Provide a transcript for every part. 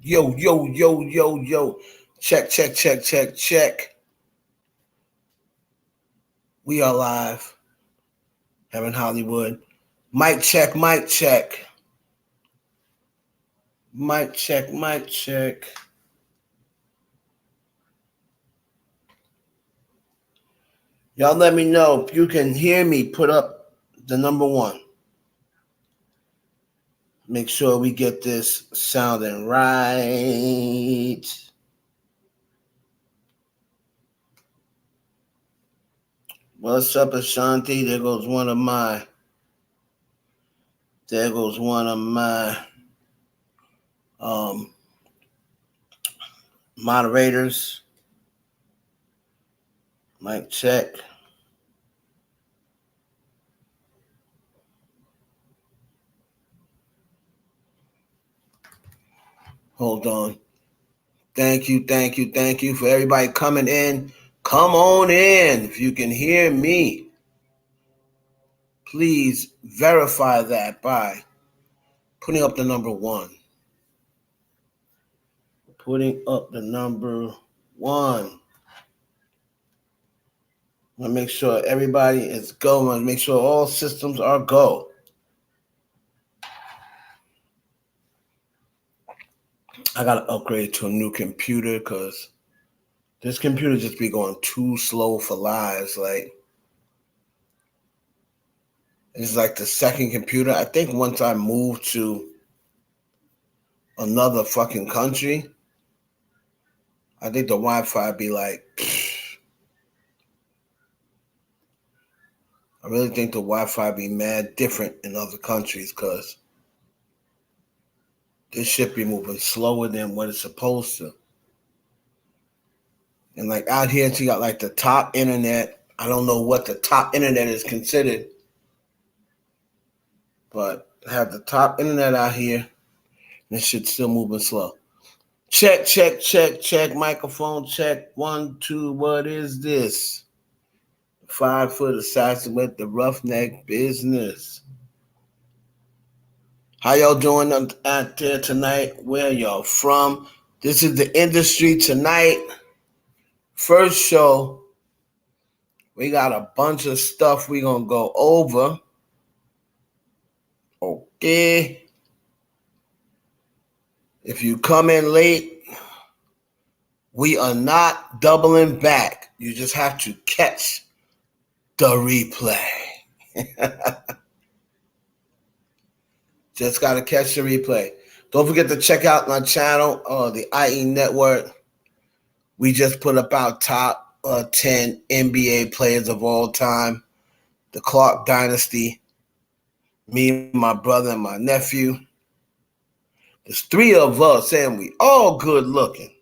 Yo, yo, yo, yo, yo. Check, check, check, check, check. We are live. Here in Hollywood. Mic check, mic check. Mic check, mic check. Y'all let me know if you can hear me. Put up the number 1. Make sure we get this sounding right. What's up, Ashanti? There goes one of my moderators. Mic check. Hold on. Thank you for everybody coming in. Come on in. If you can hear me, please verify that by putting up the number 1. Putting up the number 1. I want to make sure everybody is going. Make sure all systems are go. I got to upgrade to a new computer because this computer just be going too slow for lives. Like, it's like the second computer. I think once I move to another fucking country, I think the Wi-Fi be like, I really think the Wi-Fi be mad different in other countries because this shit be moving slower than what it's supposed to. And like out here, you got like the top internet. I don't know what the top internet is considered, but I have the top internet out here, and this shit's still moving slow. Check, check, check, check. Microphone check. 1, 2. What is this? 5-foot assassin with the roughneck business. How y'all doing out there tonight? Where y'all from? This is the industry tonight. First show. We got a bunch of stuff we gonna go over. Okay. If you come in late, we are not doubling back. You just have to catch the replay. Just got to catch the replay. Don't forget to check out my channel, the IE Network. We just put up our top 10 NBA players of all time. The Clark Dynasty. Me, my brother, and my nephew. There's 3 of us, and we all good looking.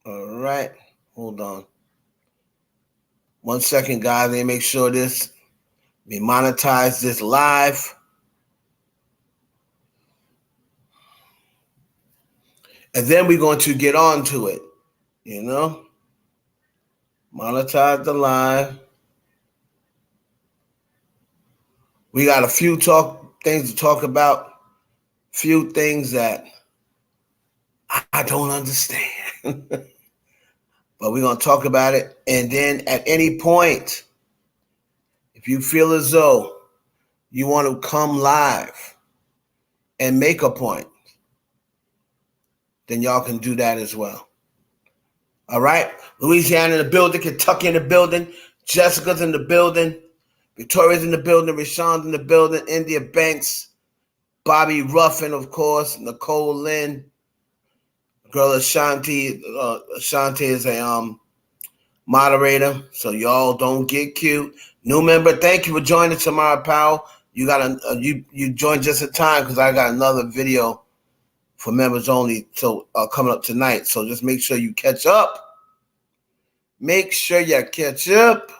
All right. Hold on. 1 second, guys. Let me make sure we monetize this live. And then we're going to get on to it. You know? Monetize the live. We got a few things to talk about. Few things that I don't understand. But we're going to talk about it. And then at any point, if you feel as though you want to come live and make a point, then y'all can do that as well. All right? Louisiana in the building, Kentucky in the building, Jessica's in the building, Victoria's in the building, Rashawn's in the building, India Banks, Bobby Ruffin, of course, Nicole Lynn, girl Ashanti. Ashanti is a moderator, so y'all don't get cute. New member, thank you for joining Tamara Powell. You got you joined just in time because I got another video for members only. So coming up tonight. So just make sure you catch up. Make sure you catch up.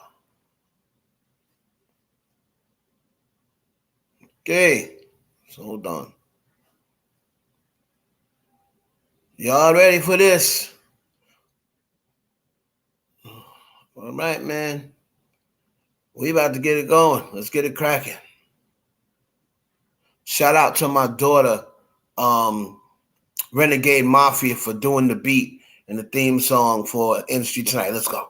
Okay. So hold on. Y'all ready for this? All right, man. We about to get it going. Let's get it cracking. Shout out to my daughter, Renegade Mafia for doing the beat and the theme song for Industry Tonight. Let's go.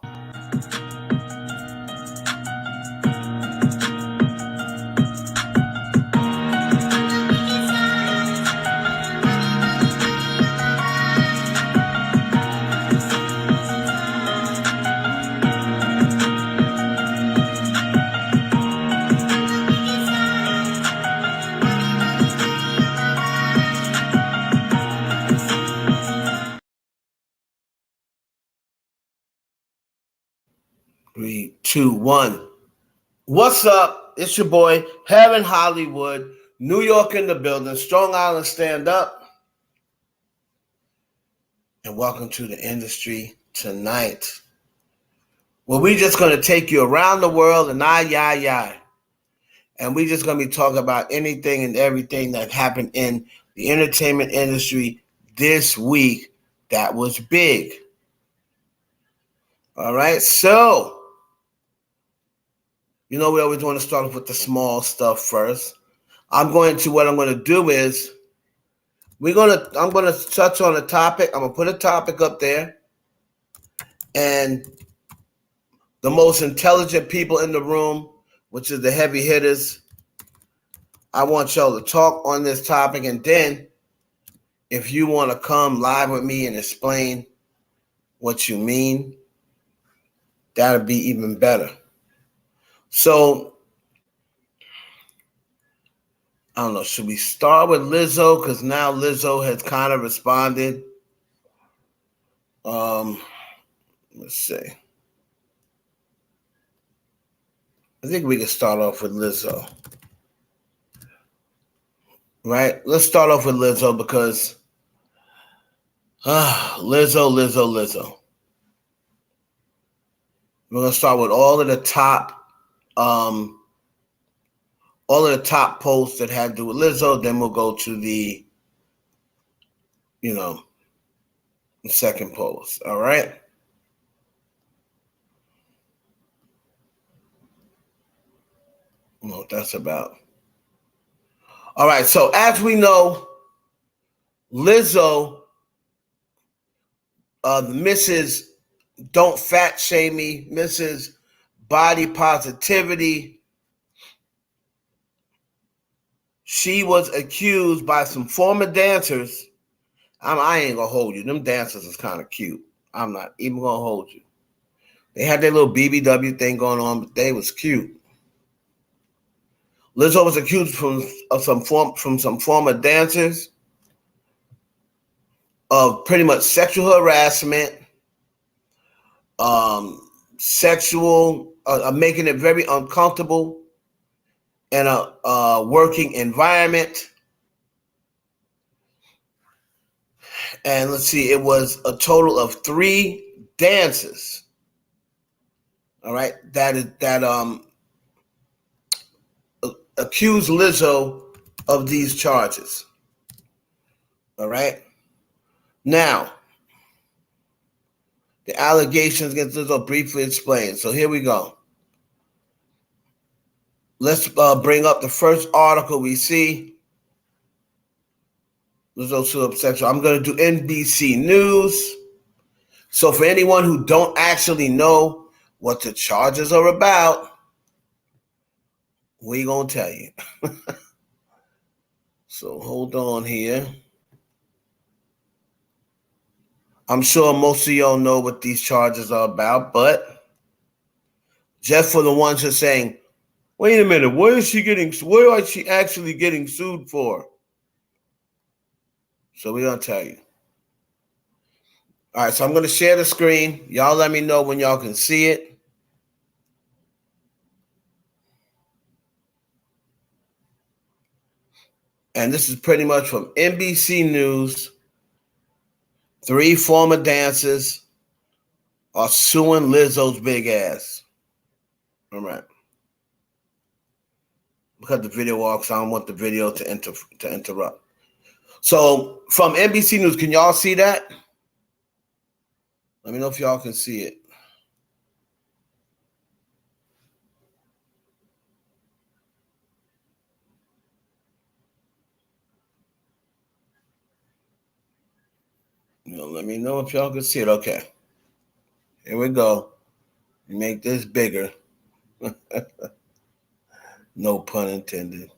3, 2, 1. What's up? It's your boy, Heaven Hollywood, New York in the building, Strong Island stand up. And welcome to the Industry Tonight, where we just going to take you around the world and and we just going to be talking about anything and everything that happened in the entertainment industry this week that was big. All right, so we always want to start off with the small stuff first. What I'm going to do is I'm going to touch on a topic. I'm going to put a topic up there, and the most intelligent people in the room, which is the heavy hitters, I want y'all to talk on this topic, and then if you want to come live with me and explain what you mean, that would be even better. So, I don't know, should we start with Lizzo? Because now Lizzo has kind of responded. Let's see. I think we can start off with Lizzo. Right? Let's start off with Lizzo because Lizzo. We're going to start with all of the top posts that had to do with Lizzo. Then we'll go to the second post. All right. I don't know what that's about. All right. So as we know, Lizzo, the Mrs. Don't Fat Shame Me, Mrs. Body Positivity, she was accused by some former dancers. I ain't gonna hold you. Them dancers is kind of cute. I'm not even gonna hold you. They had their little BBW thing going on, but they was cute. Lizzo was accused from some former dancers of pretty much sexual harassment, making it very uncomfortable in a working environment. And let's see, it was a total of 3 dancers. All right, that accused Lizzo of these charges. All right. Now, the allegations against Lizzo briefly explained. So here we go. Let's bring up the first article we see. Lizzo sued up sexual. I'm going to do NBC News. So for anyone who don't actually know what the charges are about, we going to tell you. So hold on here. I'm sure most of y'all know what these charges are about, but just for the ones who are saying, wait a minute, what is she actually getting sued for? So we're going to tell you. All right, so I'm going to share the screen. Y'all let me know when y'all can see it. And this is pretty much from NBC News. 3 former dancers are suing Lizzo's big ass. All right. Because the video walks, I don't want the video to interrupt. So from NBC News, can y'all see that? Let me know if y'all can see it. Let me know if y'all can see it. Okay. Here we go. Make this bigger. No pun intended.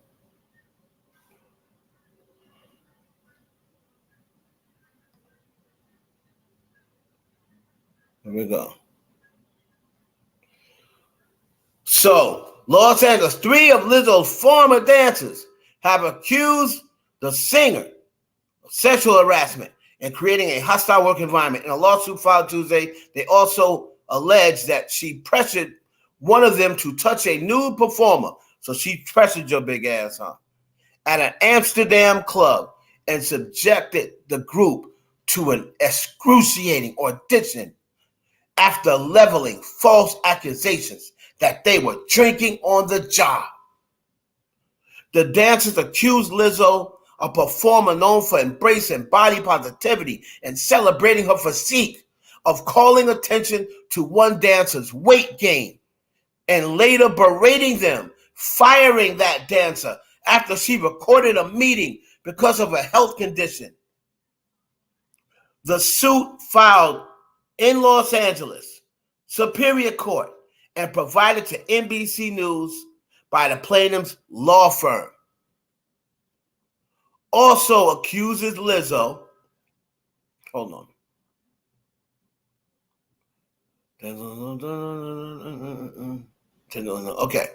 Here we go. So, Los Angeles, 3 of Lizzo's former dancers have accused the singer of sexual harassment and creating a hostile work environment. In a lawsuit filed Tuesday, they also alleged that she pressured one of them to touch a nude performer. So she pressured your big ass, huh? At an Amsterdam club and subjected the group to an excruciating audition after leveling false accusations that they were drinking on the job. The dancers accused Lizzo, a performer known for embracing body positivity and celebrating her physique, of calling attention to one dancer's weight gain and later berating them, firing that dancer after she recorded a meeting because of a health condition. The suit filed in Los Angeles Superior Court and provided to NBC News by the plaintiff's law firm also accuses Lizzo. Hold on. Okay.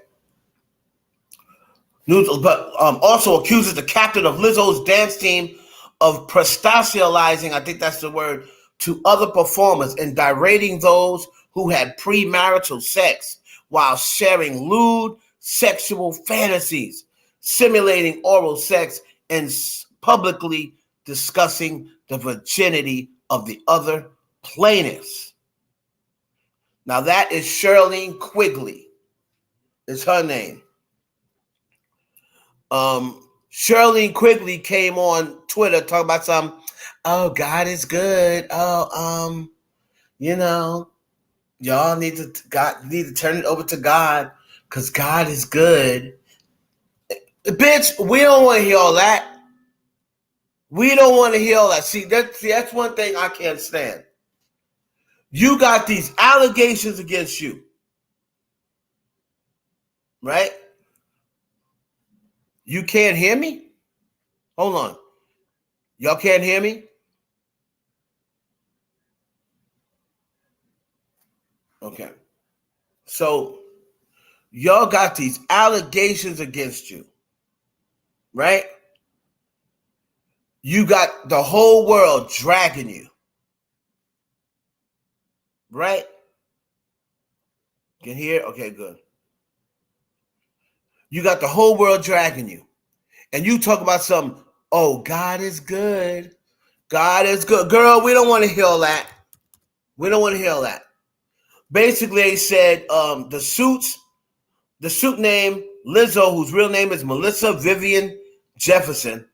News, but also accuses the captain of Lizzo's dance team of prostacializing, I think that's the word, to other performers and berating those who had premarital sex while sharing lewd sexual fantasies, simulating oral sex, and publicly discussing the virginity of the other plaintiffs. Now that is Charlene Quigley. Is her name. Charlene Quigley came on Twitter talking about some, oh, God is good. Oh, y'all need to turn it over to God because God is good. Bitch, we don't want to hear all that. We don't want to hear all that. See, that's one thing I can't stand. You got these allegations against you, right? You can't hear me? Hold on. Y'all can't hear me? Okay. So, y'all got these allegations against you, right? You got the whole world dragging you, right? Can hear? Okay, good. You got the whole world dragging you. And you talk about some, oh, God is good. God is good. Girl, we don't want to hear all that. We don't want to hear all that. Basically, they said the suit name, Lizzo, whose real name is Melissa Vivian Jefferson,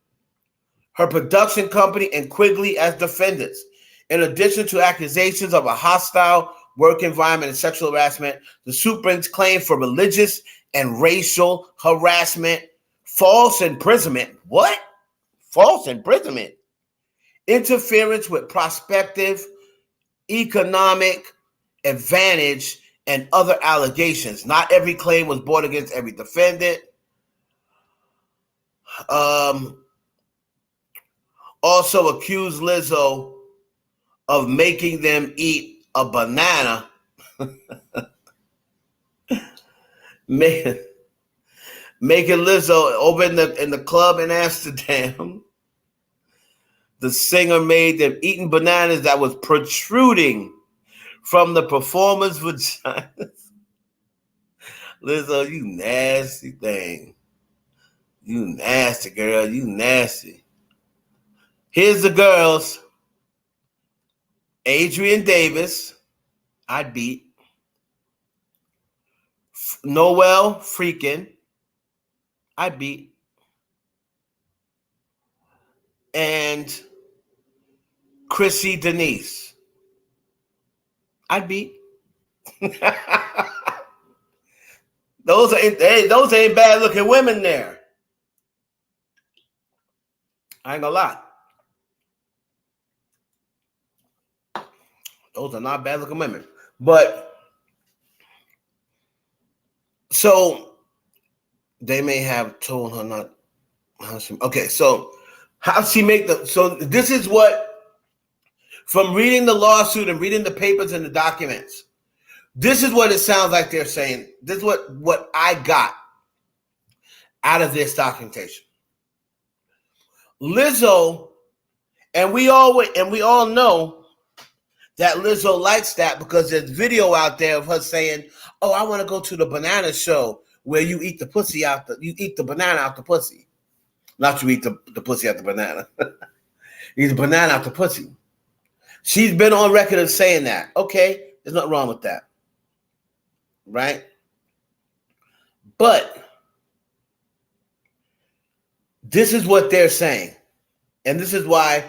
her production company, and Quigley as defendants. In addition to accusations of a hostile work environment and sexual harassment, the suit brings claim for religious and racial harassment, false imprisonment. What? False imprisonment. Interference with prospective economic advantage and other allegations. Not every claim was brought against every defendant. Also accused Lizzo of making them eat a banana. making Lizzo over in the club in Amsterdam. The singer made them eating bananas that was protruding from the performer's vaginas. Lizzo, you nasty thing. You nasty, girl. You nasty. Here's the girls. Adrian Davis, I'd beat. Noelle Freakin, I'd beat. And Chrissy Denise, I'd beat. Those ain't bad looking women there. I ain't gonna lie. Those are not bad looking women. But so they may have told her not how she. Okay, so how she make the? So this is what, from reading the lawsuit and reading the papers and the documents, this is what it sounds like they're saying. This is what I got out of this documentation. Lizzo, and we all know that Lizzo likes that because there's video out there of her saying, "Oh, I want to go to the banana show where you eat the pussy out you eat the banana out the pussy, not you eat the pussy out the banana, you eat the banana out the pussy." She's been on record of saying that. Okay, there's nothing wrong with that, right? But this is what they're saying, and this is why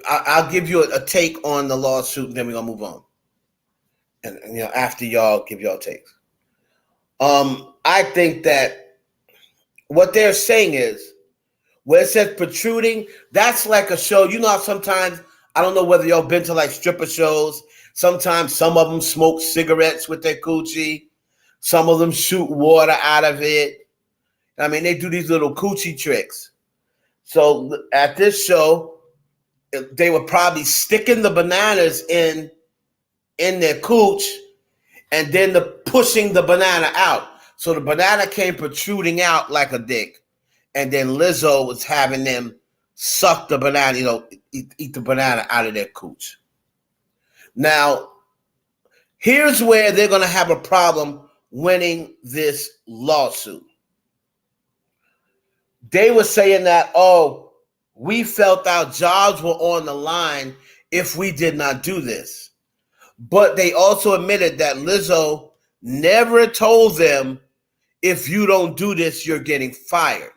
I'll give you a take on the lawsuit, and then we're gonna move on. And after y'all give y'all takes. I think that what they're saying is, where it says protruding, that's like a show. You know how sometimes, I don't know whether y'all been to like stripper shows. Sometimes some of them smoke cigarettes with their coochie. Some of them shoot water out of it. I mean, they do these little coochie tricks. So at this show, they were probably sticking the bananas in their cooch and then pushing the banana out. So the banana came protruding out like a dick. And then Lizzo was having them suck the banana, eat the banana out of their cooch. Now, here's where they're going to have a problem winning this lawsuit. They were saying that, oh, we felt our jobs were on the line if we did not do this. But they also admitted that Lizzo never told them, if you don't do this, you're getting fired.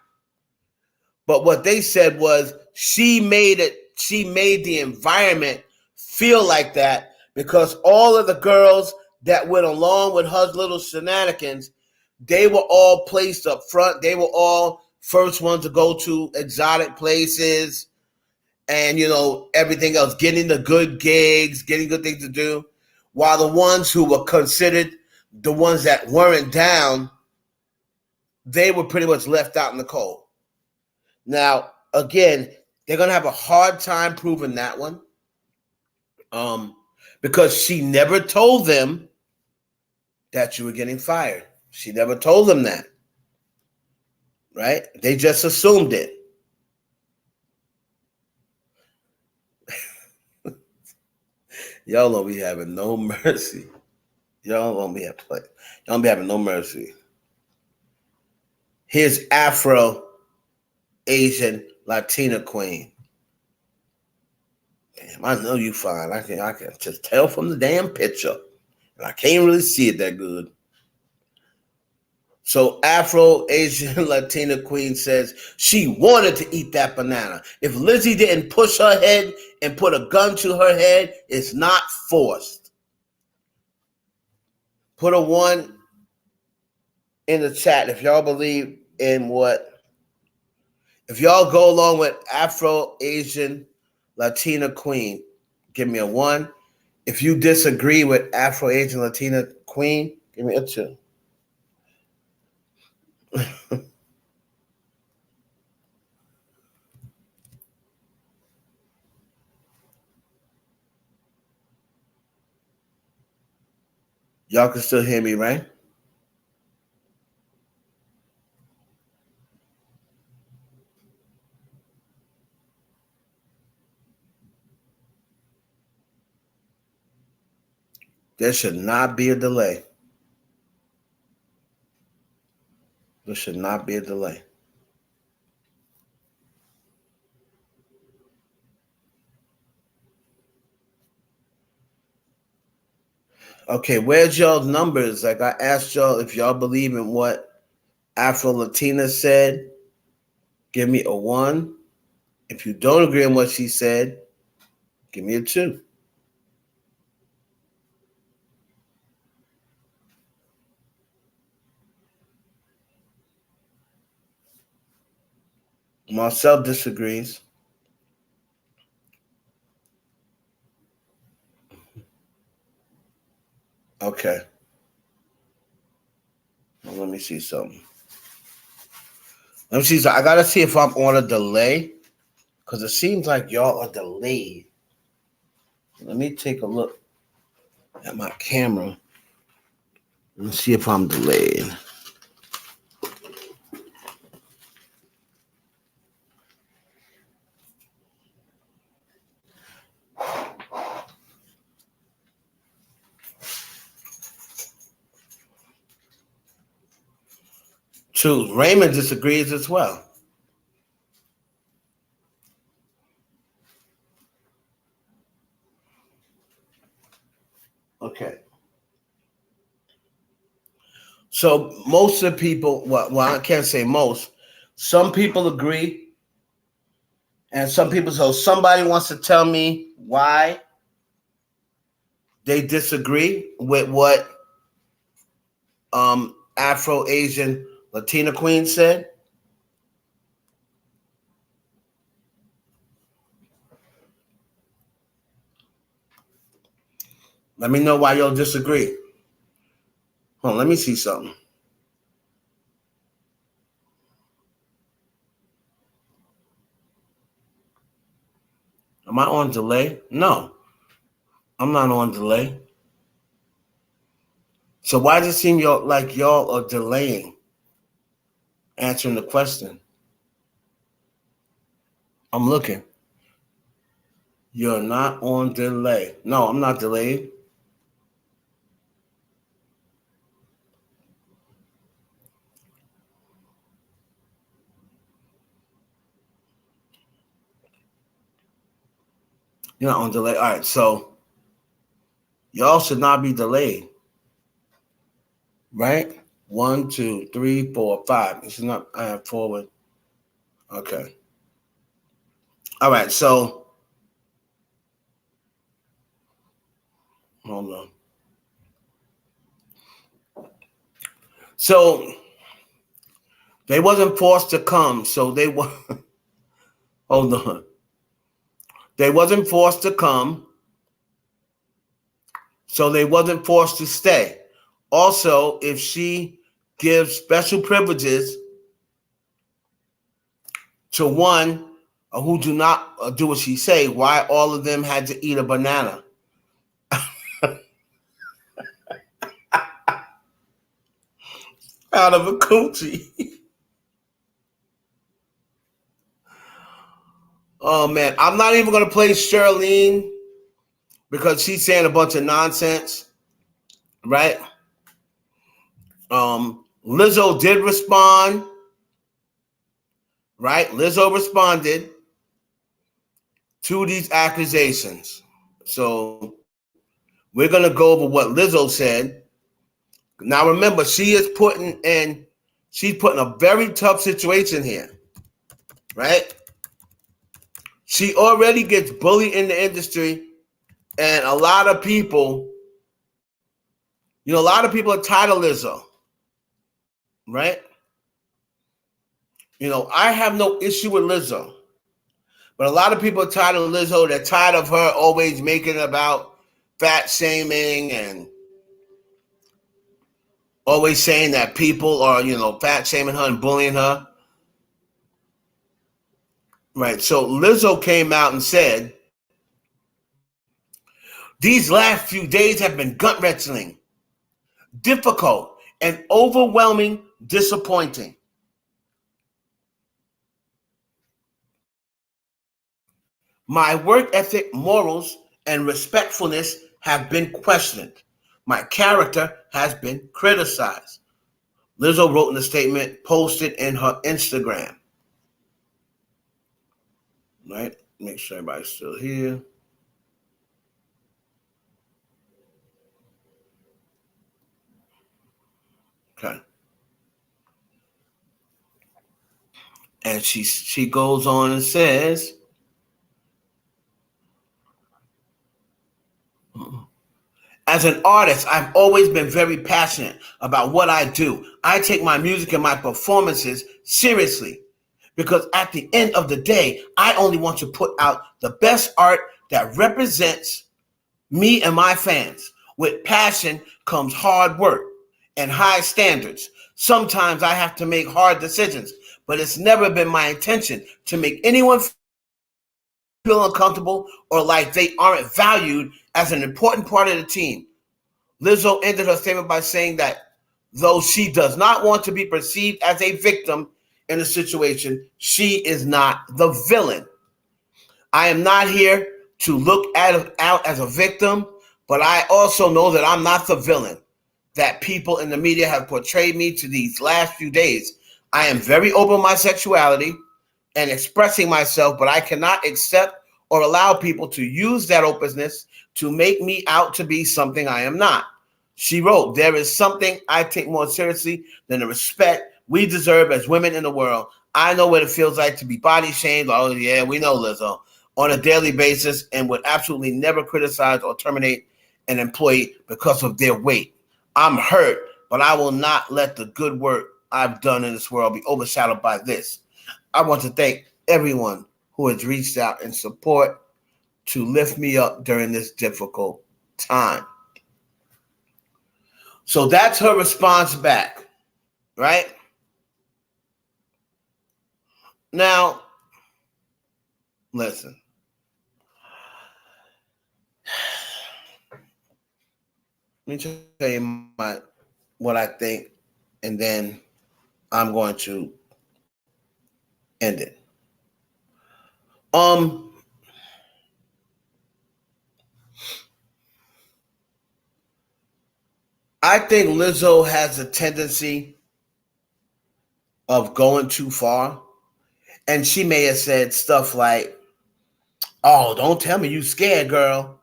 But what they said was she made the environment feel like that because all of the girls that went along with her little shenanigans, they were all placed up front. They were all first ones to go to exotic places and, everything else, getting the good gigs, getting good things to do, while the ones who were considered the ones that weren't down, they were pretty much left out in the cold. Now, again, they're going to have a hard time proving that one because she never told them that you were getting fired. She never told them that, right? They just assumed it. Y'all don't be having no mercy. Y'all don't be having no mercy. Here's Afro Asian Latina queen. Damn, I know you fine. I can just tell from the damn picture. And I can't really see it that good. So Afro Asian Latina queen says she wanted to eat that banana. If Lizzie didn't push her head and put a gun to her head, it's not forced. Put a 1 in the chat if y'all believe in what. If y'all go along with Afro Asian Latina queen, give me a 1. If you disagree with Afro Asian Latina queen, give me a 2. Y'all can still hear me, right? There should not be a delay. There should not be a delay. Okay, where's y'all numbers? Like I asked y'all if y'all believe in what Afro Latina said, give me a 1. If you don't agree on what she said, give me a 2. Marcel disagrees. Okay. Well, let me see something. Let me see. So I gotta see if I'm on a delay, because it seems like y'all are delayed. Let me take a look at my camera and see if I'm delayed. True. Raymond disagrees as well. Okay. So most of the people, well, I can't say most. Some people agree, and some people. So somebody wants to tell me why they disagree with what Afro-Asian Latina Queen said. Let me know why y'all disagree. Hold on, let me see something. Am I on delay? No, I'm not on delay. So why does it seem y'all are delaying answering the question? I'm looking. You're not on delay. No, I'm not delayed. You're not on delay. All right, so y'all should not be delayed, right? 1, 2, 3, 4, 5. This is not forward. Okay. All right, so hold on. So they wasn't forced to come, so they were. Hold on. They wasn't forced to come, so they wasn't forced to stay. Also, if she gives special privileges to one who do not do what she say, why all of them had to eat a banana? Out of a coochie. Oh man, I'm not even gonna play Charlene because she's saying a bunch of nonsense, right? Lizzo did respond, right? Lizzo responded to these accusations. So we're gonna go over what Lizzo said. Now remember, she's putting a very tough situation here, right? She already gets bullied in the industry, and a lot of people, a lot of people are tired of Lizzo, right? I have no issue with Lizzo, but a lot of people are tired of Lizzo. They're tired of her always making about fat shaming and always saying that people are, fat shaming her and bullying her. Right. So Lizzo came out and said, these last few days have been gut-wrenching, difficult, and overwhelming, disappointing. My work ethic, morals, and respectfulness have been questioned. My character has been criticized. Lizzo wrote in a statement posted in her Instagram. Right? Make sure everybody's still here. Okay. And she goes on and says, as an artist, I've always been very passionate about what I do. I take my music and my performances seriously because at the end of the day, I only want to put out the best art that represents me and my fans. With passion comes hard work and high standards. Sometimes I have to make hard decisions, but it's never been my intention to make anyone feel uncomfortable or like they aren't valued as an important part of the team. Lizzo ended her statement by saying that though she does not want to be perceived as a victim in the situation, she is not the villain. I am not here to look out as a victim, but I also know that I'm not the villain that people in the media have portrayed me to these last few days. I am very open with my sexuality and expressing myself, but I cannot accept or allow people to use that openness to make me out to be something I am not. She wrote, there is something I take more seriously than the respect we deserve as women in the world. I know what it feels like to be body shamed. Oh, yeah, we know, Lizzo. On a daily basis, and would absolutely never criticize or terminate an employee because of their weight. I'm hurt, but I will not let the good work I've done in this world be overshadowed by this. I want to thank everyone who has reached out in support to lift me up during this difficult time. So that's her response back, right? Now, listen. Let me tell you what I think, and then I'm going to end it. I think Lizzo has a tendency of going too far, and she may have said stuff like, "Oh, don't tell me you scared, girl.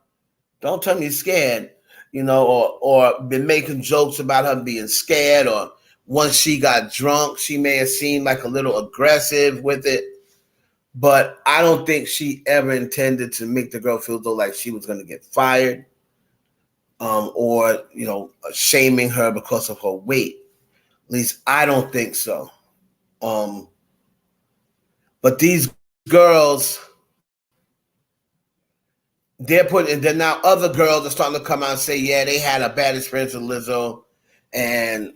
Don't tell me you're scared," or been making jokes about her being scared, or once she got drunk, she may have seemed like a little aggressive with it. But I don't think she ever intended to make the girl feel though like she was going to get fired, or shaming her because of her weight. At least I don't think so. But these girls, then now other girls are starting to come out and say, yeah, they had a bad experience with Lizzo, and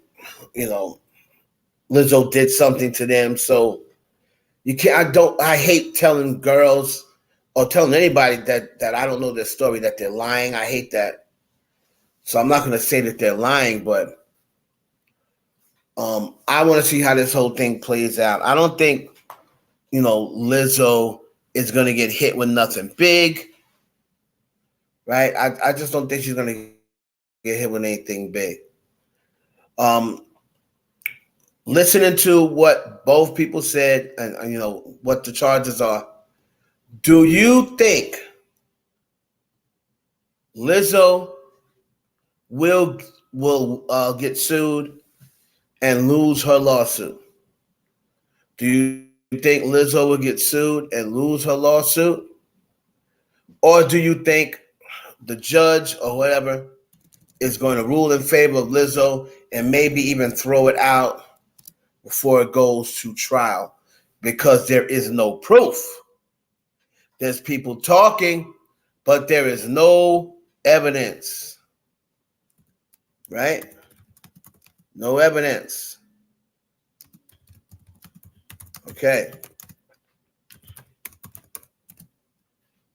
Lizzo did something to them. So you can't. I hate telling girls or telling anybody that I don't know their story that they're lying. I hate that. So I'm not going to say that they're lying, but I want to see how this whole thing plays out. I don't think Lizzo is going to get hit with nothing big, right? I just don't think she's going to get hit with anything big. Listening to what both people said and what the charges are, do you think Lizzo will get sued and lose her lawsuit? Do you think Lizzo will get sued and lose her lawsuit? Or do you think the judge or whatever is going to rule in favor of Lizzo and maybe even throw it out before it goes to trial? Because there is no proof. There's people talking, but there is no evidence. Right? No evidence. Okay.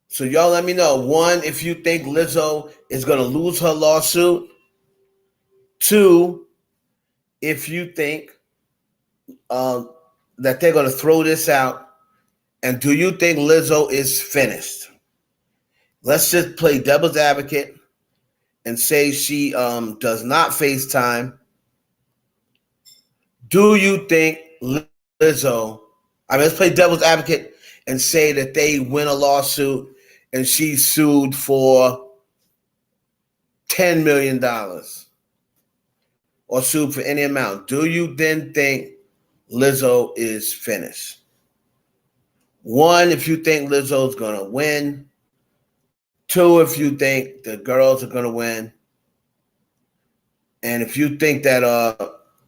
So y'all let me know. 1, if you think Lizzo is going to lose her lawsuit. 2, if you think that they're going to throw this out. And do you think Lizzo is finished? Let's just play devil's advocate and say she does not face time. Do you think Lizzo, let's play devil's advocate and say that they win a lawsuit and she's sued for $10 million or sued for any amount. Do you then think Lizzo is finished? 1, if you think Lizzo's going to win. 2, if you think the girls are going to win. And if you think that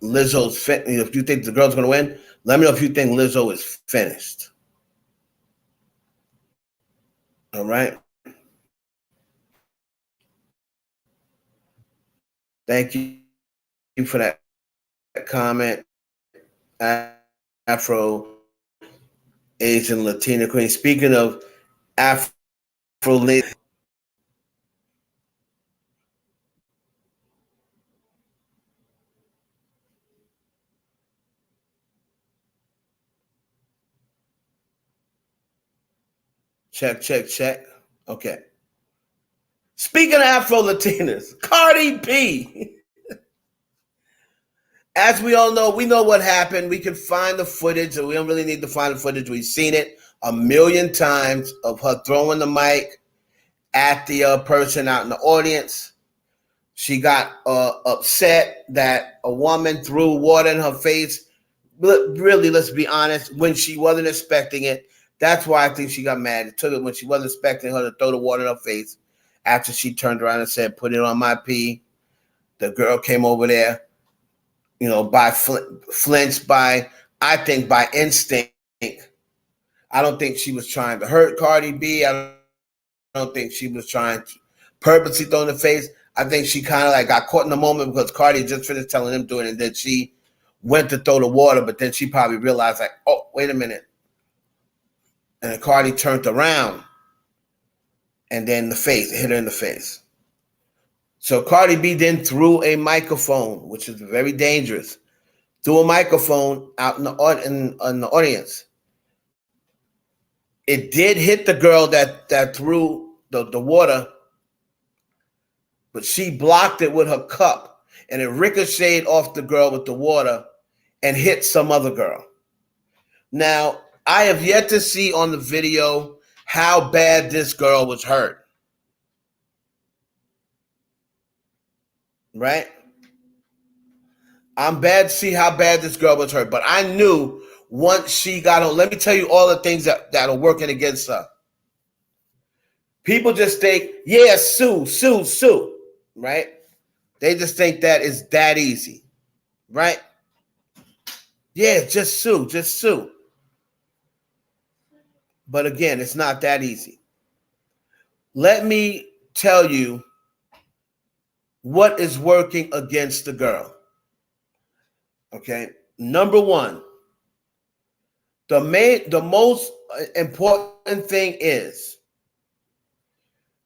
Lizzo's if you think the girl's going to win, let me know if you think Lizzo is finished. All right. Thank you for that comment. Afro Asian Latina Queen. Speaking of Afro check. Okay. Speaking of Afro Latinas, Cardi B. As we all know, we know what happened. We can find the footage, and we don't really need to find the footage. We've seen it a million times of her throwing the mic at the person out in the audience. She got upset that a woman threw water in her face. But really, let's be honest, when she wasn't expecting it, that's why I think she got mad. It took it when she wasn't expecting her to throw the water in her face. After she turned around and said, "Put it on my pee," the girl came over there, by flinched by, I think, by instinct. I don't think she was trying to hurt Cardi B. I don't think she was trying to purposely throw in the face. I think she kind of like got caught in the moment because Cardi just finished telling him to it, and then she went to throw the water, but then she probably realized, like, oh, wait a minute. And then Cardi turned around, and then hit her in the face. So Cardi B then threw a microphone, which is very dangerous, threw a microphone out in the audience. It did hit the girl that threw the water, but she blocked it with her cup, and it ricocheted off the girl with the water and hit some other girl. Now, I have yet to see on the video how bad this girl was hurt. Right? I'm bad to see how bad this girl was hurt, but I knew once she got home. Let me tell you all the things that are working against her. People just think, yeah, sue, right? They just think that is that easy, right? Yeah, just sue. But again, it's not that easy. Let me tell you what is working against the girl. Okay, number one, the most important thing is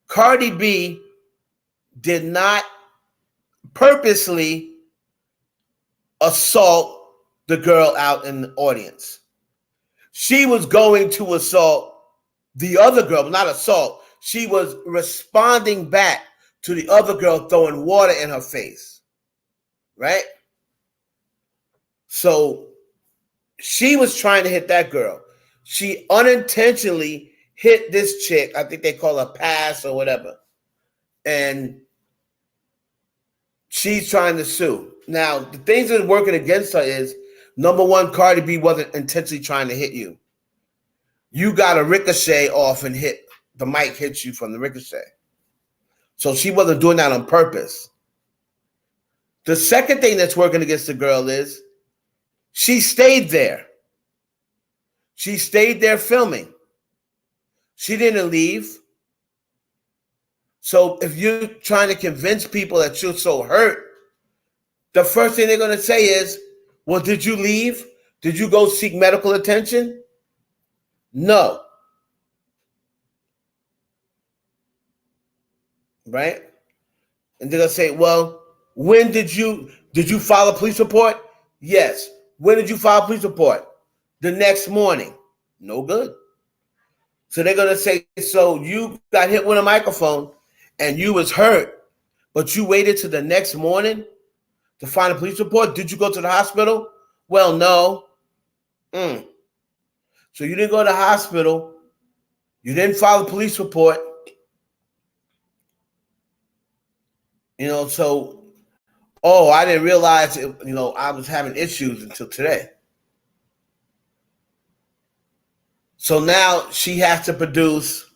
Cardi B did not purposely assault the girl out in the audience. She was going to assault the other girl, but not assault. She was responding back to the other girl throwing water in her face, right? So she was trying to hit that girl. She unintentionally hit this chick. I think they call her pass or whatever. And she's trying to sue. Now, the things that are working against her is, number one, Cardi B wasn't intentionally trying to hit you. You got a ricochet off and the mic hits you from the ricochet. So she wasn't doing that on purpose. The second thing that's working against the girl is she stayed there. She stayed there filming. She didn't leave. So if you're trying to convince people that you're so hurt, the first thing they're going to say is, well, did you leave? Did you go seek medical attention? No. Right? And they're going to say, well, when did you file a police report? Yes. When did you file a police report? The next morning. No good. So they're going to say, so you got hit with a microphone and you was hurt, but you waited till the next morning to find a police report? Did you go to the hospital? Well, no. So you didn't go to the hospital. You didn't file a police report. So, I didn't realize, I was having issues until today. So now she has to produce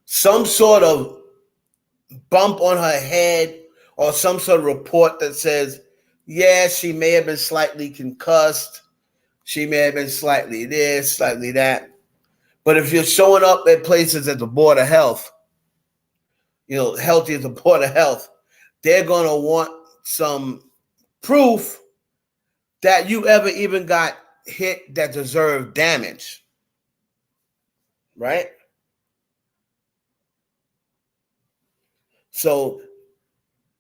some sort of bump on her head or some sort of report that says, yeah, she may have been slightly concussed. She may have been slightly this, slightly that. But if you're showing up at places at the Board of Health, Healthy as the Board of Health, they're going to want proof that you ever even got hit that deserved damage, right? So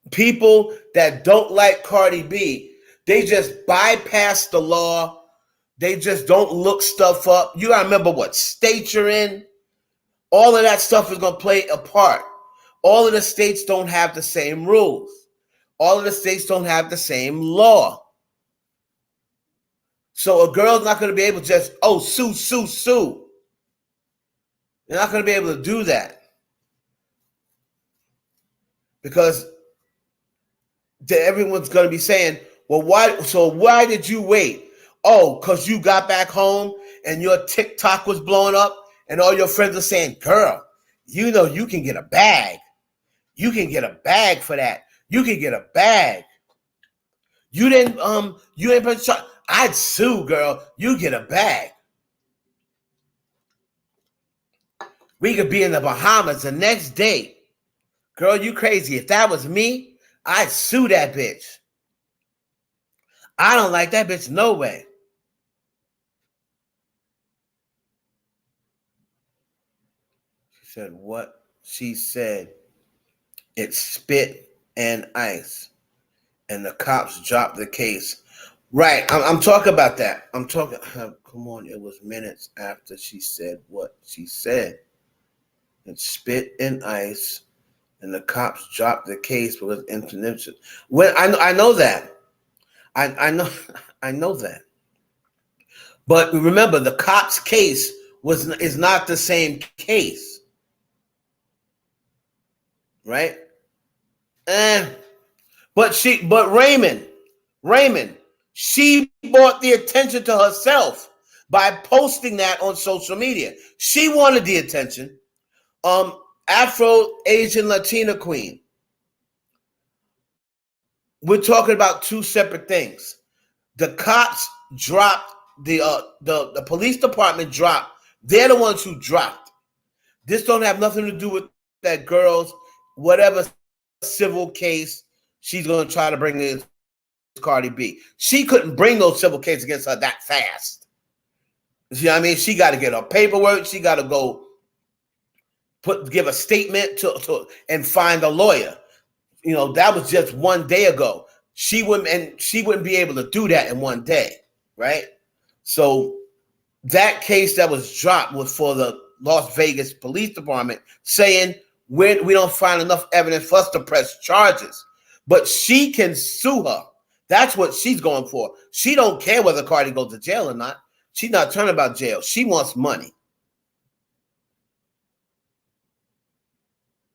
people that don't like Cardi B, they just bypass the law. They just don't look stuff up. You gotta remember what state you're in. All of that stuff is gonna play a part. All of the states don't have the same rules. All of the states don't have the same law. So a girl's not gonna be able to just, sue. They're not gonna be able to do that. Because everyone's going to be saying, well, why did you wait? Oh, because you got back home and your TikTok was blowing up and all your friends are saying, girl, you know you can get a bag. You can get a bag for that. You can get a bag. You didn't I'd sue, girl. You get a bag. We could be in the Bahamas the next day. Girl, you crazy. If that was me, I'd sue that bitch. I don't like that bitch no way. She said what? She said it's spit and ice. And the cops dropped the case. Right. I'm talking about that. I'm talking. Come on. It was minutes after she said what she said. It's spit and ice. And the cops dropped the case because intervention. When I know that, I know that. But remember, the cops' case is not the same case, right? But Raymond, she brought the attention to herself by posting that on social media. She wanted the attention. Afro-Asian Latina queen. We're talking about two separate things. The cops dropped the police department dropped. They're the ones who dropped. This don't have nothing to do with that girl's whatever civil case she's going to try to bring against Cardi B. She couldn't bring no civil case against her that fast. You know what I mean? She got to get her paperwork. She got to go give a statement to and find a lawyer. You know, that was just one day ago. She wouldn't be able to do that in one day, right? So that case that was dropped was for the Las Vegas Police Department saying we don't find enough evidence for us to press charges. But she can sue her. That's what she's going for. She don't care whether Cardi goes to jail or not. She's not turning about jail. She wants money.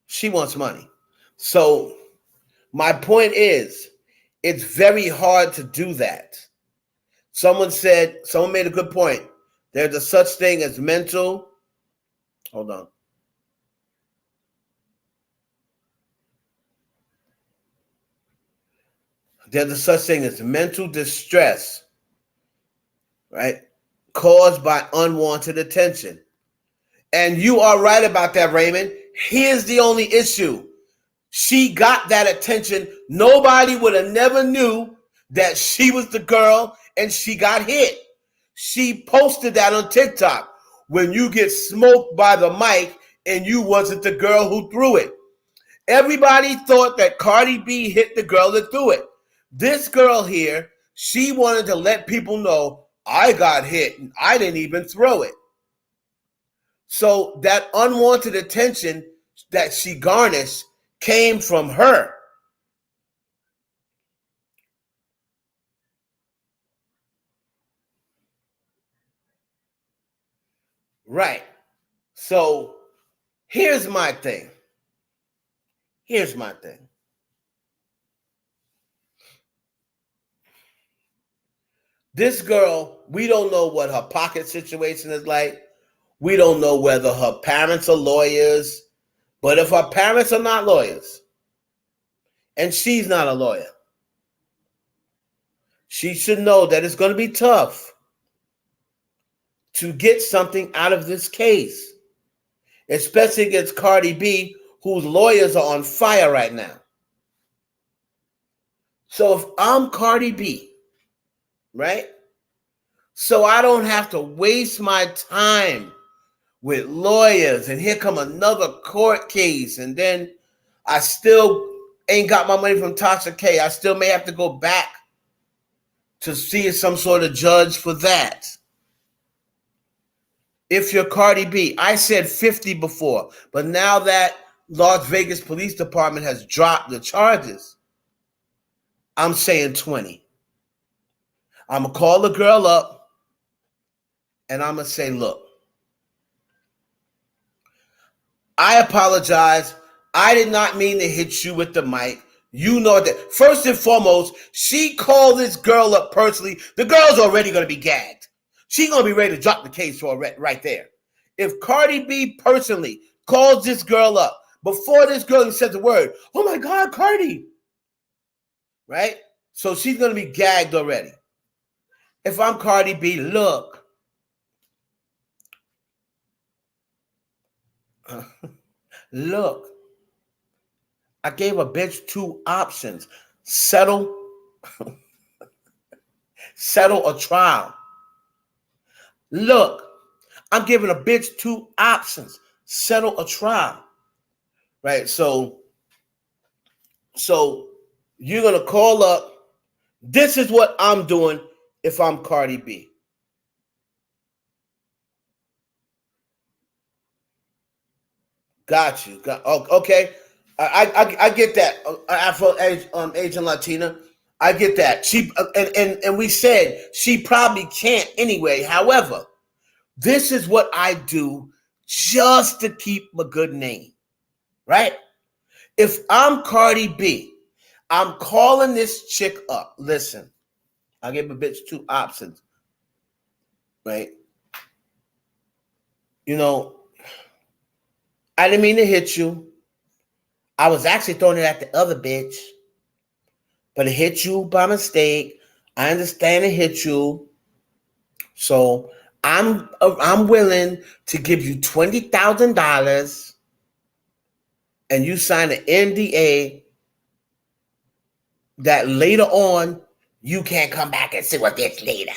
She wants money. So my point is, it's very hard to do that. Someone made a good point. There's a such thing as mental. Hold on. There's a such thing as mental distress, right? Caused by unwanted attention. And you are right about that, Raymond. Here's the only issue. She got that attention. Nobody would have never knew that she was the girl and she got hit. She posted that on TikTok. When you get smoked by the mic and you wasn't the girl who threw it. Everybody thought that Cardi B hit the girl that threw it. This girl here, she wanted to let people know I got hit and I didn't even throw it. So that unwanted attention that she garnished came from her. Right. So here's my thing. This girl, we don't know what her pocket situation is like. We don't know whether her parents are lawyers. But if her parents are not lawyers, and she's not a lawyer, she should know that it's going to be tough to get something out of this case, especially against Cardi B, whose lawyers are on fire right now. So if I'm Cardi B, right? So I don't have to waste my time with lawyers, and here come another court case, and then I still ain't got my money from Tasha K. I still may have to go back to see some sort of judge for that. If you're Cardi B, I said 50 before, but now that Las Vegas Police Department has dropped the charges, I'm saying 20. I'm going to call the girl up and I'm going to say, look, I apologize. I did not mean to hit you with the mic. You know that. First and foremost, she called this girl up personally. The girl's already going to be gagged. She's going to be ready to drop the case for her right there. If Cardi B personally calls this girl up, before this girl even says the word, oh my God, Cardi, right? So she's going to be gagged already. If I'm Cardi B, look. Look. I gave a bitch 2 options. Settle a trial. Look, I'm giving a bitch 2 options. Settle a trial. Right? So you're going to call up. This is what I'm doing if I'm Cardi B. Got you. Okay. I get that. Afro Asian Latina. I get that. She and we said she probably can't anyway. However, this is what I do just to keep a good name. Right? If I'm Cardi B, I'm calling this chick up. Listen, I gave a bitch 2 options. Right? You know, I didn't mean to hit you. I was actually throwing it at the other bitch, but it hit you by mistake. I understand it hit you. So I'm willing to give you $20,000 and you sign an NDA that later on you can't come back and say what this later.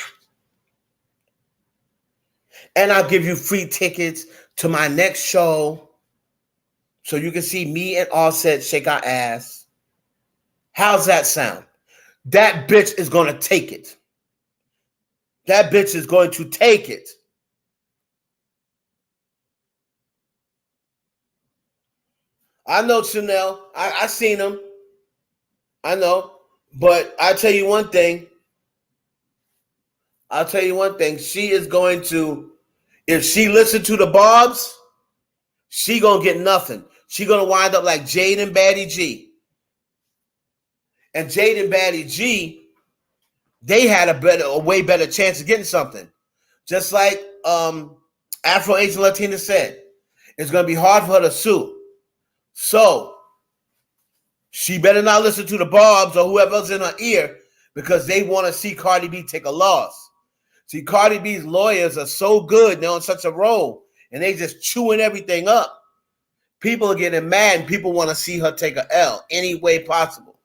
And I'll give you free tickets to my next show so you can see me and Offset shake our ass. How's that sound? That bitch is going to take it. That bitch is going to take it. I know Chanel. I seen him. I know. But I'll tell you one thing. She is going to, if she listens to the Bobs, she going to get nothing. She going to wind up like Jade and Baddie G. And Jade and Baddie G, they had a way better chance of getting something. Just like Afro Asian Latina said, it's going to be hard for her to sue. So she better not listen to the Bobs or whoever's in her ear because they want to see Cardi B take a loss. See, Cardi B's lawyers are so good. They're on such a roll and they just chewing everything up. People are getting mad and people want to see her take an L any way possible.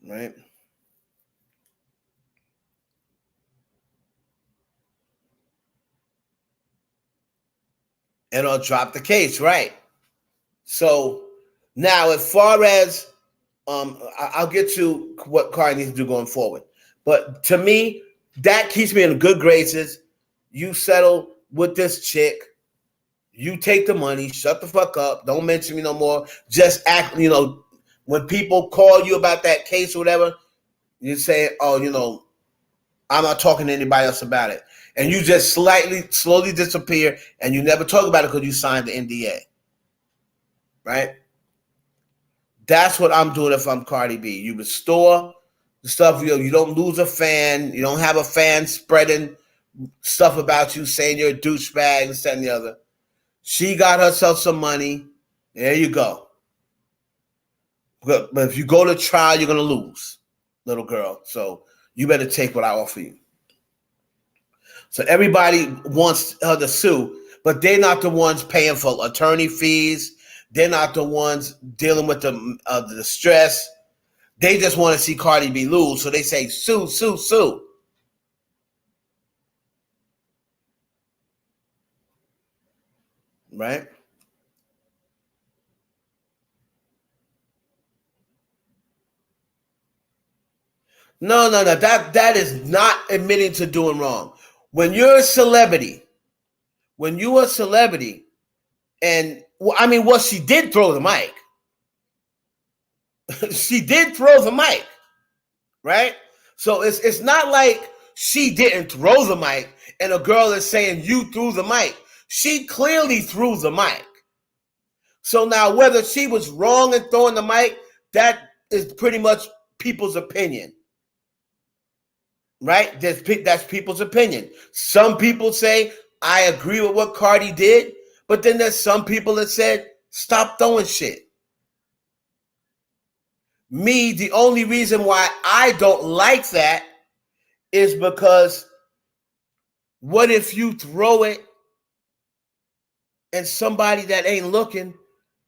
Right? And I'll drop the case, right? So now, as far as I'll get to what Cardi needs to do going forward. But to me, that keeps me in good graces. You settle with this chick. You take the money. Shut the fuck up. Don't mention me no more. Just act, when people call you about that case or whatever, you say, oh, I'm not talking to anybody else about it. And you just slowly disappear and you never talk about it because you signed the NDA. Right? That's what I'm doing if I'm Cardi B. You restore the stuff. You don't lose a fan. You don't have a fan spreading stuff about you, saying you're a douchebag, this, that, and the other. She got herself some money. There you go. But if you go to trial, you're going to lose, little girl. So you better take what I offer you. So everybody wants her to sue. but they're not the ones paying for attorney fees. They're not the ones dealing with the stress. They just want to see Cardi B lose, so they say, sue, sue, sue. Right? No. That is not admitting to doing wrong. When you're a celebrity, and well, she did throw the mic. She did throw the mic, right? So it's not like she didn't throw the mic and a girl is saying you threw the mic. She clearly threw the mic. So now whether she was wrong in throwing the mic, that is pretty much people's opinion. Right? That's people's opinion. Some people say, I agree with what Cardi did, but then there's some people that said, stop throwing shit. Me, the only reason why I don't like that is because what if you throw it and somebody that ain't looking,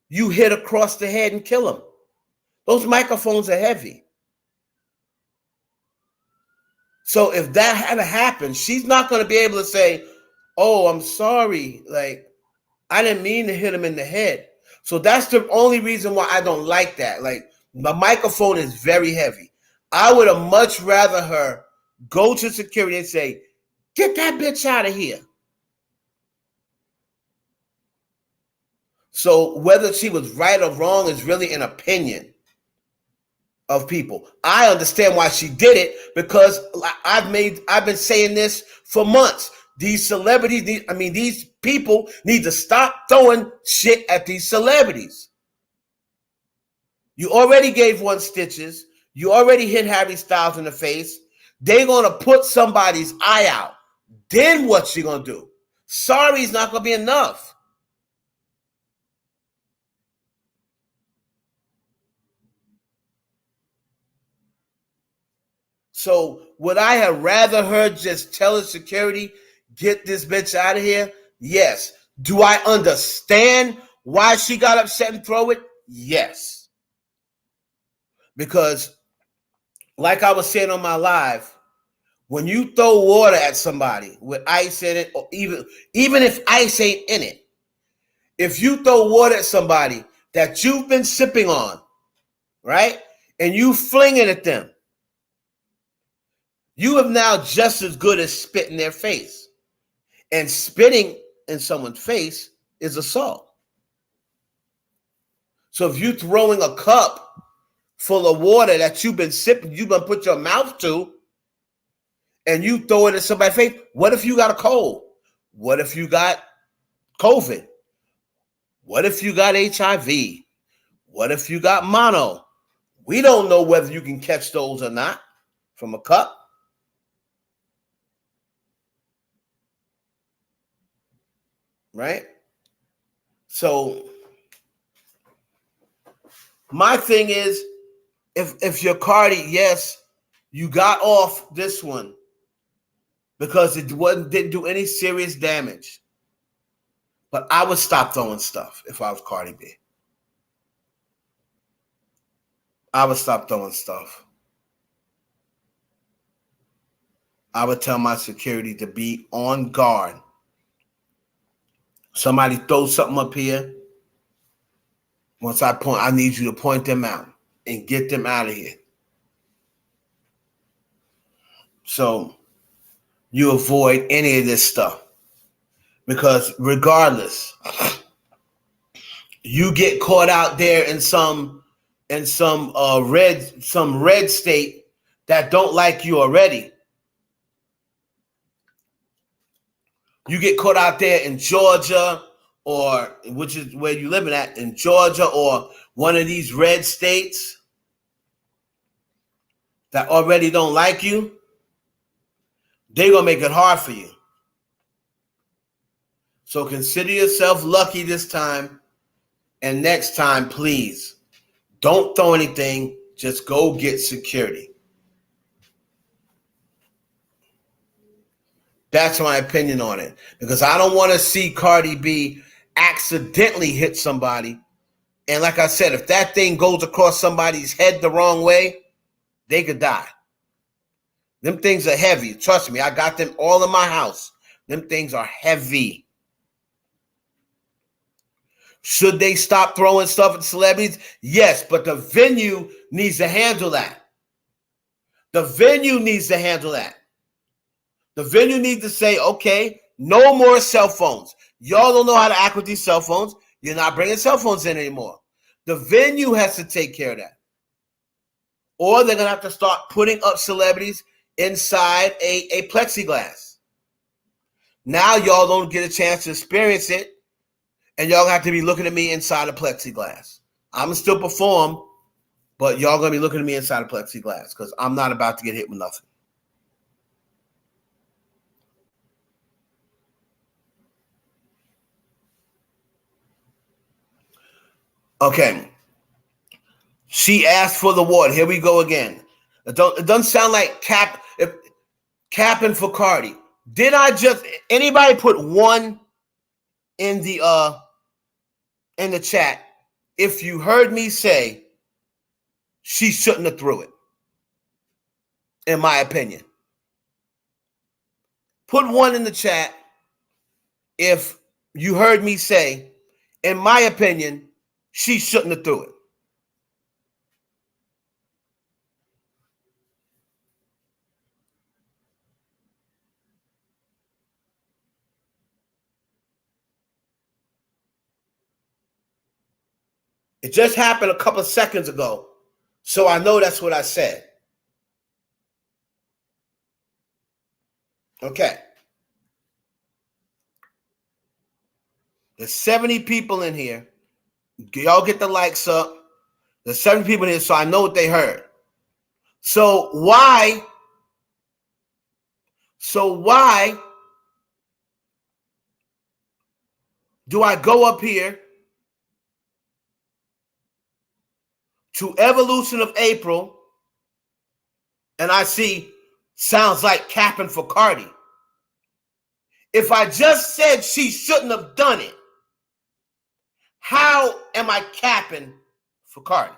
you hit across the head and kill them? Those microphones are heavy. So if that ever happens, she's not going to be able to say, oh, I'm sorry. Like, I didn't mean to hit him in the head. So that's the only reason why I don't like that. Like, the microphone is very heavy. I would have much rather her go to security and say, get that bitch out of here. So whether she was right or wrong is really an opinion of people. I understand why she did it because I've been saying this for months. These celebrities these people need to stop throwing shit at these celebrities. You already gave one stitches. You already hit Harry Styles in the face. They're going to put somebody's eye out. Then what's she going to do? Sorry is not going to be enough. So would I have rather her just tell the security, get this bitch out of here? Yes. Do I understand why she got upset and throw it? Yes. Because like I was saying on my live, when you throw water at somebody with ice in it, or even if ice ain't in it, if you throw water at somebody that you've been sipping on, right, and you fling it at them, you have now just as good as spit in their face. And spitting in someone's face is assault. So if you're throwing a cup full of water that you've been sipping, you've been put your mouth to, and you throw it at somebody's face, what if you got a cold? What if you got COVID? What if you got HIV? What if you got mono? We don't know whether you can catch those or not from a cup. Right? So my thing is, if you're Cardi, yes, you got off this one because it didn't do any serious damage. But I would stop throwing stuff if I was Cardi B. I would stop throwing stuff. I would tell my security to be on guard. Somebody throws something up here. Once I need you to point them out and get them out of here. So you avoid any of this stuff. Because regardless, you get caught out there in some red state that don't like you already. You get caught out there in Georgia, or which is where you living at, in Georgia or one of these red states that already don't like you, they're going to make it hard for you. So consider yourself lucky this time, and next time, please, don't throw anything. Just go get security. That's my opinion on it. Because I don't want to see Cardi B accidentally hit somebody. And like I said, if that thing goes across somebody's head the wrong way, they could die. Them things are heavy. Trust me, I got them all in my house. Them things are heavy. Should they stop throwing stuff at celebrities? Yes, but the venue needs to handle that. The venue needs to handle that. The venue needs to say, okay, no more cell phones. Y'all don't know how to act with these cell phones. You're not bringing cell phones in anymore. The venue has to take care of that. Or they're going to have to start putting up celebrities inside a plexiglass. Now y'all don't get a chance to experience it, and y'all have to be looking at me inside a plexiglass. I'm going to still perform, but y'all going to be looking at me inside a plexiglass because I'm not about to get hit with nothing. Okay. She asked for the award. Here we go again. It doesn't sound like capping for Cardi. Did I just anybody put one in the chat? If you heard me say she shouldn't have threw it, in my opinion. Put one in the chat if you heard me say, in my opinion, she shouldn't have threw it. It just happened a couple of seconds ago, so I know that's what I said. Okay. There's 70 people in here. Y'all get the likes up. There's 70 people in here, so I know what they heard. So why do I go up here to Evolution of April and I see sounds like capping for Cardi? If I just said she shouldn't have done it, how am I capping for Cardi?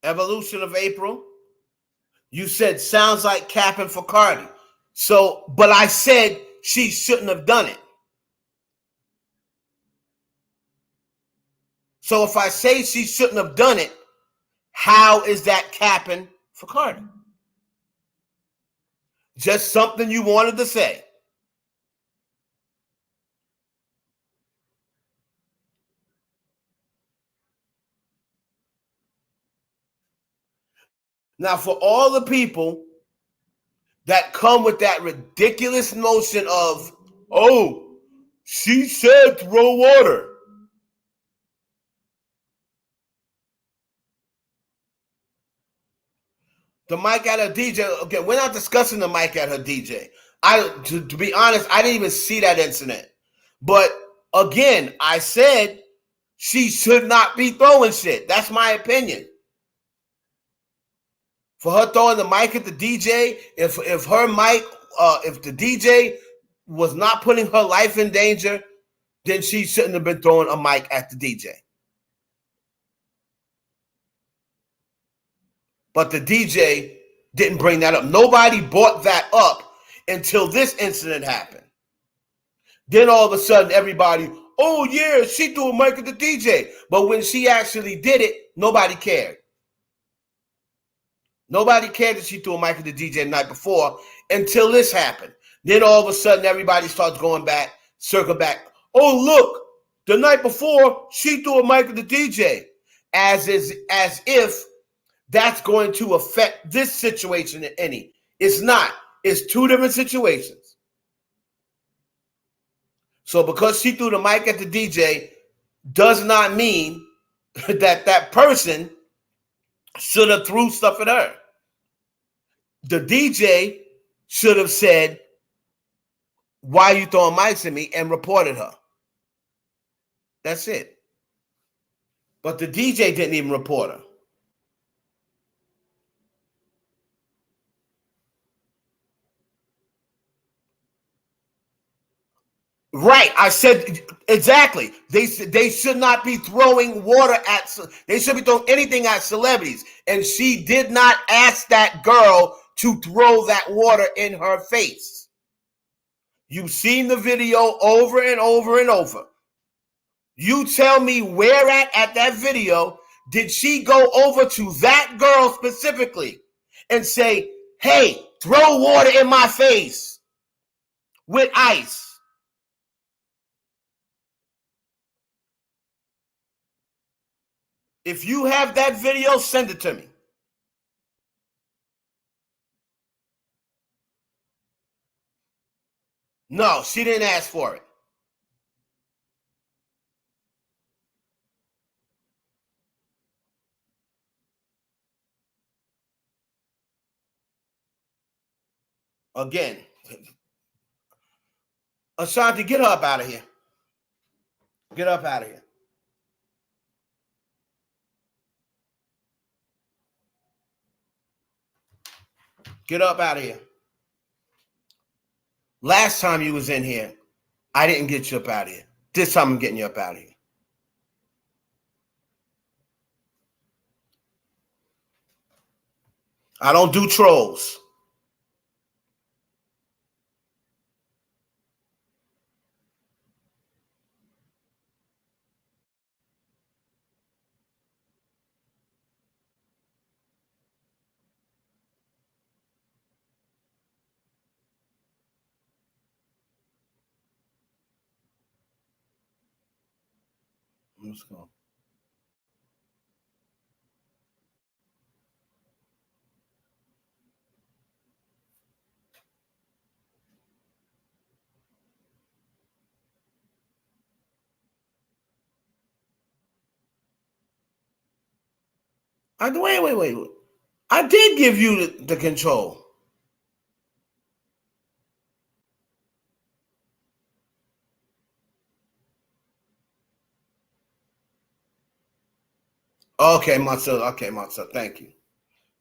Evolution of April, you said sounds like capping for Cardi. So, but I said she shouldn't have done it. So if I say she shouldn't have done it, how is that capping for Cardi? Just something you wanted to say. Now, for all the people that come with that ridiculous notion of, oh, she said throw water. The mic at her DJ. Okay, we're not discussing the mic at her DJ. To be honest, I didn't even see that incident. But again, I said she should not be throwing shit. That's my opinion. For her throwing the mic at the DJ, if her mic, if the DJ was not putting her life in danger, then she shouldn't have been throwing a mic at the DJ. But the DJ didn't bring that up. Nobody brought that up until this incident happened. Then all of a sudden, everybody, oh yeah, she threw a mic at the DJ. But when she actually did it, nobody cared. Nobody cared that she threw a mic at the DJ the night before until this happened. Then all of a sudden, everybody starts going back, circle back. Oh, look, the night before, she threw a mic at the DJ. As if that's going to affect this situation any. It's not. It's two different situations. So because she threw the mic at the DJ does not mean that person should have threw stuff at her. The DJ should have said, "Why are you throwing mics at me?" and reported her. That's it. But the DJ didn't even report her. Right, I said exactly. They should not be throwing water at. They should be throwing anything at celebrities. And she did not ask that girl to throw that water in her face. You've seen the video over and over and over. You tell me where at that video did she go over to that girl specifically and say, "Hey, throw water in my face with ice"? If you have that video, send it to me. No, she didn't ask for it. Again, Ashanti, get her up out of here. Get up out of here. Get up out of here. Last time you was in here, I didn't get you up out of here. This time I'm getting you up out of here. I don't do trolls. Let's go. Wait. I did give you the control. Okay, Marcel. Thank you.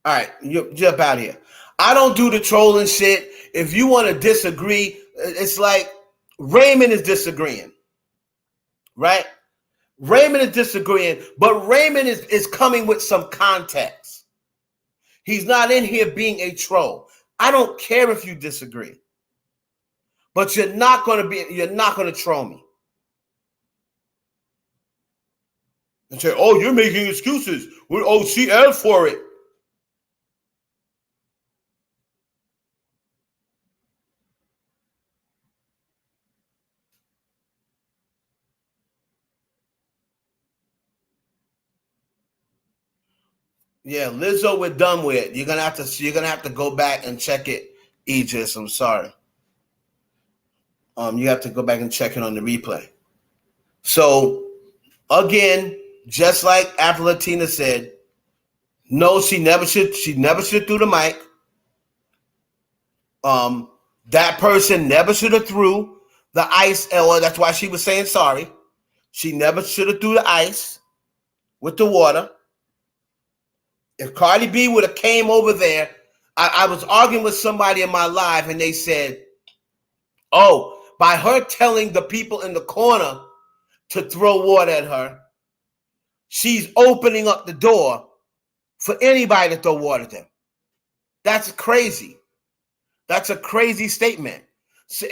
All right, you jump out of here. I don't do the trolling shit. If you want to disagree, it's like Raymond is disagreeing, right? Raymond is disagreeing, but Raymond is coming with some context. He's not in here being a troll. I don't care if you disagree, but you're not going to troll me and say, "Oh, you're making excuses." Oh, she asked for it. Yeah, Lizzo, we're done with. You're gonna have to go back and check it, Aegis. I'm sorry. You have to go back and check it on the replay. So again, just like Afro Latina said, no, she never should threw the mic. That person never should have threw the ice, or that's why she was saying sorry. She never should have threw the ice with the water. If Cardi B would have came over there, I was arguing with somebody in my live, and they said, "Oh, by her telling the people in the corner to throw water at her, she's opening up the door for anybody to throw water at them." That's crazy. That's a crazy statement.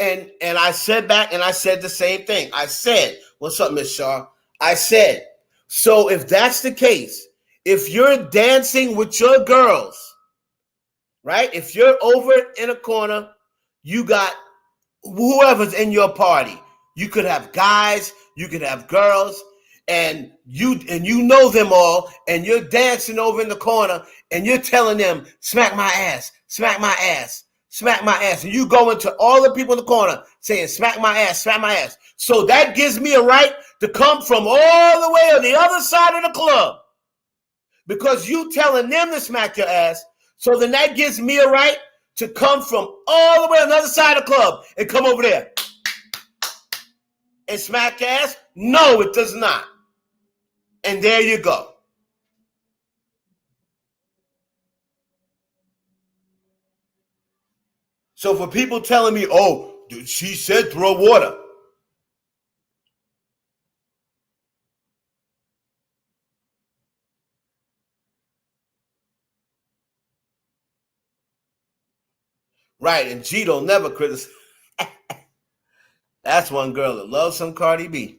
And I said back, and I said the same thing. I said, "What's up, Miss Shaw?" I said, so if that's the case, if you're dancing with your girls, right? If you're over in a corner, you got whoever's in your party. You could have guys, you could have girls, and you know them all, and you're dancing over in the corner, and you're telling them, "Smack my ass, smack my ass, smack my ass. And you go into all the people in the corner saying, smack my ass, smack my ass. So that gives me a right to come from all the way on the other side of the club because you telling them to smack your ass. So then that gives me a right to come from all the way on the other side of the club and come over there and smack your ass? No, it does not. And there you go. So for people telling me, oh, she said throw water. Right, and G don't never criticize. That's one girl that loves some Cardi B.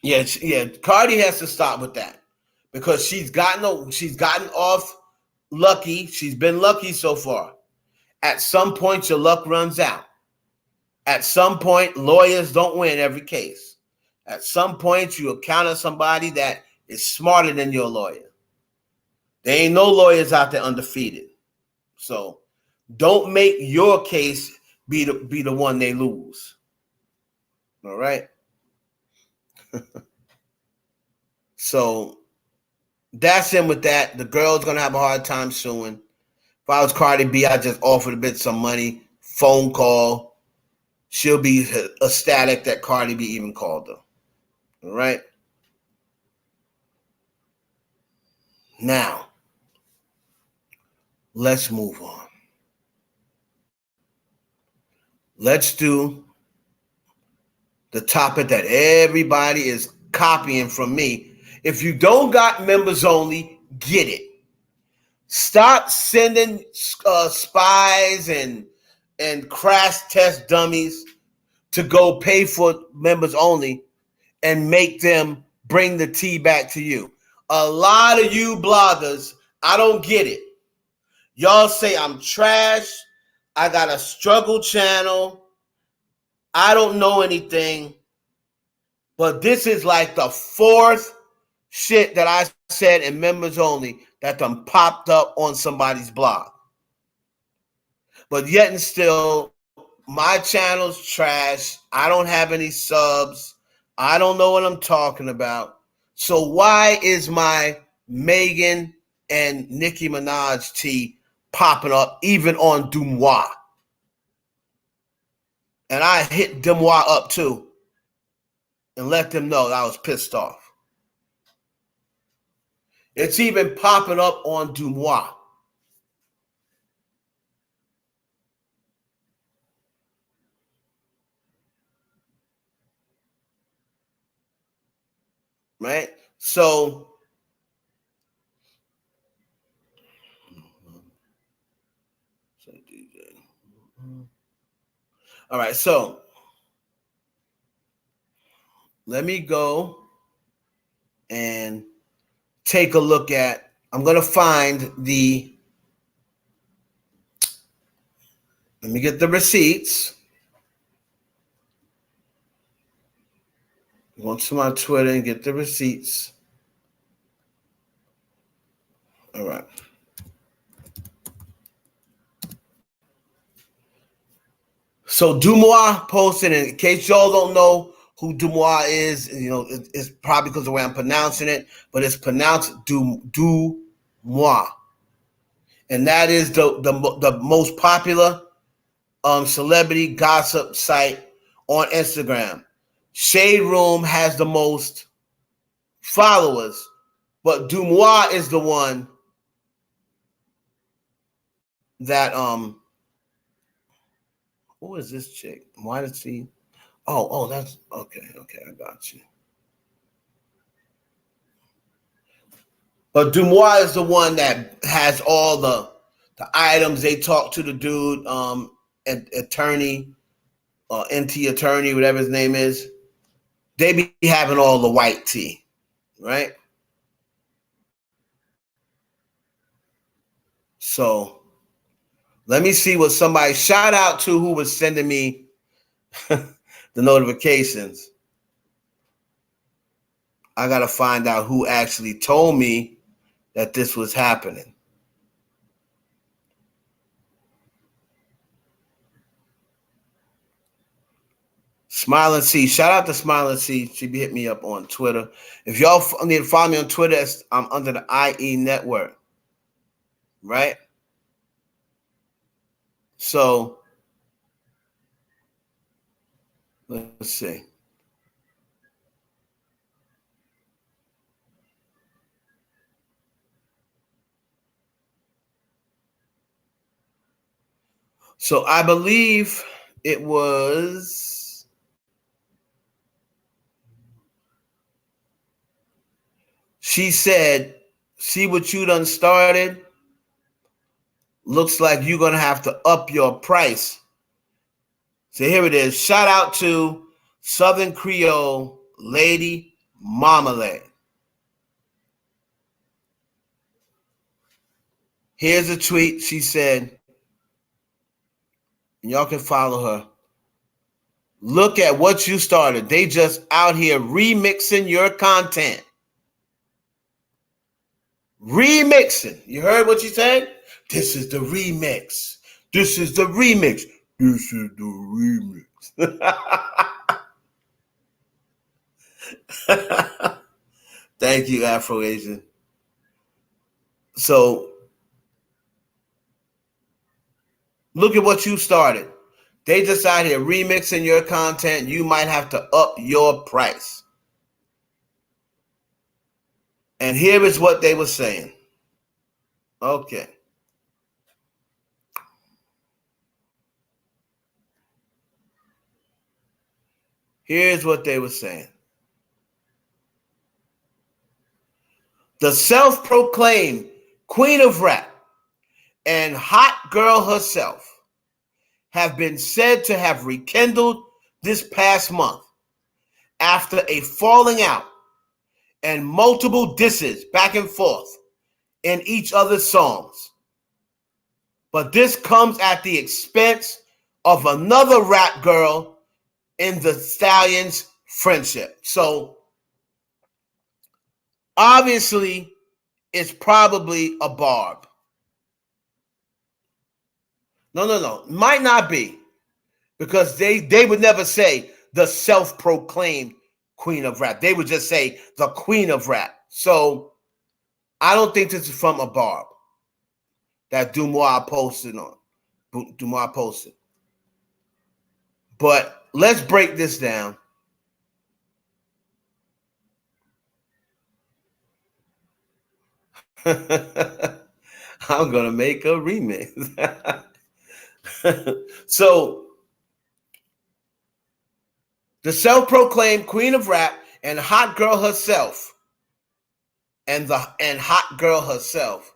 Yeah, Cardi has to stop with that because she's gotten off lucky. She's been lucky so far. At some point, your luck runs out. At some point, lawyers don't win every case. At some point, you encounter somebody that is smarter than your lawyer. There ain't no lawyers out there undefeated. So don't make your case be the one they lose. All right? So that's him with that. The girl's going to have a hard time suing. If I was Cardi B, I'd just offer the bitch some money, phone call. She'll be ecstatic that Cardi B even called her. All right? Now, let's move on. Let's do the topic that everybody is copying from me. If you don't got members only, get it. Stop sending spies and crash test dummies to go pay for members only and make them bring the tea back to you. A lot of you bloggers, I don't get it. Y'all say I'm trash. I got a struggle channel. I don't know anything. But this is like the fourth shit that I said in members only that done popped up on somebody's blog. But yet and still, my channel's trash. I don't have any subs. I don't know what I'm talking about. So why is my Megan and Nicki Minaj tea popping up even on Dumois? And I hit Dumois up too and let them know that I was pissed off. It's even popping up on Dumois. Right? So all right, so let me go and take a look at, I'm going to find let me get the receipts. Go to my Twitter and get the receipts. All right. So Dumois posted, and in case y'all don't know who Dumois is, you know, it's probably because of the way I'm pronouncing it, but it's pronounced Dumois. And that is the most popular celebrity gossip site on Instagram. Shade Room has the most followers, but Dumois is the one that who is this chick? Why did she? Oh, that's okay. I got you. But Dumois is the one that has all the items. They talk to the dude, attorney, NT attorney, whatever his name is. They be having all the white tea, right? So let me see what somebody, shout out to who was sending me the notifications. I got to find out who actually told me that this was happening. Smiling C. Shout out to Smiling C. She be hitting me up on Twitter. If y'all need to follow me on Twitter, I'm under the IE Network. Right? So, let's see. So I believe it was she said, see what you done started? Looks like you're going to have to up your price. So here it is. Shout out to Southern Creole Lady Marmalade. Here's a tweet. She said, and y'all can follow her. Look at what you started. They just out here remixing your content. Remixing. You heard what she said? This is the remix. This is the remix. This is the remix. Thank you, Afro Asian. So, look at what you started. They just out here remixing your content. You might have to up your price. And here is what they were saying. Okay. Here's what they were saying. The self-proclaimed queen of rap and hot girl herself have been said to have rekindled this past month after a falling out and multiple disses back and forth in each other's songs. But this comes at the expense of another rap girl in the Stallion's friendship. So obviously it's probably a Barb. No. Might not be. Because they would never say the self-proclaimed queen of rap. They would just say the queen of rap. So I don't think this is from a Barb that Dumois posted on. Dumois posted. But let's break this down. I'm going to make a remix. So, the self-proclaimed queen of rap and hot girl herself and hot girl herself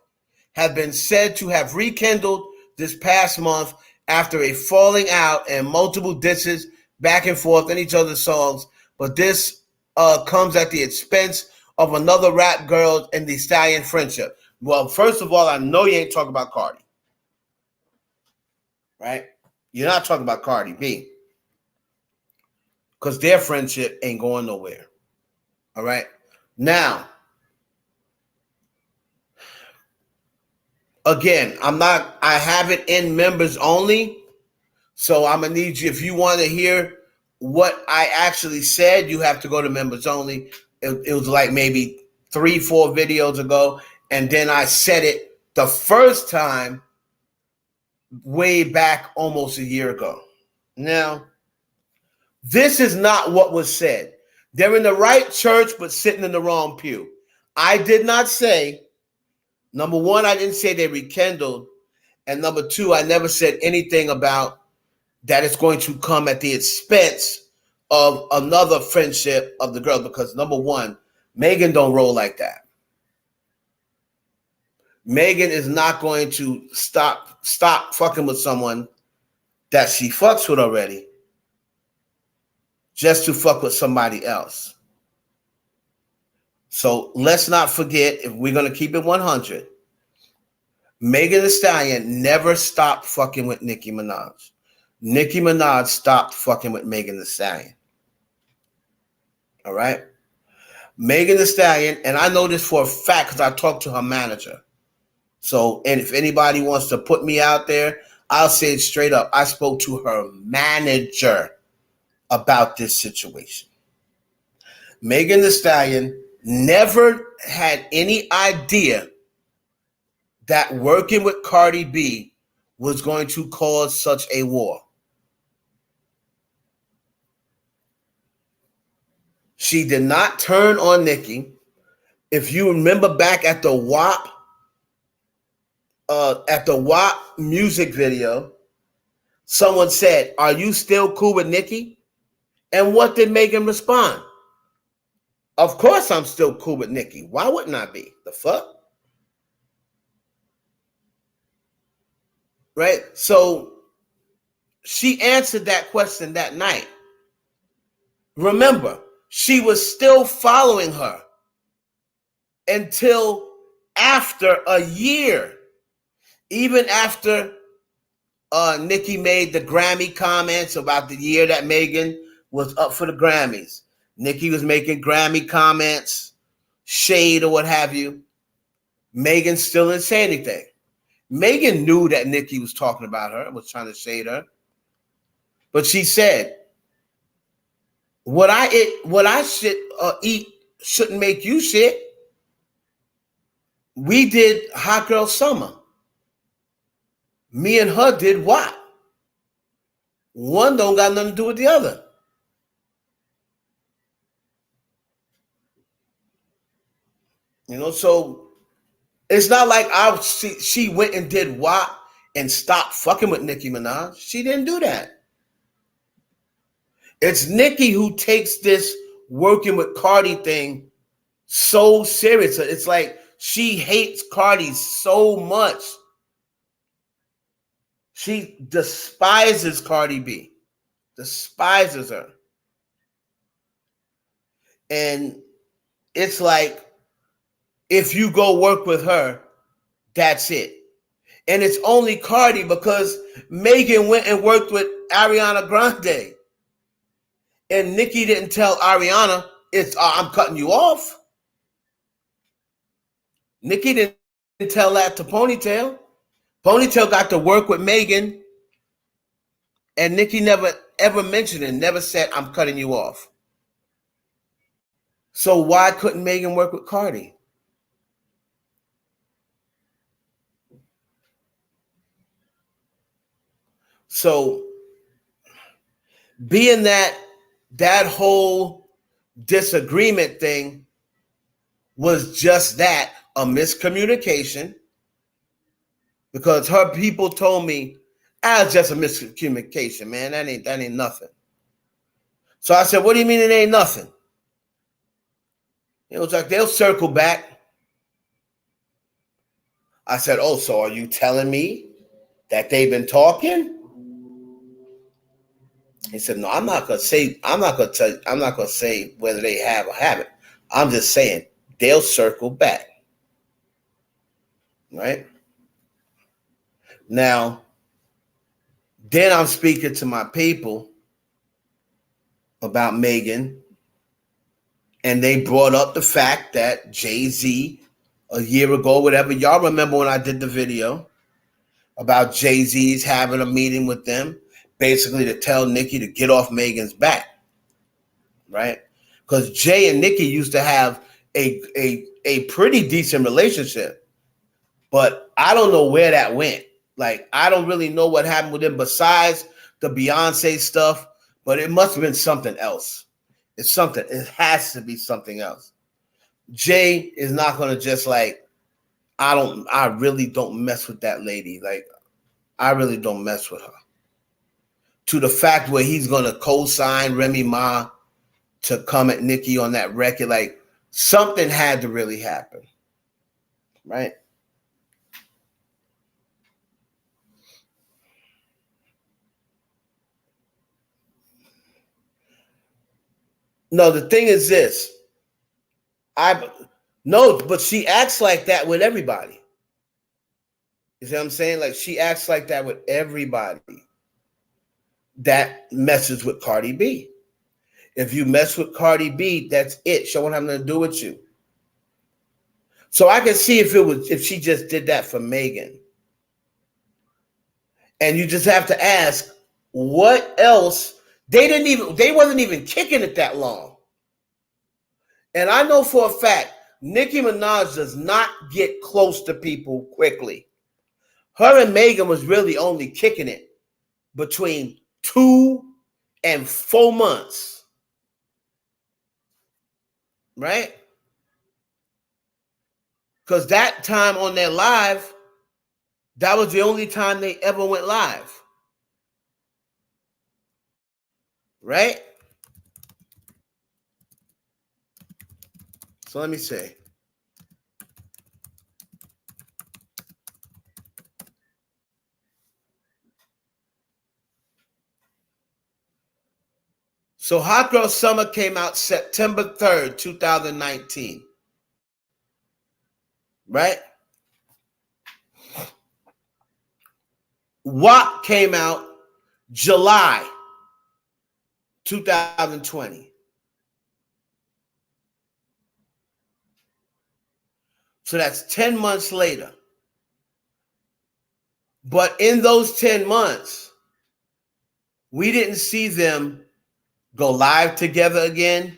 have been said to have rekindled this past month after a falling out and multiple disses back and forth in each other's songs. But this comes at the expense of another rap girl in the Stallion friendship. Well, first of all, I know you ain't talking about Cardi. Right? You're not talking about Cardi B. Because their friendship ain't going nowhere. All right? Now, again, I have it in members only. So I'm going to need you, if you want to hear what I actually said, you have to go to members only. It was like maybe 3-4 videos ago. And then I said it the first time way back almost a year ago. Now, this is not what was said. They're in the right church, but sitting in the wrong pew. I did not say, number one, I didn't say they rekindled. And number two, I never said anything about that it's going to come at the expense of another friendship of the girl. Because number one, Megan don't roll like that. Megan is not going to stop fucking with someone that she fucks with already just to fuck with somebody else. So let's not forget, if we're going to keep it 100, Megan Thee Stallion never stopped fucking with Nicki Minaj. Nicki Minaj stopped fucking with Megan Thee Stallion. All right? Megan Thee Stallion, and I know this for a fact because I talked to her manager. So, and if anybody wants to put me out there, I'll say it straight up. I spoke to her manager. about this situation. Megan Thee Stallion never had any idea that working with Cardi B was going to cause such a war. She did not turn on Nicki. If you remember back at the WAP music video, someone said, "Are you still cool with Nicki?" And what did Megan respond? "Of course I'm still cool with Nicki. Why wouldn't I be? The fuck?" Right? So she answered that question that night. Remember, she was still following her until after a year. Even after Nicki made the Grammy comments about the year that Megan was up for the Grammys. Nicki was making Grammy comments, shade or what have you. Megan still didn't say anything. Megan knew that Nicki was talking about her, was trying to shade her. But she said, what I eat shouldn't make you shit. We did Hot Girl Summer. Me and her did what? One don't got nothing to do with the other. You know, so it's not like she went and did WAP and stopped fucking with Nicki Minaj. She didn't do that. It's Nicki who takes this working with Cardi thing so serious. It's like she hates Cardi so much. She despises Cardi B. Despises her. And it's like, if you go work with her, that's it. And it's only Cardi because Megan went and worked with Ariana Grande. And Nicki didn't tell Ariana, I'm cutting you off. Nicki didn't tell that to Ponytail. Ponytail got to work with Megan. And Nicki never ever mentioned it, never said, I'm cutting you off. So why couldn't Megan work with Cardi? So, being that whole disagreement thing was just that, a miscommunication, because her people told me, it's just a miscommunication, man. That ain't nothing. So I said, what do you mean it ain't nothing? It was like, they'll circle back. I said, oh, so are you telling me that they've been talking? He said, no, I'm not gonna say whether they have or haven't. I'm just saying they'll circle back. Right? Now, then I'm speaking to my people about Megan, and they brought up the fact that Jay-Z a year ago, whatever, y'all remember when I did the video about Jay-Z's having a meeting with them, basically to tell Nicki to get off Megan's back, right? Because Jay and Nicki used to have a pretty decent relationship, but I don't know where that went. Like, I don't really know what happened with them besides the Beyonce stuff, but it must have been something else. It has to be something else. Jay is not going to just like, I really don't mess with that lady. Like, I really don't mess with her. To the fact where he's going to co-sign Remy Ma to come at Nicki on that record. Like, something had to really happen. Right? No, the thing is this. But she acts like that with everybody. You see what I'm saying? Like, she acts like that with everybody that messes with Cardi B. If you mess with Cardi B, that's it. She won't have nothing to do with you. So I can see if she just did that for Megan. And you just have to ask, what else They wasn't even kicking it that long. And I know for a fact, Nicki Minaj does not get close to people quickly. Her and Megan was really only kicking it between 2 and 4 months. Right? Because that time on their live, that was the only time they ever went live. Right? So let me see. So Hot Girl Summer came out September 3rd, 2019. Right? WAP came out July 2020. So that's 10 months later. But in those 10 months, we didn't see them go live together again.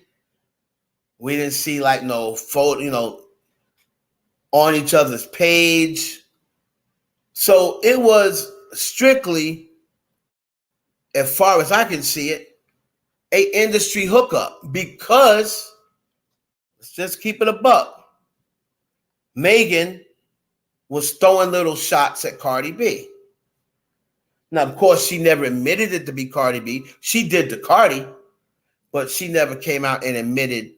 We didn't see like no photo, on each other's page. So it was strictly, as far as I can see it, a industry hookup because, let's just keep it a buck, Megan was throwing little shots at Cardi B. Now, of course, she never admitted it to be Cardi B. She did to Cardi, but she never came out and admitted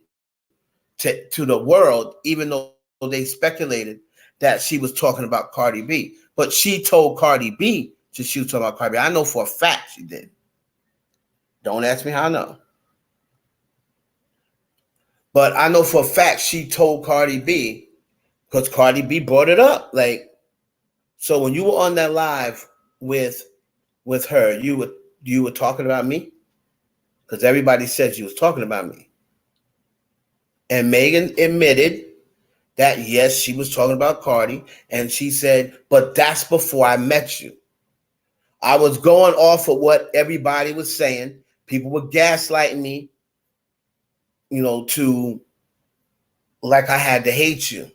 to the world, even though they speculated that she was talking about Cardi B. But she told Cardi B that she was talking about Cardi B. I know for a fact she did. Don't ask me how I know. But I know for a fact she told Cardi B because Cardi B brought it up. Like, so when you were on that live with her, you were talking about me? Because everybody said she was talking about me. And Megan admitted that, yes, she was talking about Cardi. And she said, but that's before I met you. I was going off of what everybody was saying. People were gaslighting me, to like I had to hate you.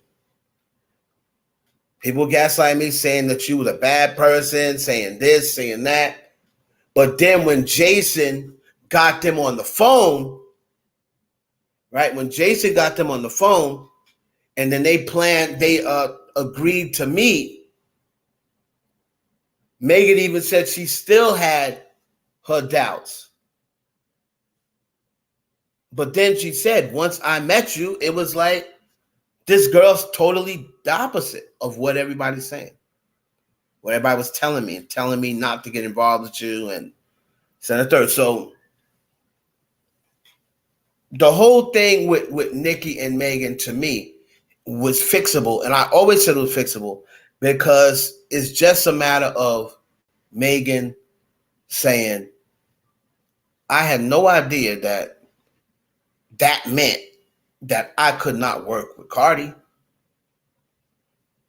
People gaslighting me saying that you was a bad person, saying this, saying that. But then when Jason got them on the phone, right? When Jason got them on the phone, and then they agreed to meet, Megan even said she still had her doubts. But then she said, once I met you, it was like, this girl's totally the opposite of what everybody's saying. What everybody was telling me not to get involved with you and the third. So the whole thing with Nicki and Megan, to me, was fixable. And I always said it was fixable because it's just a matter of Megan saying, I had no idea that meant that I could not work with Cardi. You know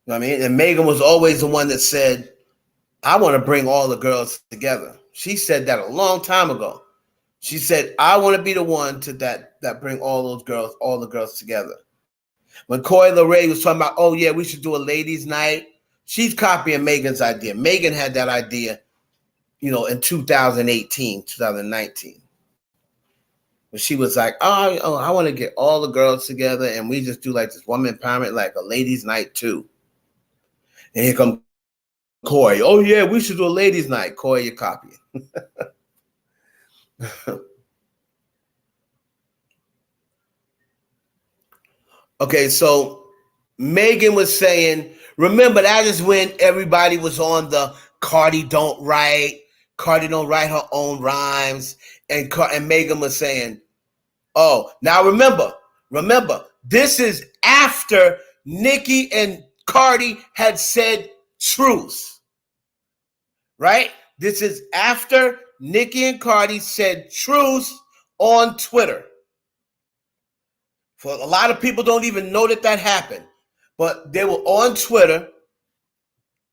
what I mean? And Megan was always the one that said, I want to bring all the girls together. She said that a long time ago. She said, I want to be the one that bring all the girls together. When Coi Leray was talking about, oh yeah, we should do a ladies' night, she's copying Megan's idea. Megan had that idea, in 2018, 2019. When she was like, oh, I want to get all the girls together and we just do like this woman empowerment, like a ladies' night too. And here comes Coi. Oh yeah, we should do a ladies' night. Coi, you're copying. Okay, so Megan was saying, remember that is when everybody was on the Cardi don't write her own rhymes, and Megan was saying, oh, now remember, this is after Nicki and Cardi had said truth, right? This is after Nicki and Cardi said truth on Twitter. For a lot of people don't even know that happened, but they were on Twitter,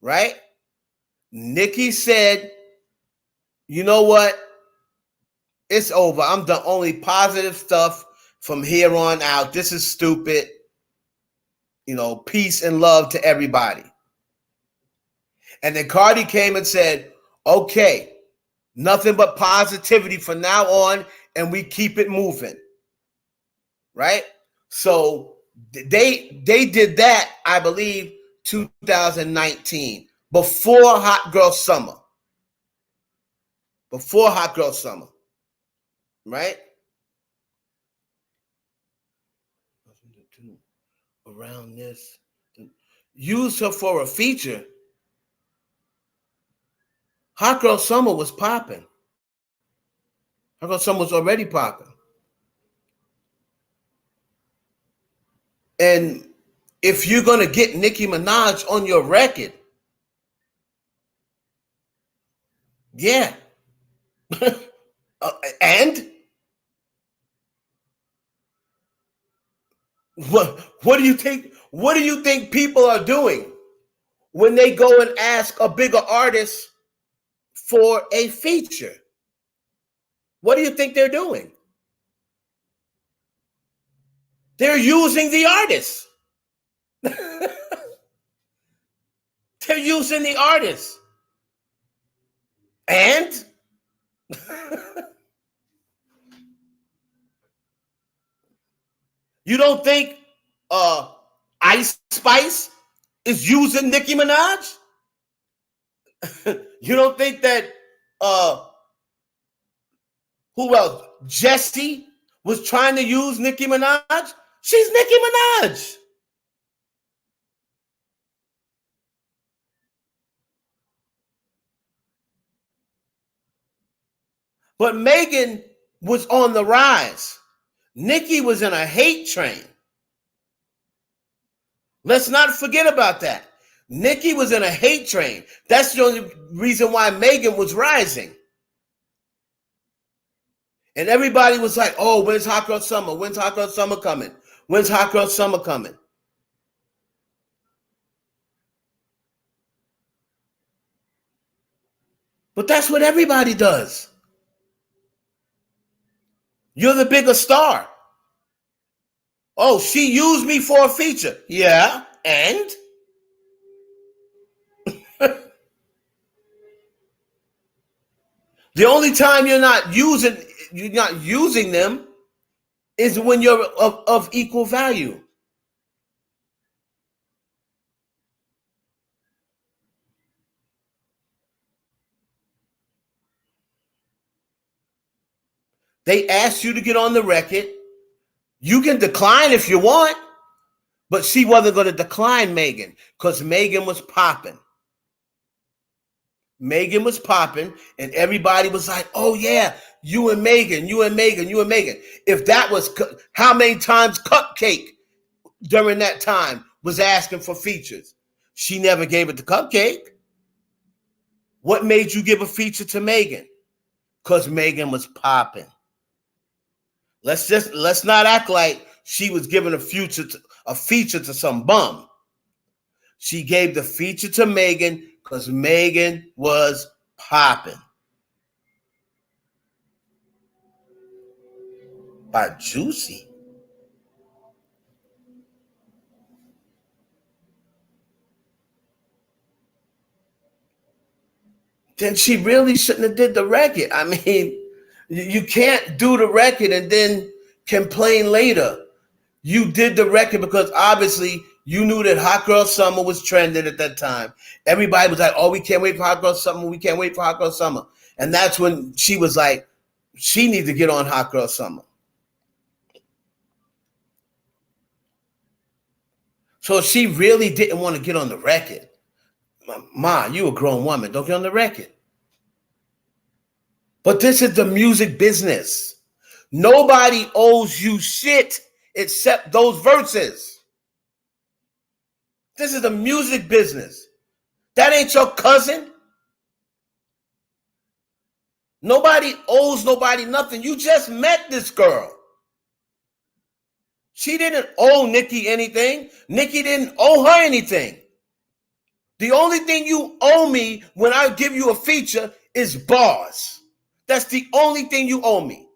right? Nicki said, you know what? It's over. I'm done. Only positive stuff from here on out. This is stupid. You know, peace and love to everybody. And then Cardi came and said, okay, nothing but positivity from now on, and we keep it moving. Right? So they did that, I believe, 2019, before Hot Girl Summer. Before Hot Girl Summer. Right? Around this. Use her for a feature. Hot Girl Summer was popping. Hot Girl Summer was already popping. And if you're going to get Nicki Minaj on your record, yeah. And what do you think? What do you think people are doing when they go and ask a bigger artist for a feature? What do you think they're doing? They're using the artist. They're using the artist. And you don't think Ice Spice is using Nicki Minaj? You don't think that who else? Jessie was trying to use Nicki Minaj? She's Nicki Minaj. But Megan was on the rise. Nicki was in a hate train. Let's not forget about that. Nicki was in a hate train. That's the only reason why Megan was rising. And everybody was like, oh, when's Hot Girl Summer? When's Hot Girl Summer coming? When's Hot Girl Summer coming? But that's what everybody does. You're the bigger star. Oh, she used me for a feature. Yeah, and? The only time you're not using them is when you're of equal value. They asked you to get on the record. You can decline if you want, but she wasn't going to decline Megan because Megan was popping. Megan was popping, and everybody was like, oh, yeah, you and Megan, you and Megan, you and Megan. If that was how many times Cupcake during that time was asking for features? She never gave it to Cupcake. What made you give a feature to Megan? Because Megan was popping. Let's not act like she was giving a feature to some bum. She gave the feature to Megan because Megan was popping. By Juicy. Then she really shouldn't have did the record. I mean, you can't do the record and then complain later. You did the record because obviously you knew that Hot Girl Summer was trending at that time. Everybody was like, oh, we can't wait for Hot Girl Summer. We can't wait for Hot Girl Summer. And that's when she was like, she needs to get on Hot Girl Summer. So she really didn't want to get on the record. Ma, you a grown woman. Don't get on the record. But this is the music business. Nobody owes you shit except those verses. This is the music business. That ain't your cousin. Nobody owes nobody nothing. You just met this girl. She didn't owe Nicki anything. Nicki didn't owe her anything. The only thing you owe me when I give you a feature is bars. That's the only thing you owe me.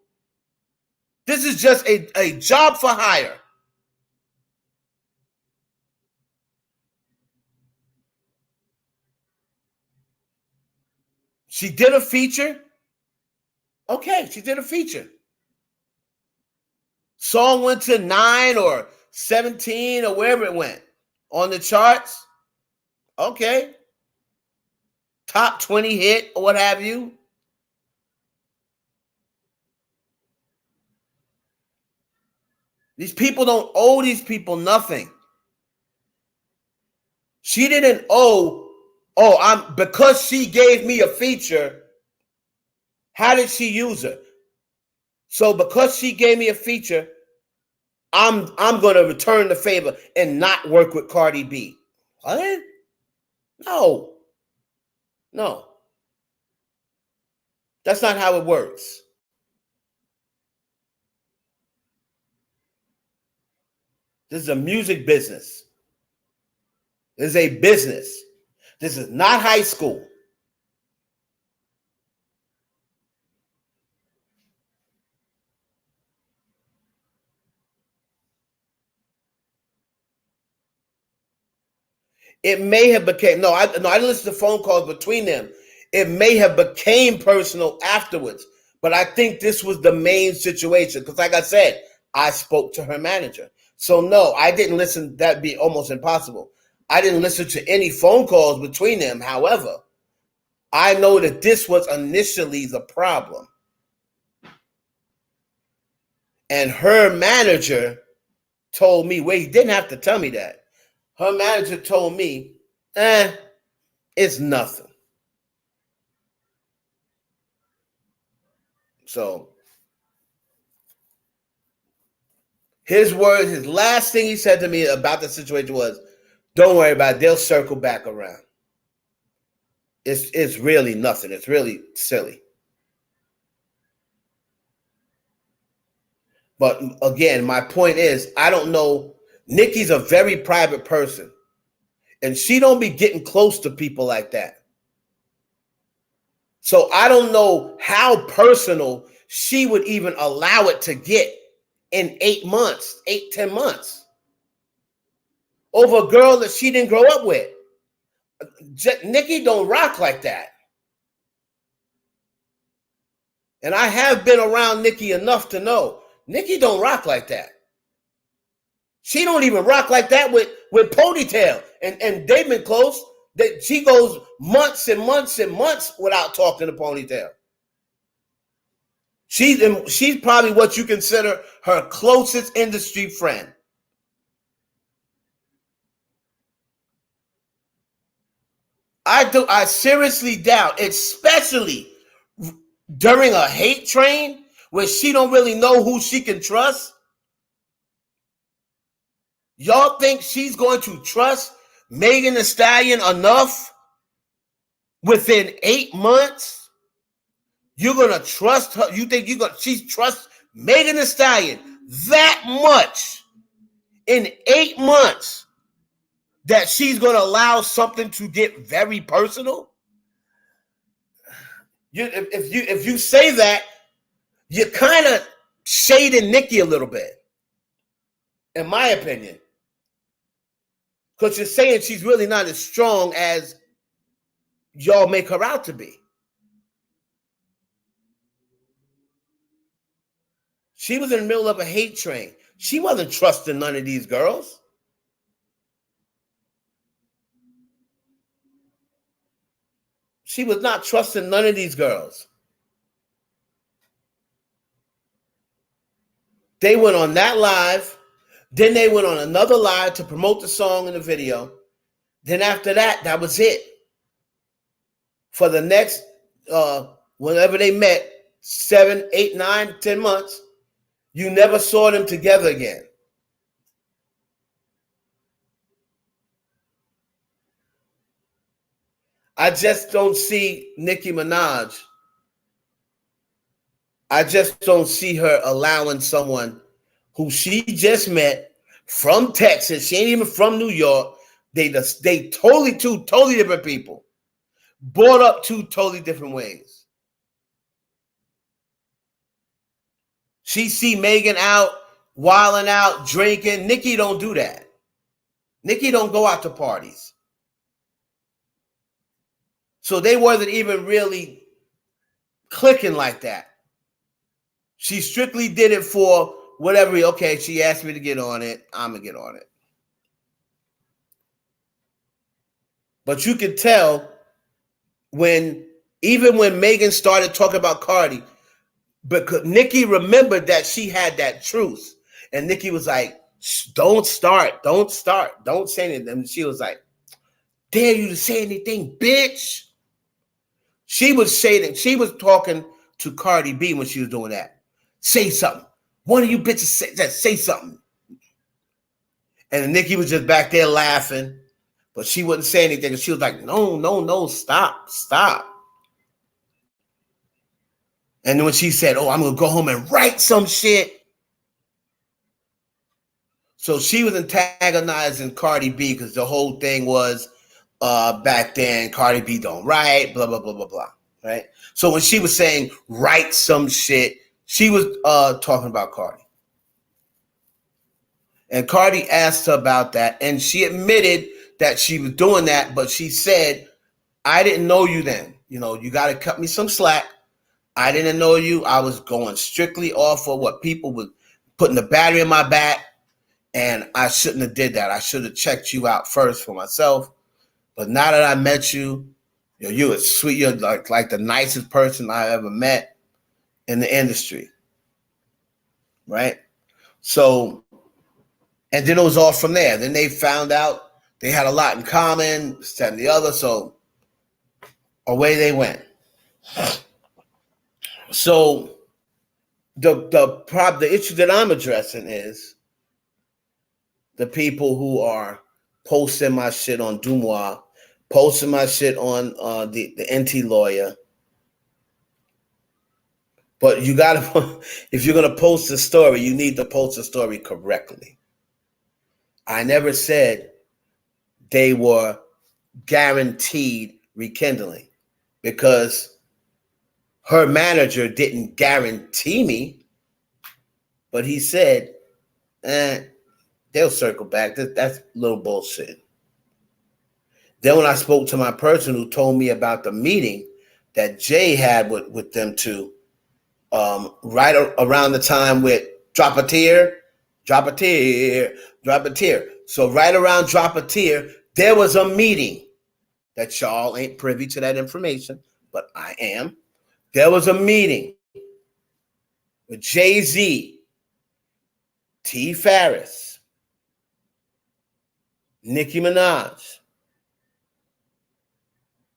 This is just a job for hire. She did a feature. Okay, she did a feature. Song went to 9 or 17 or wherever it went on the charts. Okay. Top 20 hit or what have you. These people don't owe these people nothing. She didn't owe, because she gave me a feature, how did she use her? So because she gave me a feature, I'm going to return the favor and not work with Cardi B. What? No. That's not how it works. This is a music business. This is a business. This is not high school. It may have became, I didn't listen to phone calls between them. It may have became personal afterwards, but I think this was the main situation because like I said, I spoke to her manager. So no, I didn't listen. That'd be almost impossible. I didn't listen to any phone calls between them. However, I know that this was initially the problem. And her manager told me, he didn't have to tell me that. Her manager told me, it's nothing. So his words, his last thing he said to me about the situation was, don't worry about it. They'll circle back around. It's really nothing. It's really silly. But again, my point is, I don't know. Nicki's a very private person. And she don't be getting close to people like that. So I don't know how personal she would even allow it to get in 8 months, 10 months. Over a girl that she didn't grow up with. Nicki don't rock like that. And I have been around Nicki enough to know Nicki don't rock like that. She don't even rock like that with Ponytail. And they've been close. That she goes months and months and months without talking to Ponytail. She's probably what you consider her closest industry friend. I seriously doubt, especially during a hate train where she don't really know who she can trust. Y'all think she's going to trust Megan Thee Stallion enough within 8 months? You're going to trust her? You think she trusts Megan Thee Stallion that much in 8 months that she's going to allow something to get very personal? If you say that, you're kind of shading Nicki a little bit, in my opinion. Because you're saying she's really not as strong as y'all make her out to be. She was in the middle of a hate train. She wasn't trusting none of these girls. She was not trusting none of these girls. They went on that live. Then they went on another live to promote the song and the video. Then after that, that was it. For the next, whenever they met, 7, 8, 9, 10 months, you never saw them together again. I just don't see Nicki Minaj. I just don't see her allowing someone who she just met from Texas. She ain't even from New York. They totally different people. Brought up two totally different ways. She see Megan out, wilding out, drinking. Nicki don't do that. Nicki don't go out to parties. So they wasn't even really clicking like that. She strictly did it for whatever. Okay, she asked me to get on it. I'm going to get on it. But you could tell even when Megan started talking about Cardi, because Nicki remembered that she had that truth. And Nicki was like, don't start, don't say anything. And she was like, dare you to say anything, bitch? She was talking to Cardi B when she was doing that. Say something. One of you bitches say something. And Nicki was just back there laughing, but she wouldn't say anything. And she was like, no, stop. And when she said, oh, I'm going to go home and write some shit. So she was antagonizing Cardi B because the whole thing was back then, Cardi B don't write, blah, blah, blah, blah, blah, right? So when she was saying write some shit, she was talking about Cardi. And Cardi asked her about that, and she admitted that she was doing that, but she said, I didn't know you then. You know, you got to cut me some slack. I didn't know you. I was going strictly off of what people were putting the battery in my back, and I shouldn't have did that. I should have checked you out first for myself. But now that I met you, you were sweet. You're like the nicest person I ever met in the industry, right? So, and then it was all from there. Then they found out they had a lot in common, this, that, and the other. So away they went. So the issue that I'm addressing is the people who are posting my shit on Dumois, posting my shit on the NT Lawyer. But you gotta, if you're gonna post a story, you need to post the story correctly. I never said they were guaranteed rekindling because her manager didn't guarantee me, but he said, they'll circle back. That's a little bullshit. Then when I spoke to my person who told me about the meeting that Jay had with them two, right around the time with Drop a Tear. So right around Drop a Tear, there was a meeting that y'all ain't privy to that information, but I am. There was a meeting with Jay-Z, T. Farris, Nicki Minaj,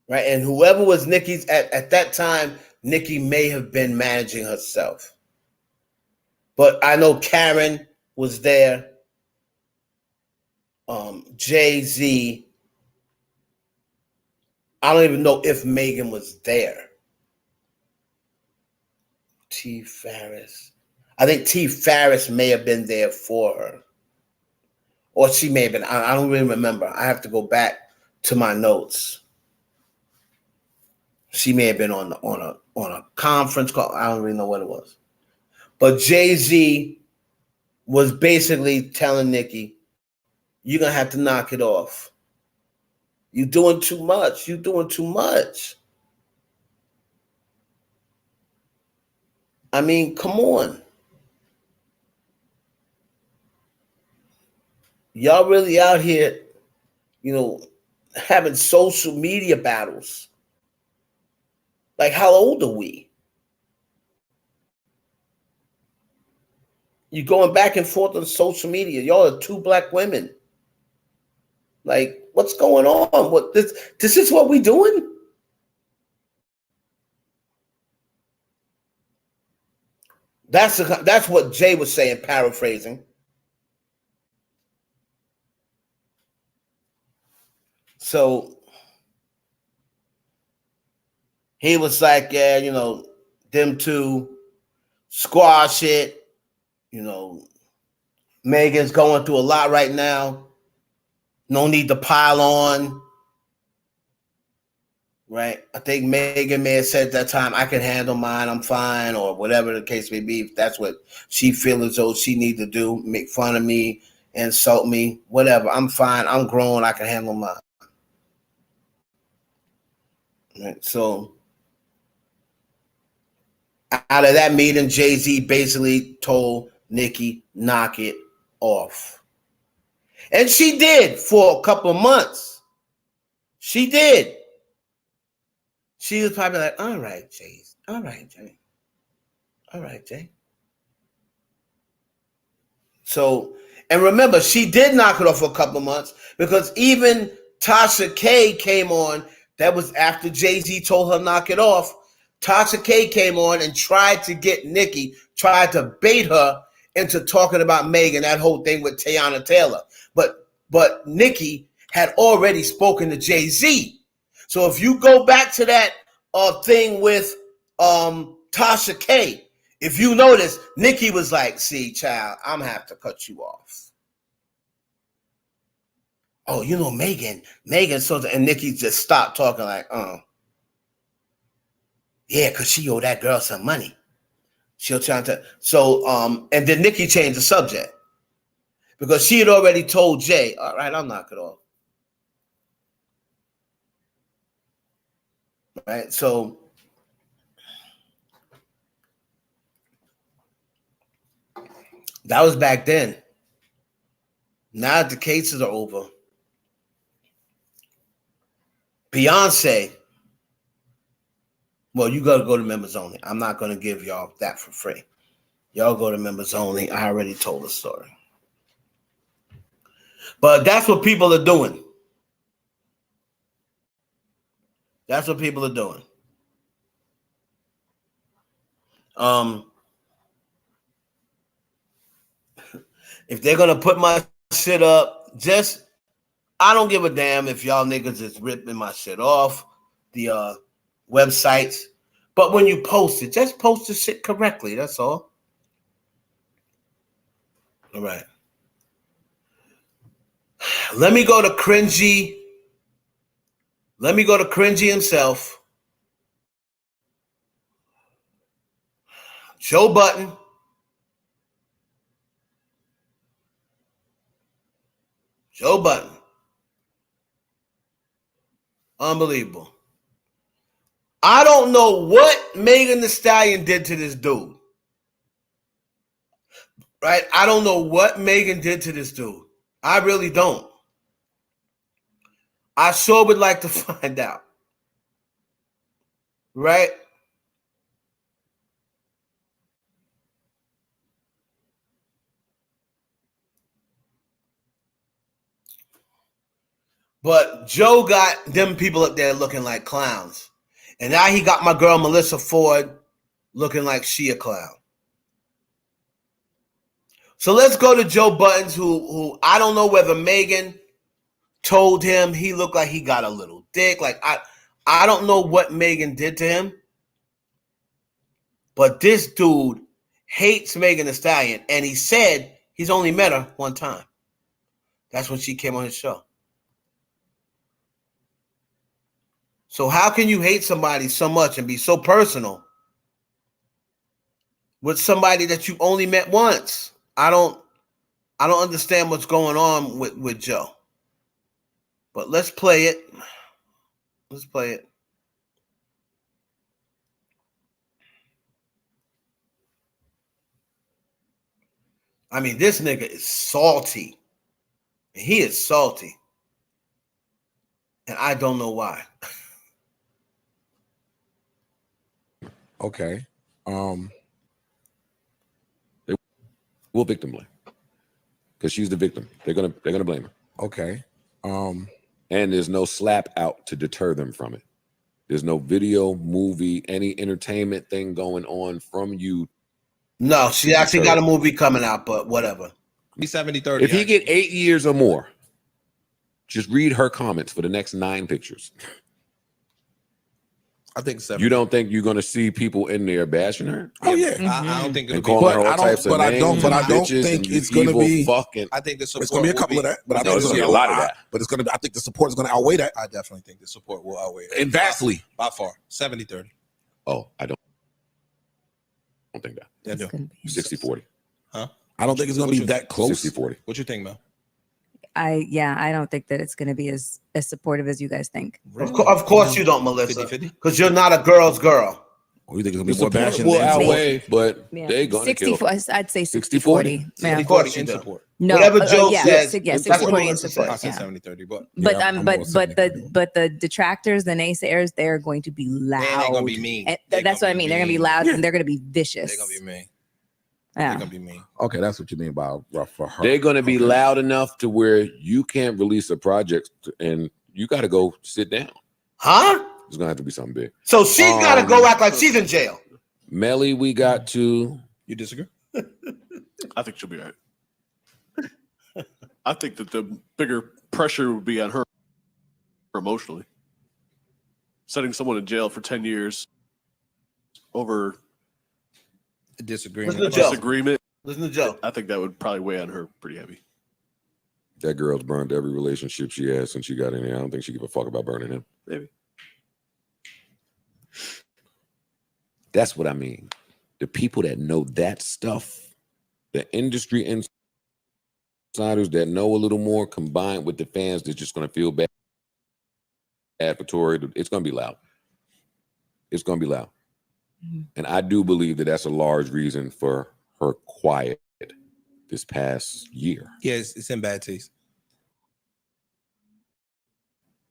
right? And whoever was Nicki's at that time, Nicki may have been managing herself. But I know Karen was there, Jay-Z. I don't even know if Megan was there. T. Farris. I think T. Farris may have been there for her. Or she may have been. I don't really remember. I have to go back to my notes. She may have been on a conference call. I don't really know what it was. But Jay-Z was basically telling Nicki, you're going to have to knock it off. You're doing too much. You're doing too much. I mean, come on. Y'all really out here, having social media battles. Like, how old are we? You're going back and forth on social media. Y'all are two black women. Like, what's going on? What this is what we doing? That's what Jay was saying, paraphrasing. So he was like, yeah, them two squash it. Megan's going through a lot right now. No need to pile on. right? I think Megan may have said at that time, I can handle mine, I'm fine, or whatever the case may be. If that's what she feels as though she needs to do, make fun of me, insult me, whatever. I'm fine. I'm grown. I can handle mine. Right? So out of that meeting, Jay-Z basically told Nicki, knock it off. And she did for a couple of months. She did. She was probably like, all right, Jay. All right, Jay. All right, Jay. So, and remember, she did knock it off for a couple of months because even Tasha K came on. That was after Jay-Z told her knock it off. Tasha K came on and tried to get Nicki, tried to bait her into talking about Megan, that whole thing with Teyana Taylor. But Nicki had already spoken to Jay-Z. So if you go back to that thing with Tasha K, if you notice, Nicki was like, see, child, I'm going to have to cut you off. Oh, you know, Megan, so, and Nicki just stopped talking like, yeah, because she owe that girl some money. She'll try to, so, and then Nicki changed the subject because she had already told Jay, all right, I'll knock it off. Right, so that was back then. Now that the cases are over, Beyonce, well, you got to go to members only. I'm not going to give y'all that for free. Y'all go to members only. I already told the story. But that's what people are doing. That's what people are doing. If they're going to put my shit up, just, I don't give a damn if y'all niggas is ripping my shit off the websites. But when you post it, just post the shit correctly. That's all. All right. Let me go to Cringy. Let me go to Cringy himself. Joe Budden. Joe Budden. Unbelievable. I don't know what Megan Thee Stallion did to this dude. Right? I don't know what Megan did to this dude. I really don't. I sure would like to find out. Right? But Joe got them people up there looking like clowns. And now he got my girl Melissa Ford looking like she a clown. So let's go to Joe Buttons, who I don't know whether Megan told him he looked like he got a little dick. Like I don't know what Megan did to him. But this dude hates Megan Thee Stallion. And he said he's only met her one time. That's when she came on his show. So how can you hate somebody so much and be so personal with somebody that you only met once? I don't understand what's going on with Joe. But let's play it. Let's play it. I mean, this nigga is salty. He is salty. And I don't know why. Okay. They will victim blame because she's the victim. They're gonna blame her. Okay. And there's no slap out to deter them from it. There's no video, movie, any entertainment thing going on from you. No, she actually got a movie coming out, but whatever. Be 70-30. If he get 8 years or more, just read her comments for the next 9 pictures. I think 70. You don't think you're going to see people in there bashing her? Oh yeah, I don't think it'll And be. calling her all types of names. But I don't think it's going to be. Fucking. I think the support. It's going to be a couple of that, but I think it's going to be a lot of that. But it's going to be. I think the support is going to outweigh that. I definitely think the support will outweigh it. And vastly, by far, 70-30. Oh, I don't think that. Yeah, 60-40. Huh? I don't think it's going to be that close. 60-40. What you think, Mel? I don't think that it's going to be as supportive as you guys think. Really? Of course you don't, Melissa, 50-50? because you're not a girl's girl. Or you think it's going to be more bashing? Will than outweigh, but Yeah. they're going to kill. 60, I'd say 60-40. 60-40. Yeah. Of course you in do. support. No, Whatever Joe yeah, says, yeah, that's what 60-40 in Melissa support. I said Yeah. 70-30, but But Yeah, I'm more but the detractors, the naysayers, they're going to be loud. they're gonna be mean. And They're that's gonna what I be mean. They're gonna be mean. loud and they're gonna be vicious. they're gonna be mean. Yeah. They're gonna be mean. Okay, that's what you mean by rough for her. They're going to be Okay. loud enough to where you can't release a project and you got to go sit down. Huh? It's going to have to be something big. So she's got to go act like she's in jail. Melly, we got to. You disagree? I think she'll be all right. I think that the bigger pressure would be on her emotionally. Setting someone in jail for 10 years over Disagreement. Listen to Joe. disagreement, Listen to Joe. I think that would probably weigh on her pretty heavy. That girl's burned every relationship she has since she got in there. I don't think she give a fuck about burning him. Maybe. That's what I mean. The people that know that stuff, the industry insiders that know a little more, combined with the fans that's just going to feel bad for Tory, it's going to be loud. It's going to be loud. Mhm. And I do believe that that's a large reason for her quiet this past year. Yeah, it's in bad taste.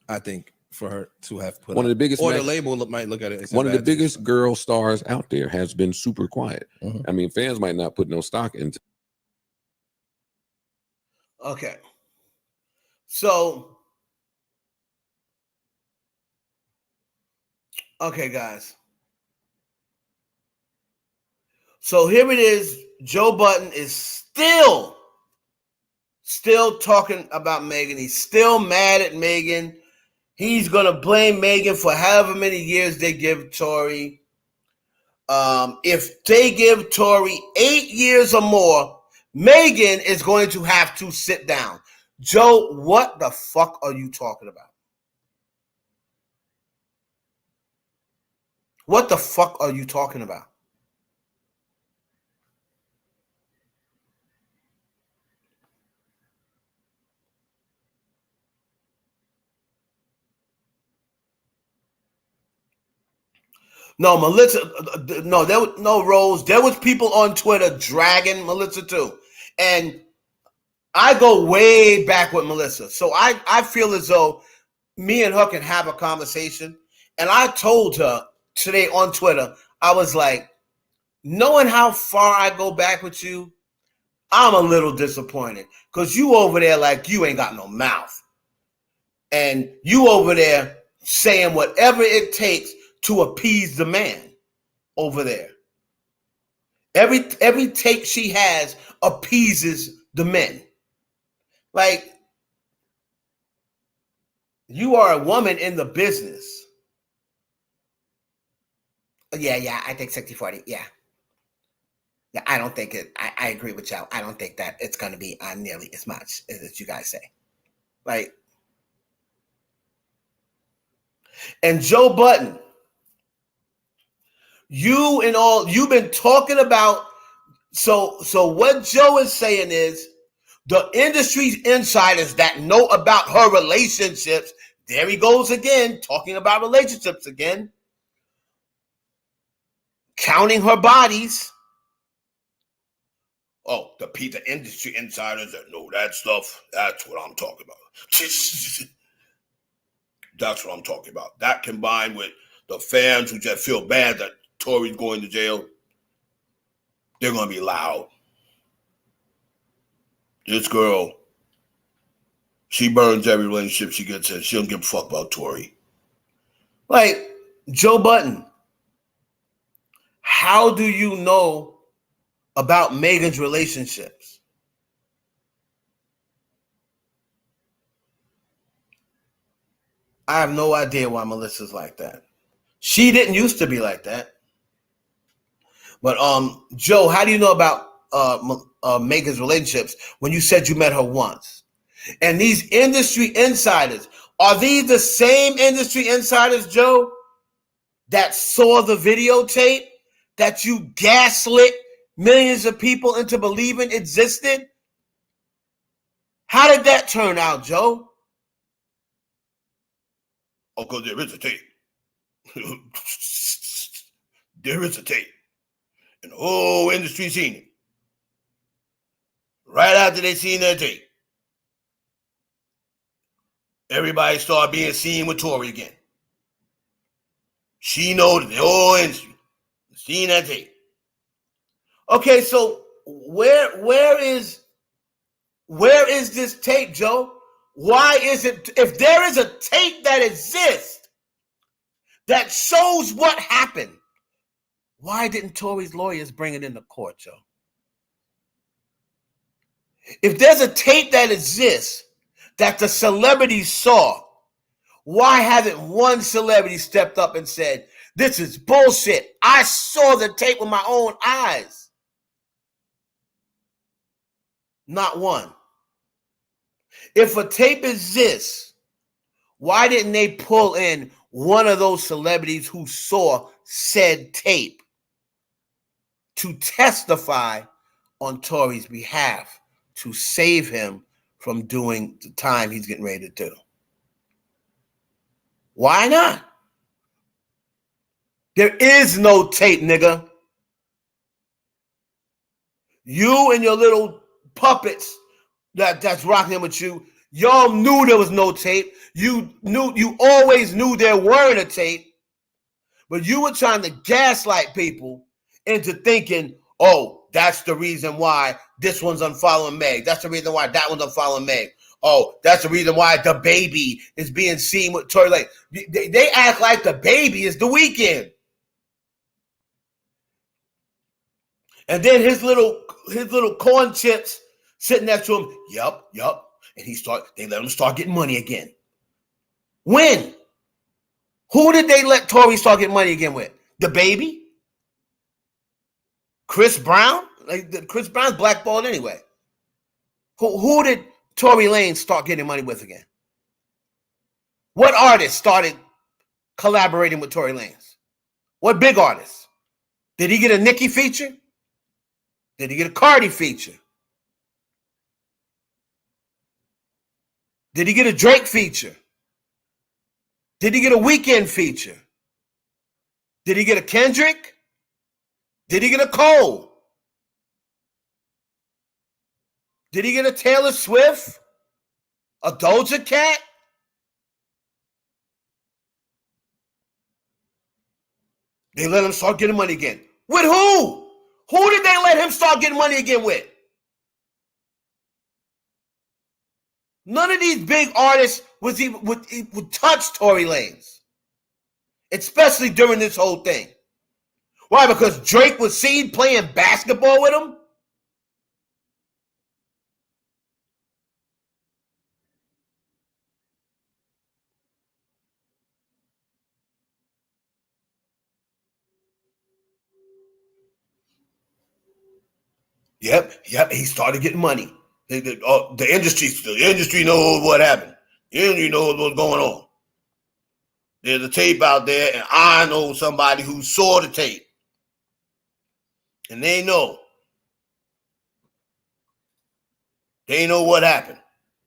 I think for her to have put One of up- the biggest or the men- label might look at it. It's in One of the bad taste. biggest girl stars out there has been super quiet. Mhm. I mean, fans might not put no stock into. Okay. So, okay, guys. So here it is. Joe Budden is still talking about Megan. He's still mad at Megan. He's gonna blame Megan for however many years they give Tory. If they give Tory 8 years or more, Megan is going to have to sit down. Joe, what the fuck are you talking about? What the fuck are you talking about? No, Melissa, no, there was no Rose. There was people on Twitter dragging Melissa too. And I go way back with Melissa. So I feel as though me and her can have a conversation. And I told her today on Twitter, I was like, knowing how far I go back with you, I'm a little disappointed. Because you over there like you ain't got no mouth. And you over there saying whatever it takes to appease the man over there. Every take she has appeases the men. Like, you are a woman in the business. Yeah, I think 60-40, yeah. Yeah, I don't think it, I agree with y'all. I don't think that it's going to be nearly as much as you guys say. Like, and Joe Budden, you've been talking about, so what Joe is saying is the industry insiders that know about her relationships, there he goes again, talking about relationships again, counting her bodies. Oh, the industry insiders that know that stuff, that's what I'm talking about. That's what I'm talking about. That combined with the fans who just feel bad that Tory's going to jail, they're going to be loud. This girl, she burns every relationship she gets in. She don't give a fuck about Tory. Like, Joe Budden, how do you know about Megan's relationships? I have no idea why Melissa's like that. She didn't used to be like that. But Joe, how do you know about Megan's relationships when you said you met her once? And these industry insiders, are these the same industry insiders, Joe, that saw the videotape that you gaslit millions of people into believing existed? How did that turn out, Joe? Oh, because there is a tape. There is a tape. And the whole industry seen it. Right after they seen that tape, everybody started being seen with Tory again. She knows the whole industry seen that tape. Okay, so where is this tape, Joe? Why is it, if there is a tape that exists that shows what happened, why didn't Tory's lawyers bring it into court, Joe? If there's a tape that exists that the celebrities saw, why haven't one celebrity stepped up and said, this is bullshit? I saw the tape with my own eyes. Not one. If a tape exists, why didn't they pull in one of those celebrities who saw said tape to testify on Tory's behalf to save him from doing the time he's getting ready to do? Why not? There is no tape, nigga. You and your little puppets that's rocking with you, y'all knew there was no tape. You always knew there weren't a tape, but you were trying to gaslight people into thinking, oh, that's the reason why this one's unfollowing Meg. That's the reason why that one's unfollowing Meg. Oh, that's the reason why the baby is being seen with Tory Lanez. They act like the baby is the Weeknd. And then his little corn chips sitting next to him. Yup. And they let him start getting money again. When? Who did they let Tory start getting money again with? The baby? Chris Brown? Chris Brown's blackballed anyway. Who did Tory Lanez start getting money with again? What artist started collaborating with Tory Lanez? What big artist? Did he get a Nicki feature? Did he get a Cardi feature? Did he get a Drake feature? Did he get a Weeknd feature? Did he get a Kendrick? Did he get a Cole? Did he get a Taylor Swift? A Doja Cat? They let him start getting money again. With who? Who did they let him start getting money again with? None of these big artists would touch Tory Lanez, especially during this whole thing. Why? Because Drake was seen playing basketball with him? Yep. He started getting money. The industry knows what happened. The industry knows what's going on. There's a tape out there, and I know somebody who saw the tape. And they know. They know what happened.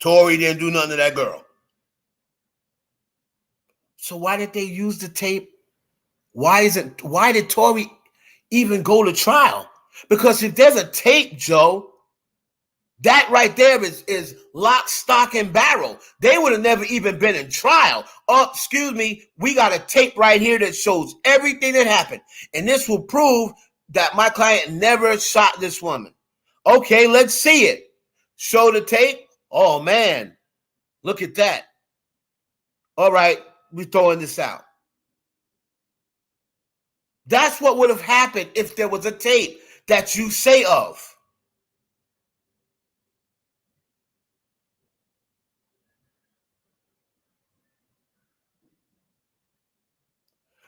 Tory didn't do nothing to that girl. So why did they use the tape? Why did Tory even go to trial? Because if there's a tape, Joe, that right there is lock, stock, and barrel. They would have never even been in trial. Oh, excuse me, we got a tape right here that shows everything that happened. And this will prove that my client never shot this woman. Okay, let's see it. Show the tape. Oh, man, look at that. All right, we're throwing this out. That's what would have happened if there was a tape that you say of.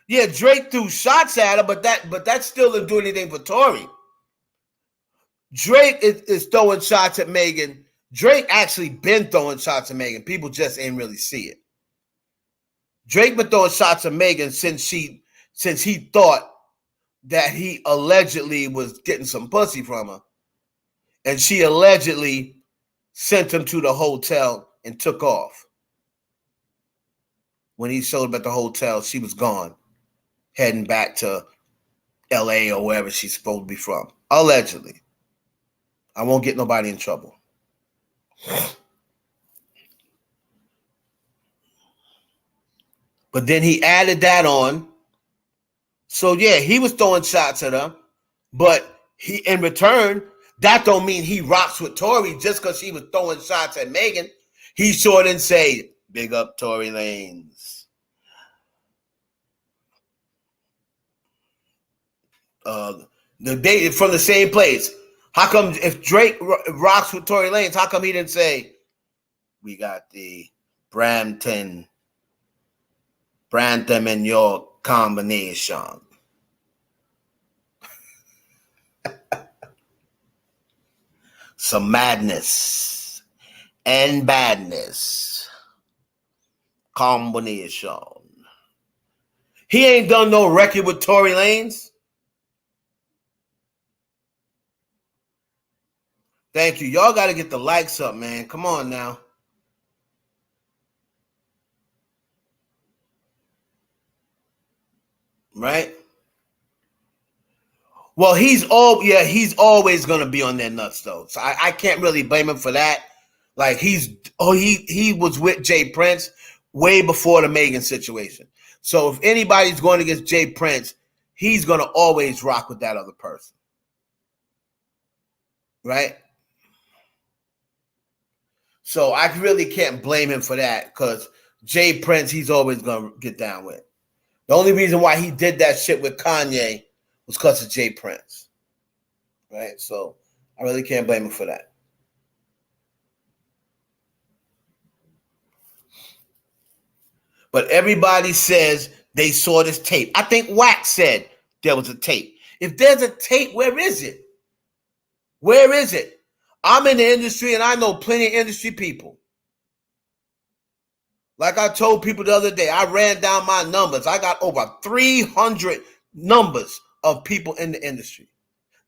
Yeah, Drake threw shots at her, but that still didn't do anything for Tory. Drake is throwing shots at Megan. Drake actually been throwing shots at Megan. People just ain't really see it. Drake been throwing shots at Megan since he thought that he allegedly was getting some pussy from her. And she allegedly sent him to the hotel and took off. When he showed up at the hotel, she was gone, heading back to LA or wherever she's supposed to be from. Allegedly. I won't get nobody in trouble. But then he added that on. So yeah, he was throwing shots at her, but he in return, that don't mean he rocks with Tory just because he was throwing shots at Megan. He sure didn't say, big up Tory Lanez. They from the same place. How come if Drake rocks with Tory Lanez, how come he didn't say, we got the Brampton and your combination? Some madness and badness combination. He ain't done no record with Tory Lanez. Thank you. Y'all got to get the likes up, man. Come on now. Right? Well, he's always gonna be on their nuts though. So I can't really blame him for that. Like he was with Jay Prince way before the Megan situation. So if anybody's going against Jay Prince, he's gonna always rock with that other person. Right? So I really can't blame him for that because Jay Prince, he's always gonna get down with. The only reason why he did that shit with Kanye was because of Jay Prince. Right? So I really can't blame him for that. But everybody says they saw this tape. I think Wax said there was a tape. If there's a tape, where is it? Where is it? I'm in the industry and I know plenty of industry people. Like I told people the other day, I ran down my numbers. I got over 300 numbers of people in the industry.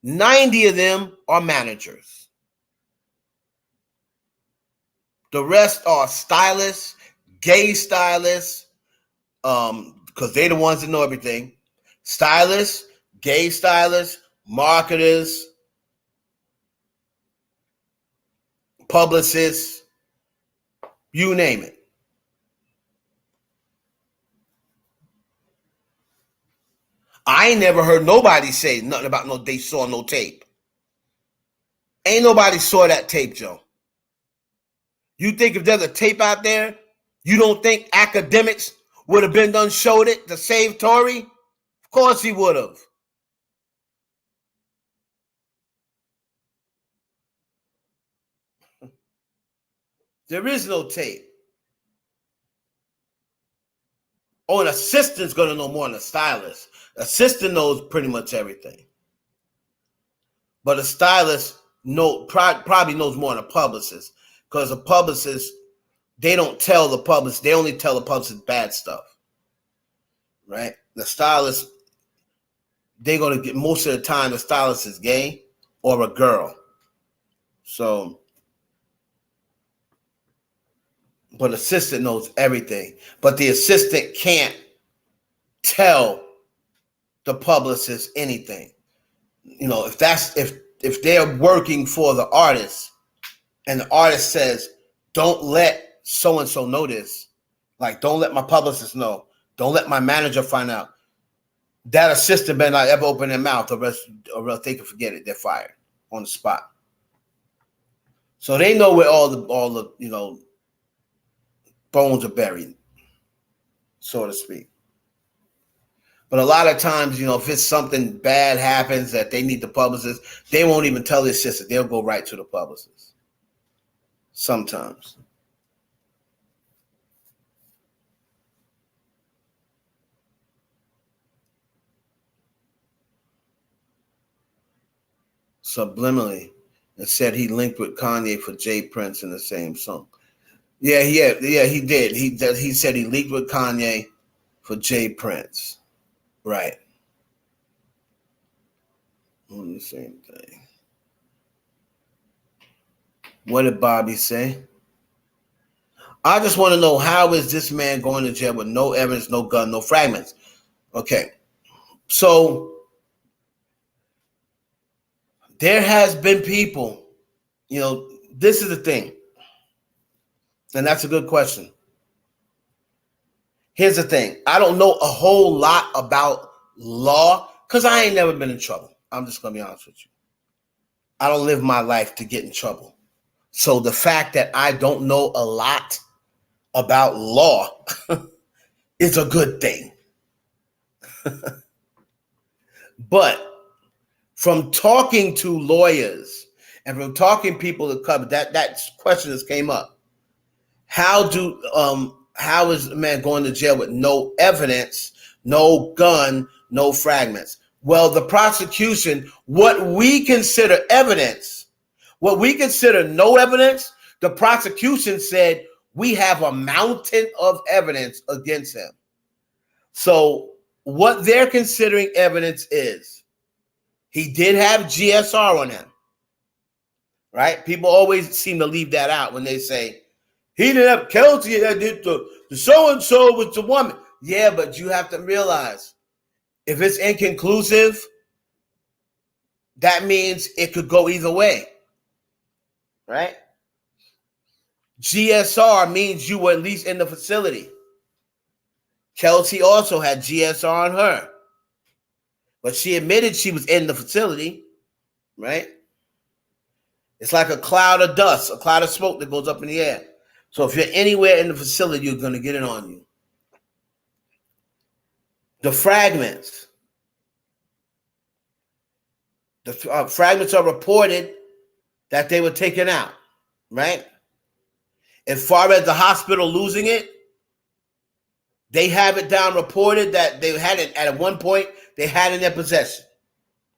90 of them are managers. The rest are stylists, gay stylists, because they're the ones that know everything. Stylists, gay stylists, marketers, publicists, you name it. I ain't never heard nobody say nothing about they saw no tape. Ain't nobody saw that tape, Joe. You think if there's a tape out there, you don't think academics would have been done showed it to save Tory? Of course he would have. There is no tape. Oh, an assistant's going to know more than a stylist. Assistant knows pretty much everything. But a stylist probably knows more than a publicist. Because a publicist, they don't tell the publicist. They only tell the publicist bad stuff. Right? The stylist, they're going to get, most of the time, the stylist is gay or a girl. So, but assistant knows everything. But the assistant can't tell the publicist anything. You know, if they're working for the artist and the artist says, don't let so-and-so know this, like don't let my publicist know, don't let my manager find out, that assistant better not ever open their mouth or else they can forget it. They're fired on the spot. So they know where all the you know, bones are buried, so to speak. But a lot of times, you know, if it's something bad happens that they need the publicist, they won't even tell their sister. They'll go right to the publicist. Sometimes. subliminally and said he linked with Kanye for Jay Prince in the same song. Yeah, he did. He said he leaked with Kanye for Jay Prince. Right. On the same thing. What did Bobby say? I just want to know, how is this man going to jail with no evidence, no gun, no fragments? Okay. So there has been people, this is the thing. And that's a good question. Here's the thing. I don't know a whole lot about law because I ain't never been in trouble. I'm just going to be honest with you. I don't live my life to get in trouble. So the fact that I don't know a lot about law is a good thing. But from talking to lawyers and from talking to people that cover that question just came up. How is a man going to jail with no evidence, no gun, no fragments? Well, the prosecution, what we consider evidence, what we consider no evidence, the prosecution said we have a mountain of evidence against him. So what they're considering evidence is he did have GSR on him, right? People always seem to leave that out when they say he didn't have Kelsey that did the so-and-so with the woman. Yeah, but you have to realize if it's inconclusive, that means it could go either way, right? GSR means you were at least in the facility. Kelsey also had GSR on her, but she admitted she was in the facility, right? It's like a cloud of dust, a cloud of smoke that goes up in the air. So if you're anywhere in the facility, you're going to get it on you. The fragments. The fragments are reported that they were taken out, right? As far as the hospital losing it, they have it down reported that they had it at one point, they had it in their possession,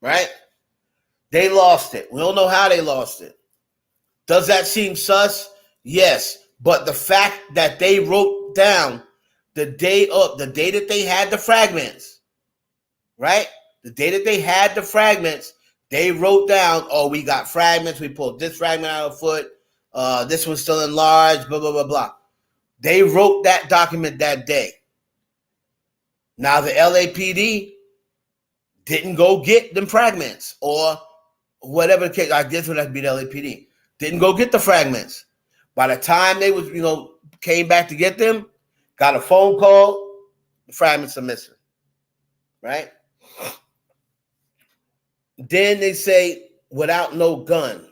right? They lost it. We don't know how they lost it. Does that seem sus? Yes. But the fact that they wrote down the day that they had the fragments, right? The day that they had the fragments, they wrote down, oh, we got fragments. We pulled this fragment out of the foot. This one's still enlarged, blah, blah, blah, blah. They wrote that document that day. Now, the LAPD didn't go get them fragments or whatever the case. I guess it would have to be the LAPD. Didn't go get the fragments. By the time they was, came back to get them, got a phone call, the fragments are missing, right? Then they say, without no gun.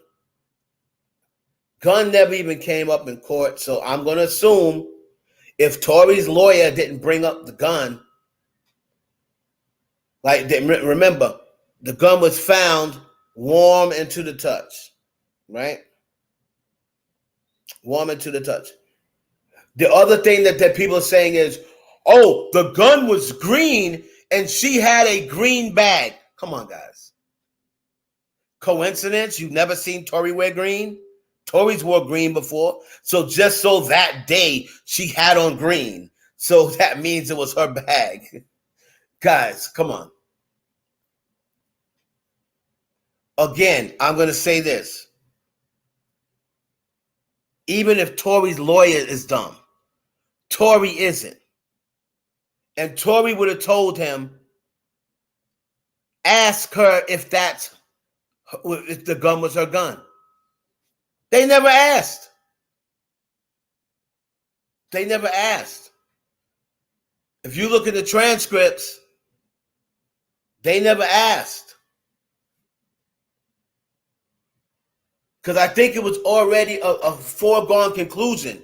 Gun never even came up in court, so I'm going to assume if Tory's lawyer didn't bring up the gun, remember, the gun was found warm and to the touch, right? Warm and to the touch. The other thing that people are saying is, oh, the gun was green and she had a green bag. Come on, guys. Coincidence? You've never seen Tory wear green? Tory's wore green before. So just so that day she had on green. So that means it was her bag. Guys, come on. Again, I'm going to say this. Even if Tory's lawyer is dumb, Tory isn't. And Tory would have told him, ask her if the gun was her gun. They never asked. They never asked. If you look at the transcripts, they never asked. Because I think it was already a foregone conclusion.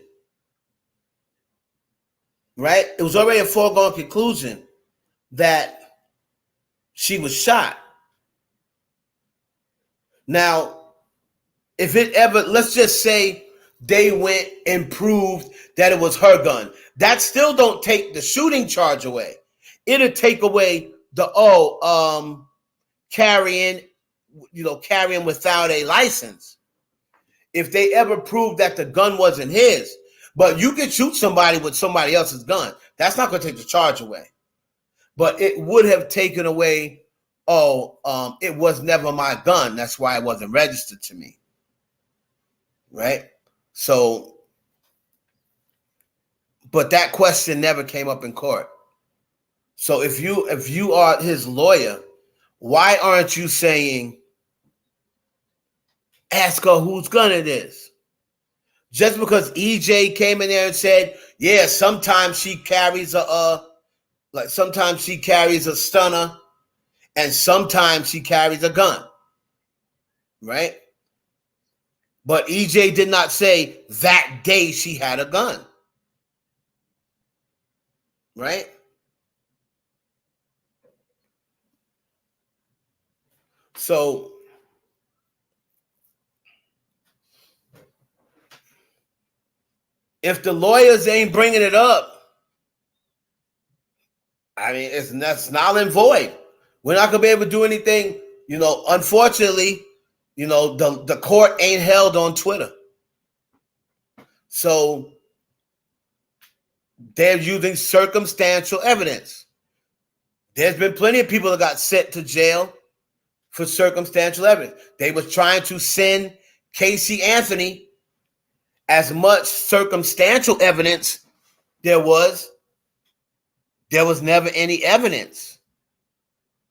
Right? It was already a foregone conclusion that she was shot. Now, if it ever, let's just say they went and proved that it was her gun. That still don't take the shooting charge away. It'll take away the, carrying carrying without a license. If they ever prove that the gun wasn't his, but you can shoot somebody with somebody else's gun. That's not going to take the charge away. But it would have taken away, it was never my gun. That's why it wasn't registered to me. Right? So, but that question never came up in court. So if you are his lawyer, why aren't you saying, ask her whose gun it is? Just because EJ came in there and said, yeah, sometimes she carries sometimes she carries a stunner and sometimes she carries a gun, right? But EJ did not say that day she had a gun, right? So if the lawyers ain't bringing it up, I mean, that's null and void. We're not gonna be able to do anything. Unfortunately, the court ain't held on Twitter, so they're using circumstantial evidence. There's been plenty of people that got sent to jail for circumstantial evidence. They was trying to send Casey Anthony. As much circumstantial evidence there was never any evidence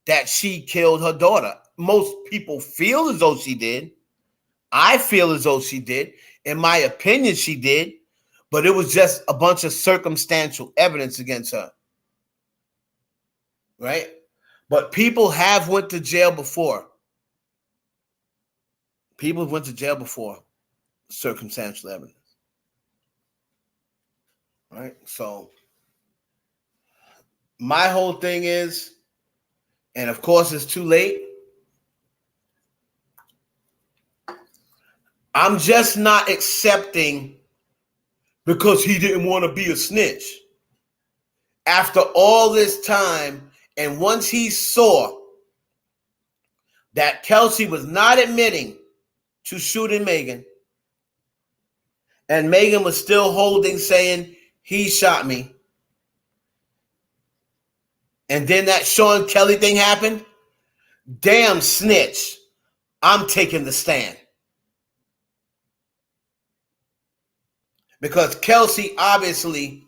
that she killed her daughter. Most people feel as though she did. I feel as though she did. In my opinion, she did. But it was just a bunch of circumstantial evidence against her. Right? But people have went to jail before. People went to jail before. Circumstantial evidence. Right? So my whole thing is, and of course it's too late, I'm just not accepting because he didn't want to be a snitch. After all this time, and once he saw that Kelsey was not admitting to shooting Megan, and Megan was still holding, saying, he shot me. And then that Sean Kelly thing happened. Damn snitch. I'm taking the stand. Because Kelsey obviously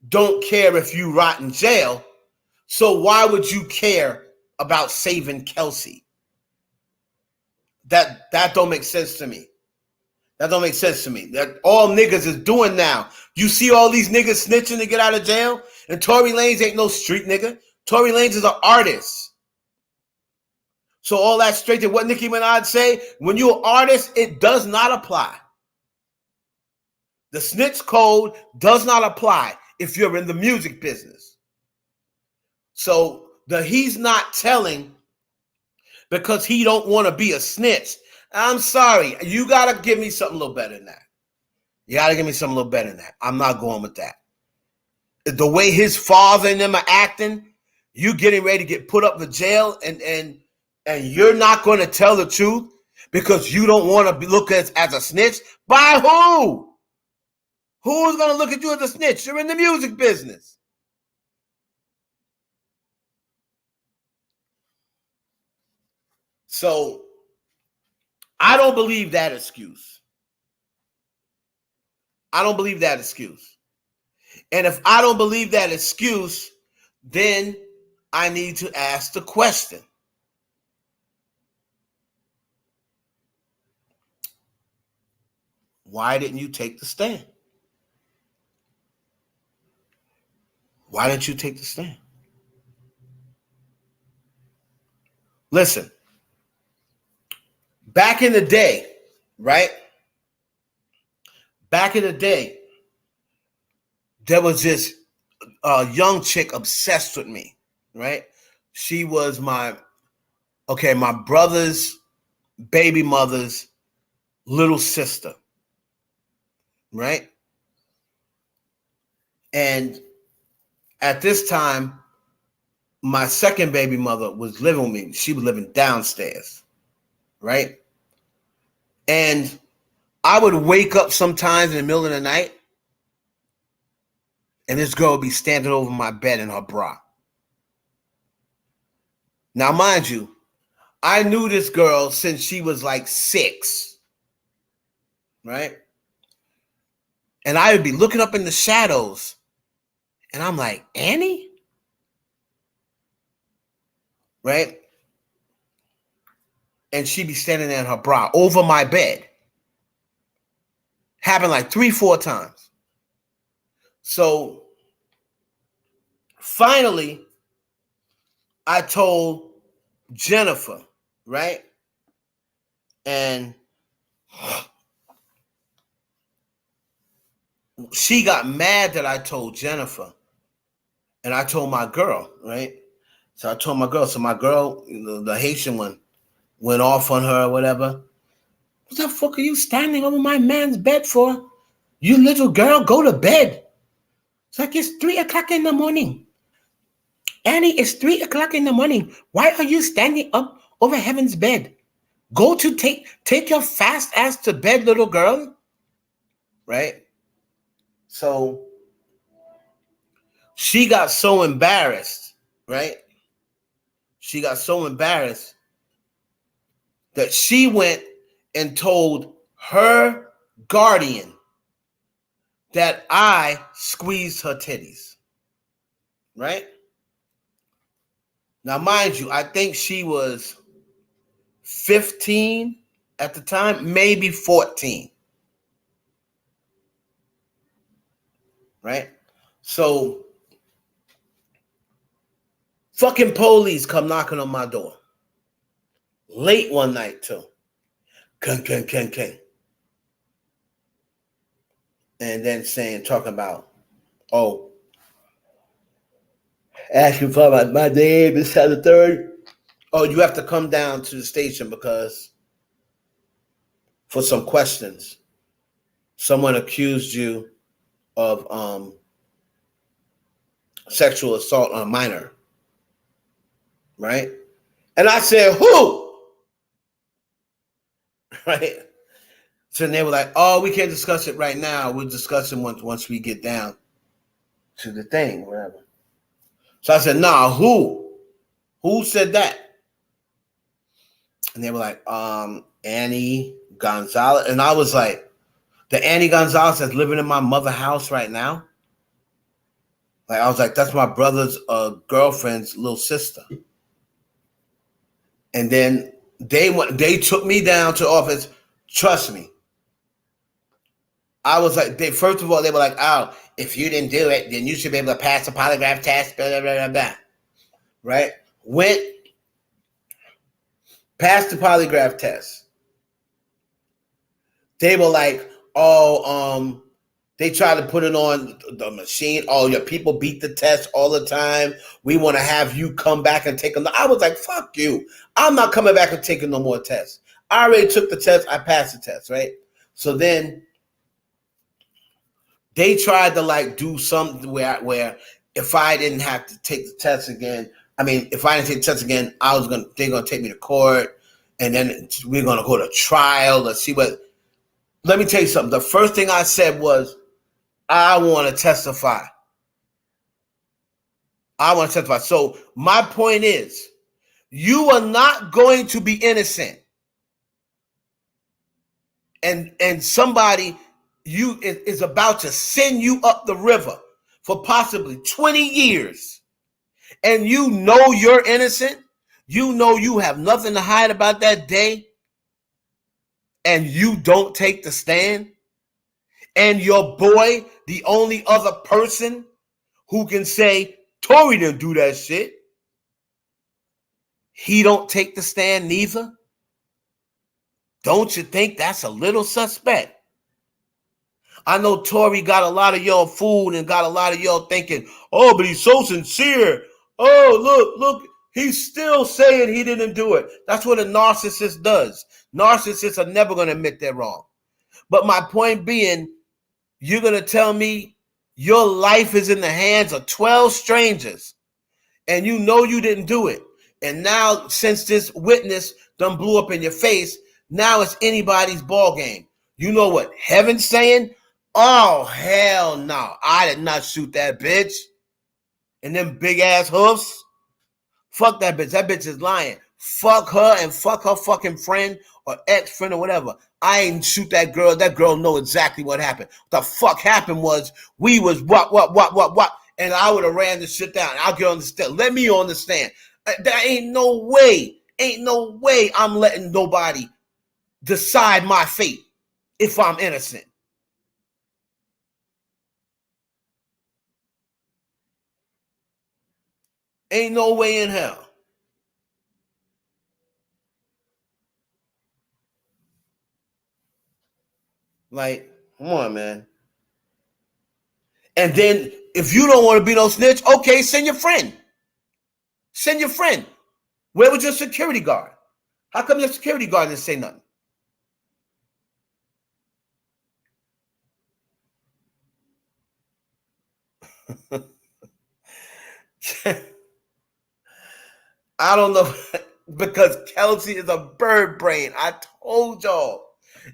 don't care if you rot in jail. So why would you care about saving Kelsey? That don't make sense to me. That don't make sense to me. That all niggas is doing now. You see all these niggas snitching to get out of jail? And Tory Lanez ain't no street nigga. Tory Lanez is an artist. So all that straight to what Nicki Minaj say, when you're an artist, it does not apply. The snitch code does not apply if you're in the music business. So he's not telling because he don't want to be a snitch. I'm sorry. You got to give me something a little better than that. You got to give me something a little better than that. I'm not going with that. The way his father and them are acting, you getting ready to get put up in jail and you're not going to tell the truth because you don't want to be looked at as a snitch? By who? Who's going to look at you as a snitch? You're in the music business. So I don't believe that excuse. I don't believe that excuse. And if I don't believe that excuse, then I need to ask the question. Why didn't you take the stand? Why didn't you take the stand? Listen, back in the day, right? Back in the day, there was this young chick obsessed with me, right? She was my brother's baby mother's little sister, right? And at this time, my second baby mother was living with me. She was living downstairs, right? And I would wake up sometimes in the middle of the night, and this girl would be standing over my bed in her bra. Now, mind you, I knew this girl since she was like 6, right? And I would be looking up in the shadows, and I'm like, Annie? Right? And she'd be standing there in her bra over my bed. Happened like 3-4 times. So finally, I told Jennifer, right? And she got mad that I told Jennifer. And I told my girl, right? So I told my girl. So my girl, the Haitian one, went off on her or whatever. What the fuck are you standing over my man's bed for? You little girl, go to bed. It's like it's 3 o'clock in the morning. Annie, it's 3 o'clock in the morning. Why are you standing up over heaven's bed? Go to take your fast ass to bed, little girl. Right? So she got so embarrassed, right? She got so embarrassed that she went and told her guardian that I squeezed her titties, right? Now, mind you, I think she was 15 at the time, maybe 14, right? So, fucking police come knocking on my door. Late one night, too. King. And then talking about, oh, asking for my name, this, that, the third. Oh, you have to come down to the station because for some questions, someone accused you of sexual assault on a minor. Right? And I said, who? Right? So they were like, oh, we can't discuss it right now. We'll discuss it once we get down to the thing, whatever. So I said, nah, who? Who said that? And they were like, Annie Gonzalez. And I was like, the Annie Gonzalez that's living in my mother's house right now? Like, I was like, that's my brother's girlfriend's little sister. And then they took me down to the office. Trust me. I was like, first of all, they were like, oh, if you didn't do it, then you should be able to pass the polygraph test, blah, blah, blah, blah. Right? Went, passed the polygraph test. They were like, oh, they tried to put it on the machine. Oh, your people beat the test all the time. We want to have you come back and take them. I was like, fuck you. I'm not coming back and taking no more tests. I already took the test. I passed the test, right? So then they tried to like do something where if I didn't have to take the test again, if I didn't take the test again, they're gonna take me to court, and then we're gonna go to trial. Let's see what. Let me tell you something. The first thing I said was, I want to testify. So my point is, you are not going to be innocent. And somebody is about to send you up the river for possibly 20 years. And you know you're innocent. You know you have nothing to hide about that day. And you don't take the stand. And your boy, the only other person who can say, Tory didn't do that shit, he don't take the stand neither. Don't you think that's a little suspect? I know Tory got a lot of y'all fooled and got a lot of y'all thinking, oh, but he's so sincere. Oh, look, he's still saying he didn't do it. That's what a narcissist does. Narcissists are never going to admit they're wrong. But my point being, you're going to tell me your life is in the hands of 12 strangers and you know you didn't do it. And now, since this witness done blew up in your face, now it's anybody's ball game. You know what heaven's saying? Oh, hell no. I did not shoot that bitch. And them big ass hoofs. Fuck that bitch. That bitch is lying. Fuck her and fuck her fucking friend or ex-friend or whatever. I ain't shoot that girl. That girl know exactly what happened. What the fuck happened was we was what. And I would have ran the shit down. I'll get on the step. Let me on the stand. There ain't no way I'm letting nobody decide my fate if I'm innocent. Ain't no way in hell. Like, come on, man. And then if you don't want to be no snitch, okay, send your friend. Send your friend. Where was your security guard? How come your security guard didn't say nothing? I don't know, because Kelsey is a bird brain. I told y'all.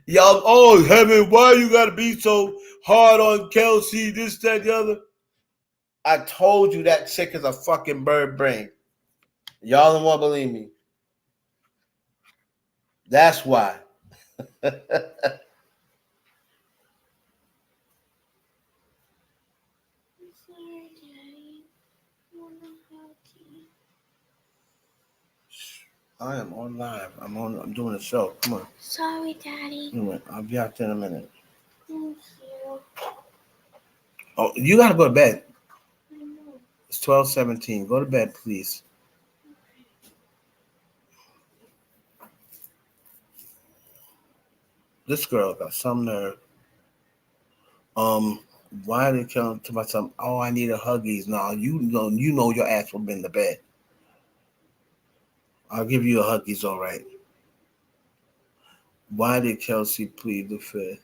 Y'all, oh, heaven, why you gotta be so hard on Kelsey, this, that, the other? I told you that chick is a fucking bird brain. Y'all don't want to believe me. That's why. I am on live. I'm doing a show. Come on. Sorry, Daddy. Anyway, I'll be out there in a minute. Thank you. Oh, you gotta go to bed. I know. It's 12:17. Go to bed, please. This girl got some nerve. Why are they killing to myself? Oh, I need a Huggies. No, you know your ass will be in the bed. I'll give you a Huggies, all right. Why did Kelsey plead the fifth?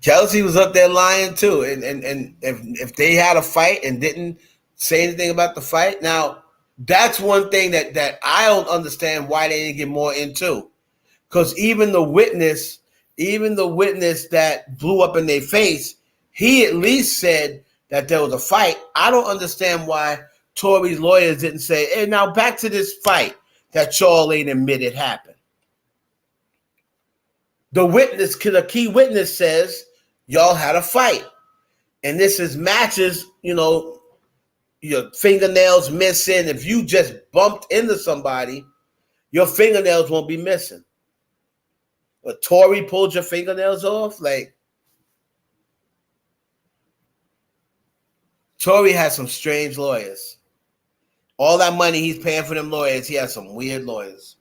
Kelsey was up there lying too, and if they had a fight and didn't say anything about the fight, now that's one thing that I don't understand why they didn't get more into, because even the witness that blew up in their face, he at least said that there was a fight. I don't understand why Tory's lawyers didn't say, hey, now back to this fight that y'all ain't admitted happened. The key witness says y'all had a fight. And this is matches, your fingernails missing. If you just bumped into somebody, your fingernails won't be missing. But Tory pulled your fingernails off, like, Tory has some strange lawyers. All that money he's paying for them lawyers, he has some weird lawyers.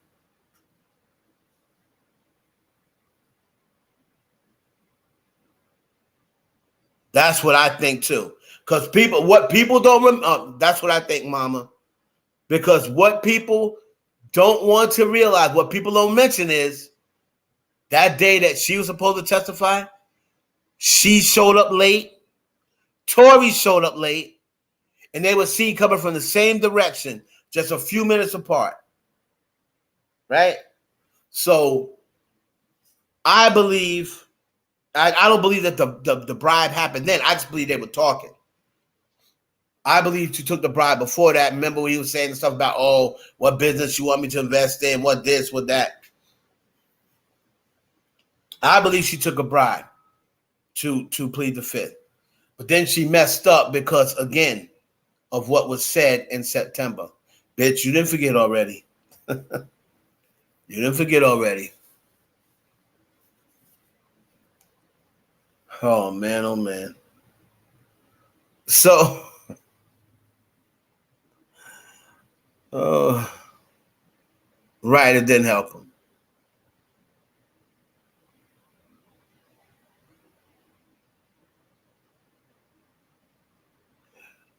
That's what I think too. Because what people don't remember, that's what I think, Mama. Because what people don't want to realize, what people don't mention is that day that she was supposed to testify, she showed up late. Tory showed up late, and they were seen coming from the same direction, just a few minutes apart. Right? So I don't believe that the bribe happened then. I just believe they were talking. I believe she took the bribe before that. Remember when he was saying stuff about, oh, what business you want me to invest in, what this, what that. I believe she took a bribe to plead the fifth. But then she messed up because, again, of what was said in September. Bitch, you didn't forget already. You didn't forget already. Oh, man, oh, man. So, right, it didn't help him.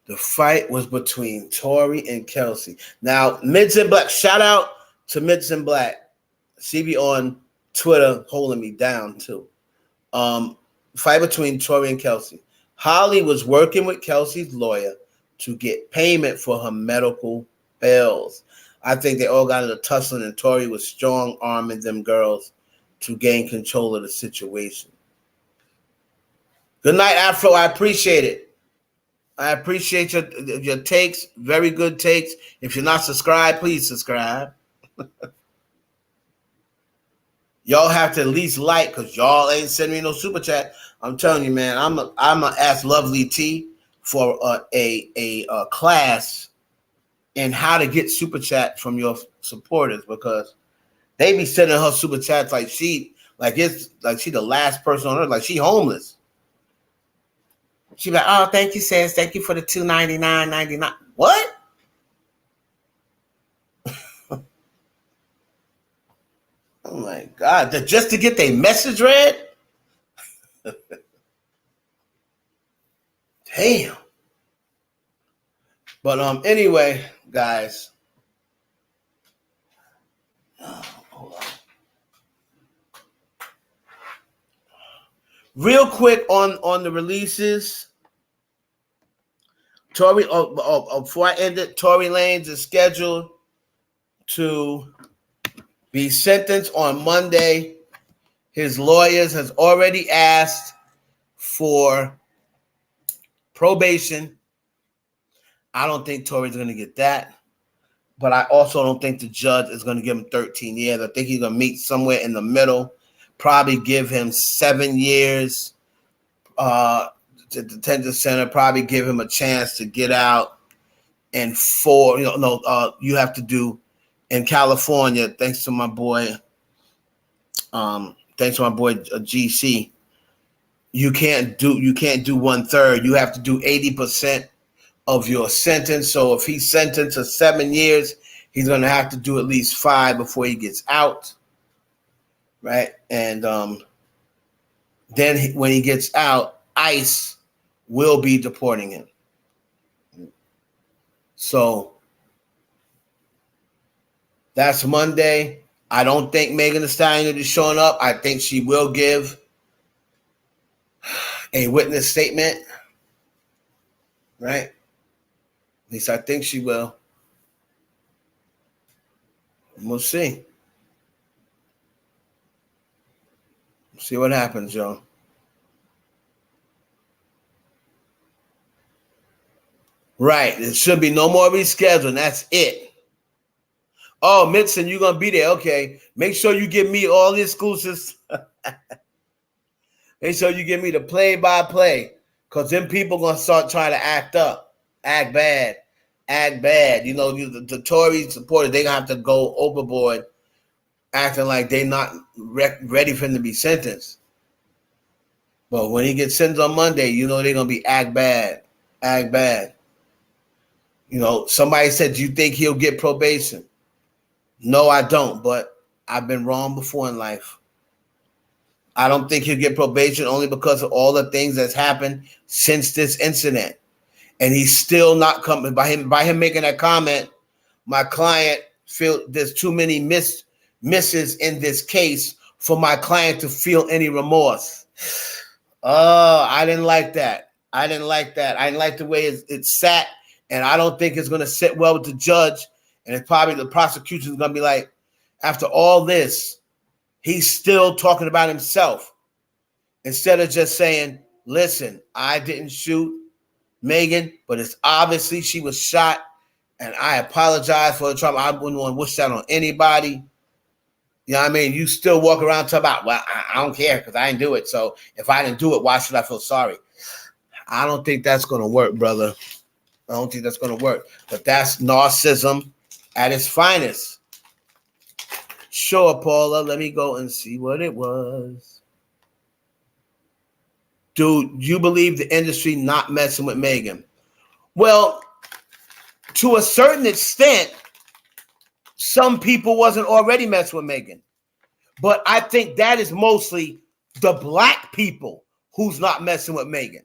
The fight was between Tory and Kelsey. Now, Mids and Black, shout out to Mids and Black. She be on Twitter holding me down, too. Fight between Tory and Kelsey. Halle was working with Kelsey's lawyer to get payment for her medical bills. I think they all got into tussling, and Tory was strong-arming them girls to gain control of the situation. Good night, Afro. I appreciate it. I appreciate your takes. Very good takes. If you're not subscribed, please subscribe. Y'all have to at least like, because y'all ain't sending me no super chat. I'm telling you, man, I'm gonna ask Lovely T for a class in how to get super chat from your supporters, because they be sending her super chats like she the last person on earth, like she homeless. She like, oh, thank you, sis. Thank you for the $2.99.99. What? Oh my God! Just to get their message read? Damn. But anyway, guys. Hold on. Real quick on the releases. Tory, before I end it, Tory Lanez is scheduled to be sentenced on Monday. His lawyers has already asked for probation. I don't think Tory's going to get that, but I also don't think the judge is going to give him 13 years. I think he's going to meet somewhere in the middle, probably give him 7 years to detention center, probably give him a chance to get out, and 4, you have to do in California, thanks to my boy GC, you can't do 1/3. You have to do 80% of your sentence. So if he's sentenced to 7 years, he's going to have to do at least 5 before he gets out, right? And then when he gets out, ICE will be deporting him. So that's Monday. I don't think Megan Thee Stallion is showing up. I think she will give a witness statement, right? At least I think she will. We'll see. See what happens, y'all. Right. There should be no more rescheduling. That's it. Oh, Mitson, you're going to be there. Okay. Make sure you give me all the exclusives. Make sure you give me the play-by-play, because then people going to start trying to act up, act bad. The Tory supporters, they're going to have to go overboard acting like they're not ready for him to be sentenced. But when he gets sentenced on Monday, they're going to be act bad. Somebody said, do you think he'll get probation? No, I don't, but I've been wrong before in life. I don't think he'll get probation only because of all the things that's happened since this incident. And he's still not coming. By him making that comment, my client feel there's too many misses in this case for my client to feel any remorse. Oh, I didn't like that. I didn't like the way it sat, and I don't think it's going to sit well with the judge. And it's probably the prosecution is going to be like, after all this, he's still talking about himself instead of just saying, listen, I didn't shoot Megan, but it's obviously she was shot, and I apologize for the trouble. I wouldn't want to wish that on anybody. You know what I mean? You still walk around talking about, well, I don't care because I didn't do it. So if I didn't do it, why should I feel sorry? I don't think that's going to work, brother. I don't think that's going to work. But that's narcissism at its finest. Sure, Paula. Let me go and see what it was. Do you believe the industry not messing with Megan? Well, to a certain extent, some people wasn't already messing with Megan. But I think that is mostly the black people who's not messing with Megan.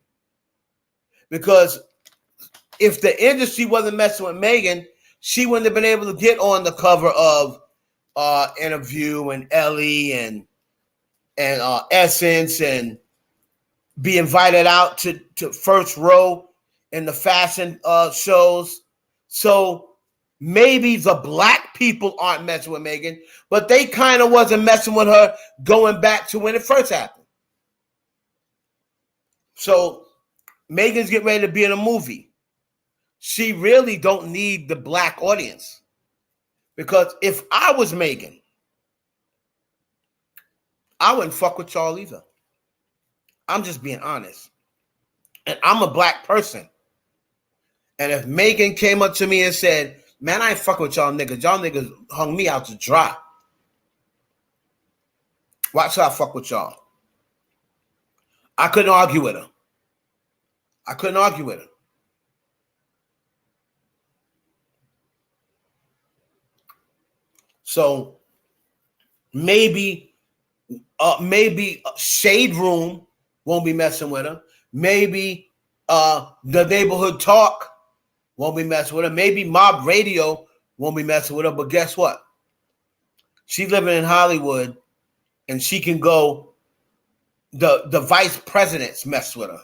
Because if the industry wasn't messing with Megan, she wouldn't have been able to get on the cover of Interview and Ellie and Essence and be invited out to first row in the fashion shows. So maybe the black people aren't messing with Megan, but they kind of wasn't messing with her going back to when it first happened. So Megan's getting ready to be in a movie. She really don't need the black audience. Because if I was Megan, I wouldn't fuck with y'all either. I'm just being honest. And I'm a black person. And if Megan came up to me and said, man, I ain't fucking with y'all niggas. Y'all niggas hung me out to dry. Why should I fuck with y'all? I couldn't argue with her. I couldn't argue with her. So maybe Shade Room won't be messing with her. Maybe the Neighborhood Talk won't be messing with her. Maybe Mob Radio won't be messing with her. But guess what? She's living in Hollywood, and she can go. The vice presidents mess with her.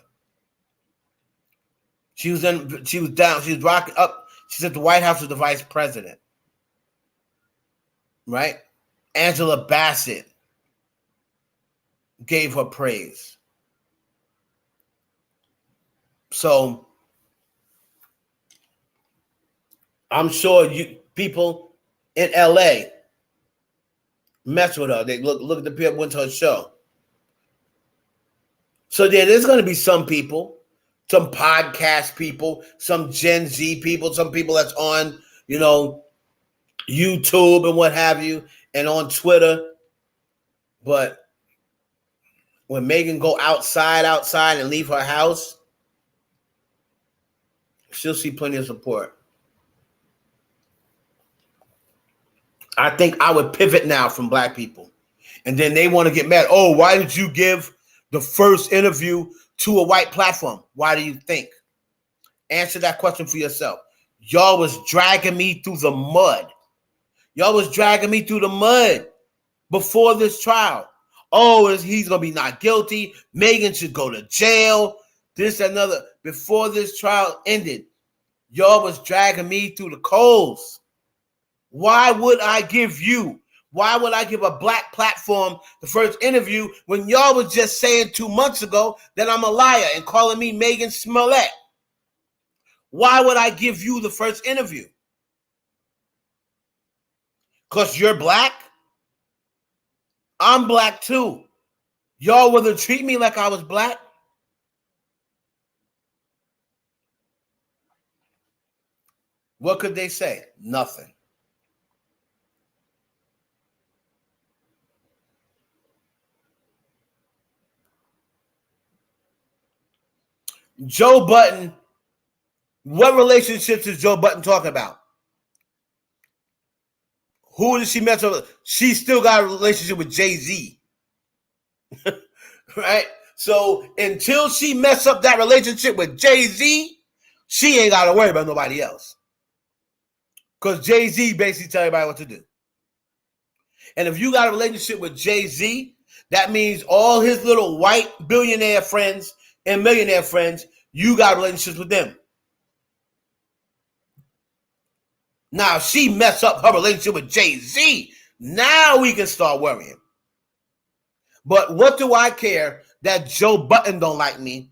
She was down. She was rocking up. She's at the White House with the vice president. Right? Angela Bassett gave her praise. So I'm sure you people in LA mess with her. They look at the people who went to her show. So there's going to be some people, some podcast people, some Gen Z people, some people that's on, YouTube and what have you, and on Twitter. But when Megan go outside and leave her house, she'll see plenty of support. I think I would pivot now from black people. And then they want to get mad. Oh, why did you give the first interview to a white platform? Why do you think? Answer that question for yourself. Y'all was dragging me through the mud. Y'all was dragging me through the mud before this trial. Oh, he's going to be not guilty. Megan should go to jail. This, another. Before this trial ended, y'all was dragging me through the coals. Why would I give a black platform the first interview when y'all was just saying 2 months ago that I'm a liar and calling me Megan Smollett? Why would I give you the first interview? Because you're black? I'm black too. Y'all would have treated me like I was black? What could they say? Nothing. Joe Budden, what relationships is Joe Budden talking about? Who did she mess with? She still got a relationship with Jay-Z. Right? So until she mess up that relationship with Jay-Z, she ain't got to worry about nobody else. Because Jay-Z basically tell everybody what to do. And if you got a relationship with Jay-Z, that means all his little white billionaire friends and millionaire friends, you got relationships with them. Now, if she mess up her relationship with Jay-Z, now we can start worrying. But what do I care that Joe Budden don't like me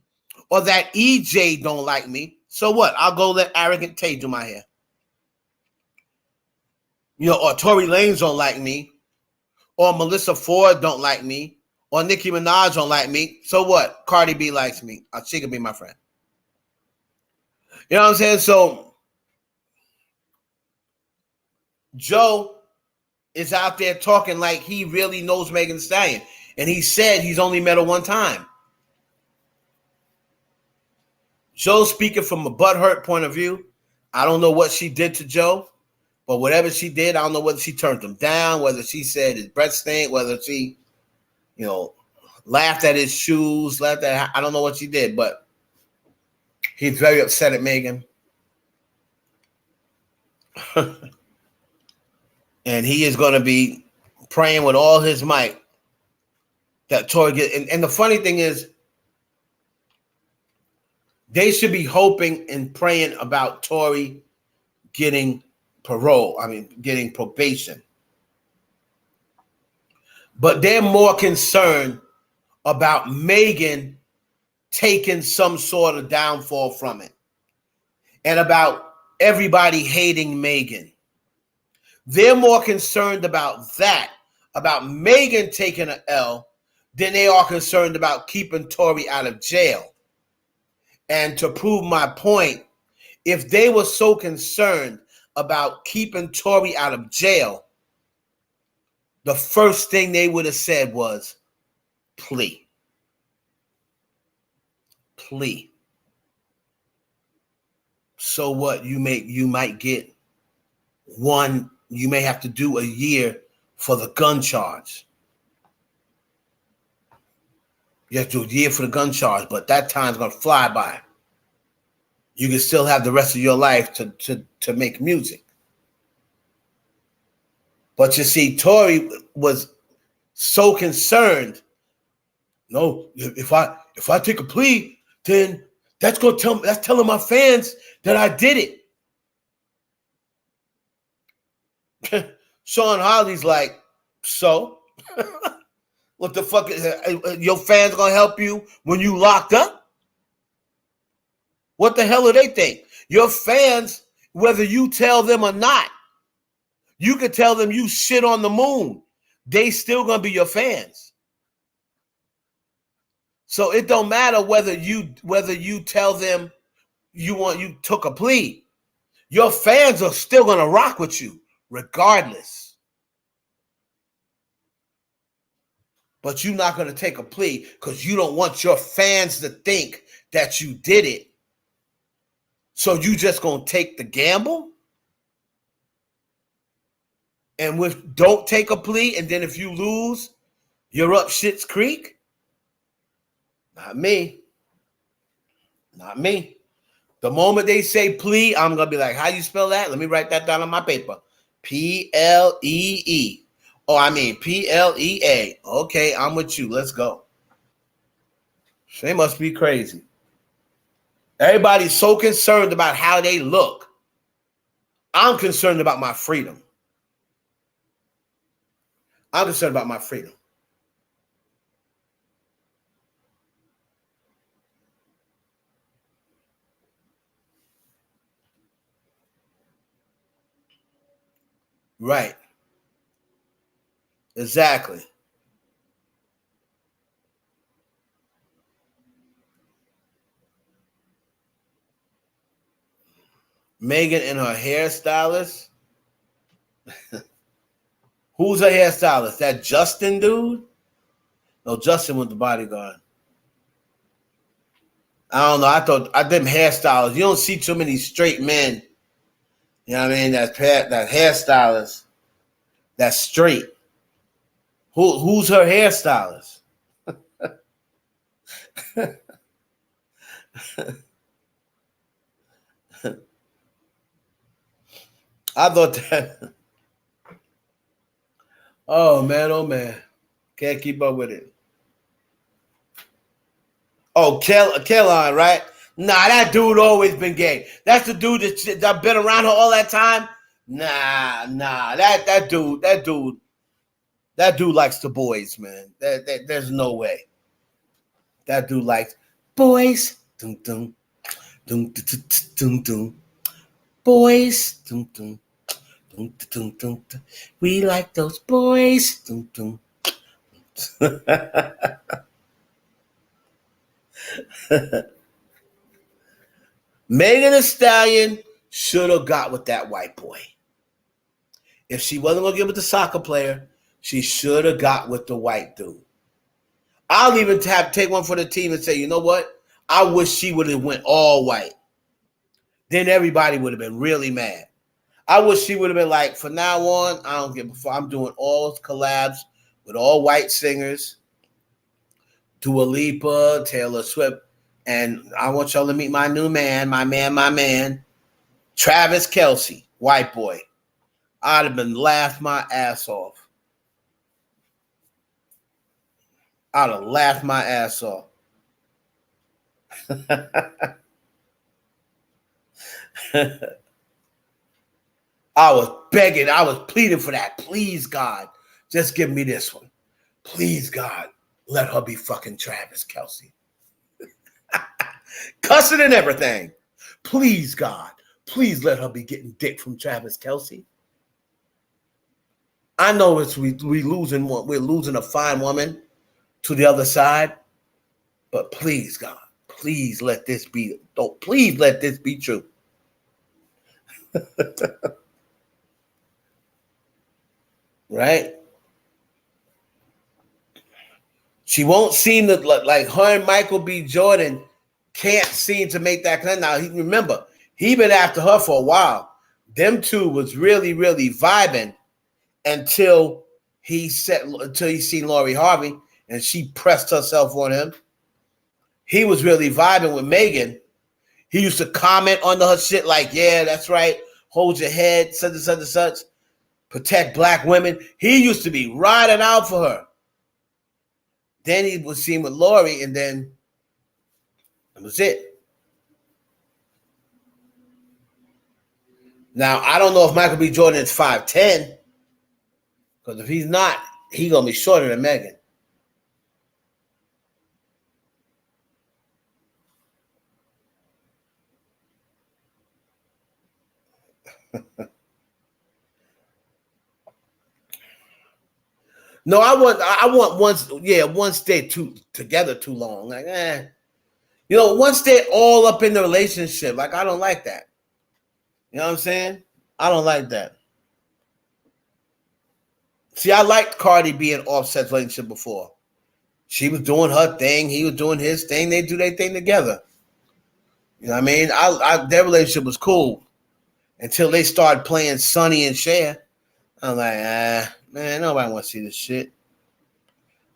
or that EJ don't like me? So what? I'll go let Arrogant Tay do my hair. Or Tory Lanez don't like me, or Melissa Ford don't like me, or Nicki Minaj don't like me. So what? Cardi B likes me. She can be my friend. You know what I'm saying? So Joe is out there talking like he really knows Megan Thee Stallion. And he said he's only met her one time. Joe's speaking from a butthurt point of view. I don't know what she did to Joe, but whatever she did, I don't know whether she turned him down, whether she said his breath stank, whether she, laughed at his shoes, I don't know what she did, but he's very upset at Megan. And he is going to be praying with all his might that Tory get. And the funny thing is, They should be hoping and praying about Tory getting parole. Getting probation. But they're more concerned about Megan taking some sort of downfall from it. And about everybody hating Megan. They're more concerned about that, about Megan taking an L, than they are concerned about keeping Tory out of jail. And to prove my point, if they were so concerned about keeping Tory out of jail, the first thing they would have said was plea. Plea. So what? You might get one. You may have to do a year for the gun charge. You have to do a year for the gun charge, but that time's gonna fly by. You can still have the rest of your life to make music. But you see, Tory was so concerned. No, if I take a plea, then that's telling my fans that I did it. Sean Holly's like, so what the fuck is your fans gonna help you when you locked up? What the hell do they think? Your fans, whether you tell them or not, you could tell them you shit on the moon. They still gonna be your fans. So it don't matter whether you tell them you took a plea. Your fans are still gonna rock with you regardless. But you're not gonna take a plea because you don't want your fans to think that you did it. So you just gonna take the gamble? And don't take a plea, and then if you lose, you're up Schitt's Creek? Not me. Not me. The moment they say plea, I'm going to be like, how you spell that? Let me write that down on my paper. P-L-E-E. Oh, I mean P-L-E-A. Okay, I'm with you. Let's go. They must be crazy. Everybody's so concerned about how they look. I'm concerned about my freedom. I'm concerned about my freedom. Right. Exactly. Megan and her hairstylist. Who's her hairstylist? That Justin dude? No, Justin was the bodyguard. I don't know. I them hairstylists. You don't see too many straight men. You know what I mean? That hairstylist. That's straight. Who's her hairstylist? I thought that. Oh man. Can't keep up with it. Oh, Kellon, right? Nah, that dude always been gay. That's the dude that been around her all that time. Nah. That dude likes the boys, man. There's no way. That dude likes boys. Dun, dun, dun, dun, dun, dun. Boys. Dun, dun, dun, dun, dun, dun. We like those boys. Dun, dun. Megan Thee Stallion should have got with that white boy. If she wasn't going to get with the soccer player, she should have got with the white dude. I'll even take one for the team and say, you know what? I wish she would have went all white. Then everybody would have been really mad. I wish she would have been like, from now on, I don't give a fuck. I'm doing all collabs with all white singers. Dua Lipa, Taylor Swift. And I want y'all to meet my new man, my man, Travis Kelsey, white boy. I'd have been laughed my ass off. I'd have laughed my ass off. I was begging, I was pleading for that. Please, God, just give me this one. Please, God, let her be fucking Travis Kelsey. Cussing and everything. Please, God, please let her be getting dick from Travis Kelsey. I know it's we're losing a fine woman to the other side, but please, God, please let this be. Please let this be true. Right? She won't seem to like her and Michael B. Jordan can't seem to make that connect. Now, remember, he been after her for a while. Them two was really, really vibing until he seen Lori Harvey and she pressed herself on him. He was really vibing with Megan. He used to comment on her shit like, yeah, that's right. Hold your head, such and such and such. Protect black women. He used to be riding out for her. Then he was seen with Lori, and then that was it. Now, I don't know if Michael B. Jordan is 5'10", because if he's not, he's going to be shorter than Megan. No, I want once they're together too long. Like, once they're all up in the relationship, like, I don't like that. You know what I'm saying? I don't like that. See, I liked Cardi B and Offset's relationship before. She was doing her thing, he was doing his thing, they do their thing together. You know what I mean? Their relationship was cool until they started playing Sonny and Cher. I'm like, man, nobody wants to see this shit.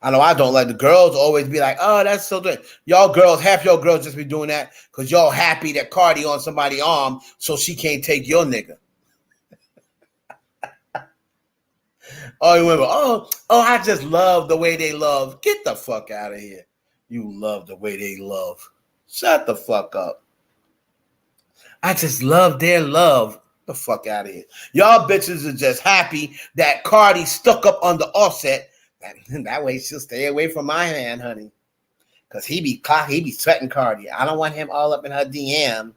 I know I don't like the girls always be like, oh, that's so good. Y'all girls, half y'all girls just be doing that because y'all happy that Cardi on somebody's arm so she can't take your nigga. Oh, you remember, oh, I just love the way they love. Get the fuck out of here. You love the way they love. Shut the fuck up. I just love their love. The fuck out of here. Y'all bitches are just happy that Cardi stuck up on the Offset. That way she'll stay away from my man, honey. Because he be sweating Cardi. I don't want him all up in her DM.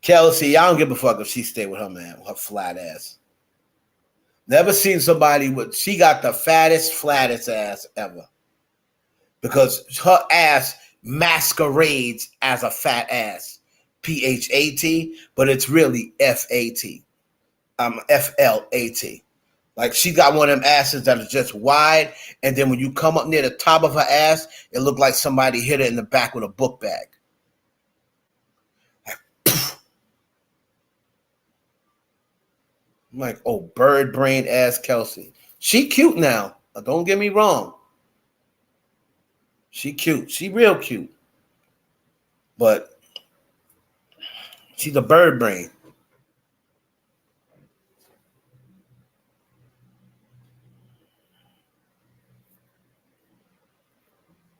Kelsey, I don't give a fuck if she stay with her man, her flat ass. Never seen somebody she got the fattest, flattest ass ever. Because her ass masquerades as a fat ass. P-H-A-T, but it's really F-A-T. F-L-A-T. Like, she got one of them asses that is just wide, and then when you come up near the top of her ass, it looked like somebody hit her in the back with a book bag. I'm like, oh, bird brain ass Kelsey. She cute now. Don't get me wrong. She cute. She real cute. But she's a bird brain.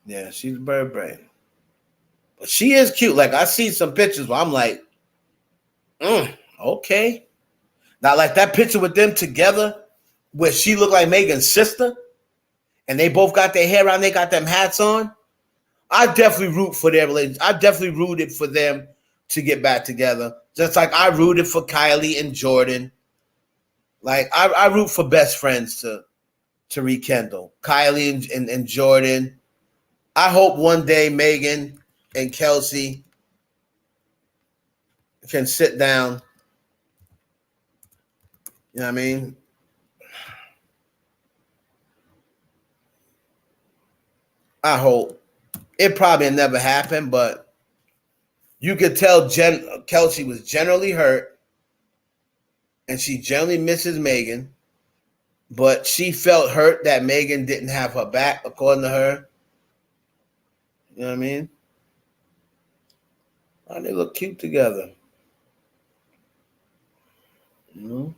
Yeah, she's a bird brain. But she is cute. Like, I see some pictures where I'm like, okay. Now, like that picture with them together where she looked like Megan's sister and they both got their hair on, they got them hats on. I definitely root for their relationship. I definitely rooted for them to get back together. Just like I rooted for Kylie and Jordan. Like, I root for best friends to rekindle. Kylie and Jordan. I hope one day Megan and Kelsey can sit down. You know what I mean? I hope. It probably never happened, but you could tell Kelsey was generally hurt and she generally misses Megan, but she felt hurt that Megan didn't have her back, according to her. You know what I mean? Oh, they look cute together. You know?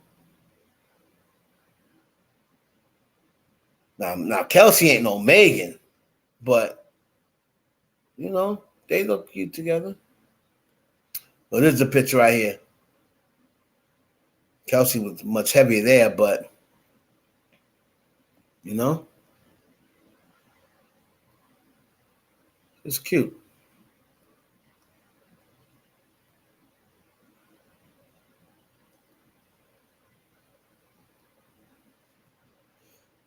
Now Kelsey ain't no Megan, but you know, they look cute together. Well, this is a picture right here. Kelsey was much heavier there, but you know, it's cute.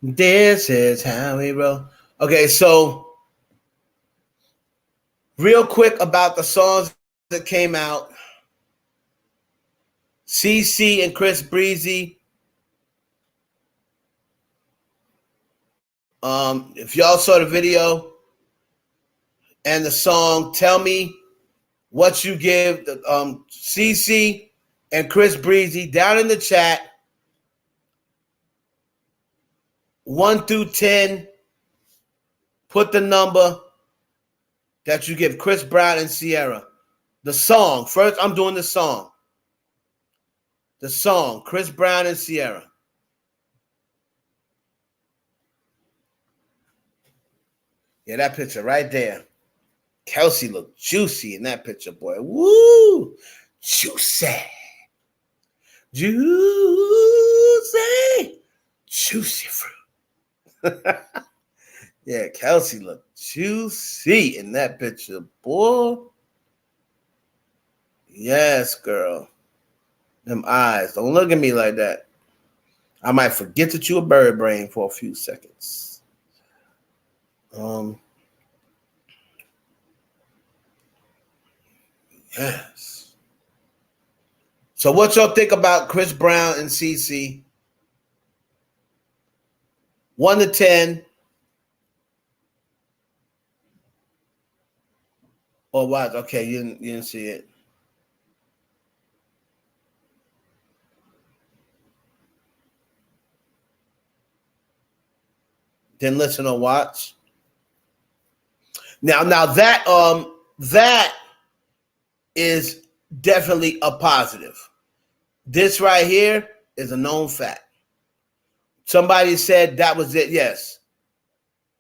This is how we roll. Okay, so real quick about the songs that came out. CC and Chris Breezy. If y'all saw the video and the song, tell me what you give CC and Chris Breezy down in the chat. 1 through 10. Put the number that you give Chris Brown and Sierra. The song. First, I'm doing the song. The song. Chris Brown and Sierra. Yeah, that picture right there. Kelsey looked juicy in that picture, boy. Woo! Juicy. Juicy. Juicy fruit. Yeah, Kelsey looked juicy in that picture, boy. Yes, girl. Them eyes. Don't look at me like that. I might forget that you a bird brain for a few seconds. Yes. So what y'all think about Chris Brown and CC? 1 to 10. Or what? Okay, you didn't see it. Didn't listen or watch. Now that is definitely a positive. This right here is a known fact. Somebody said that was it. Yes.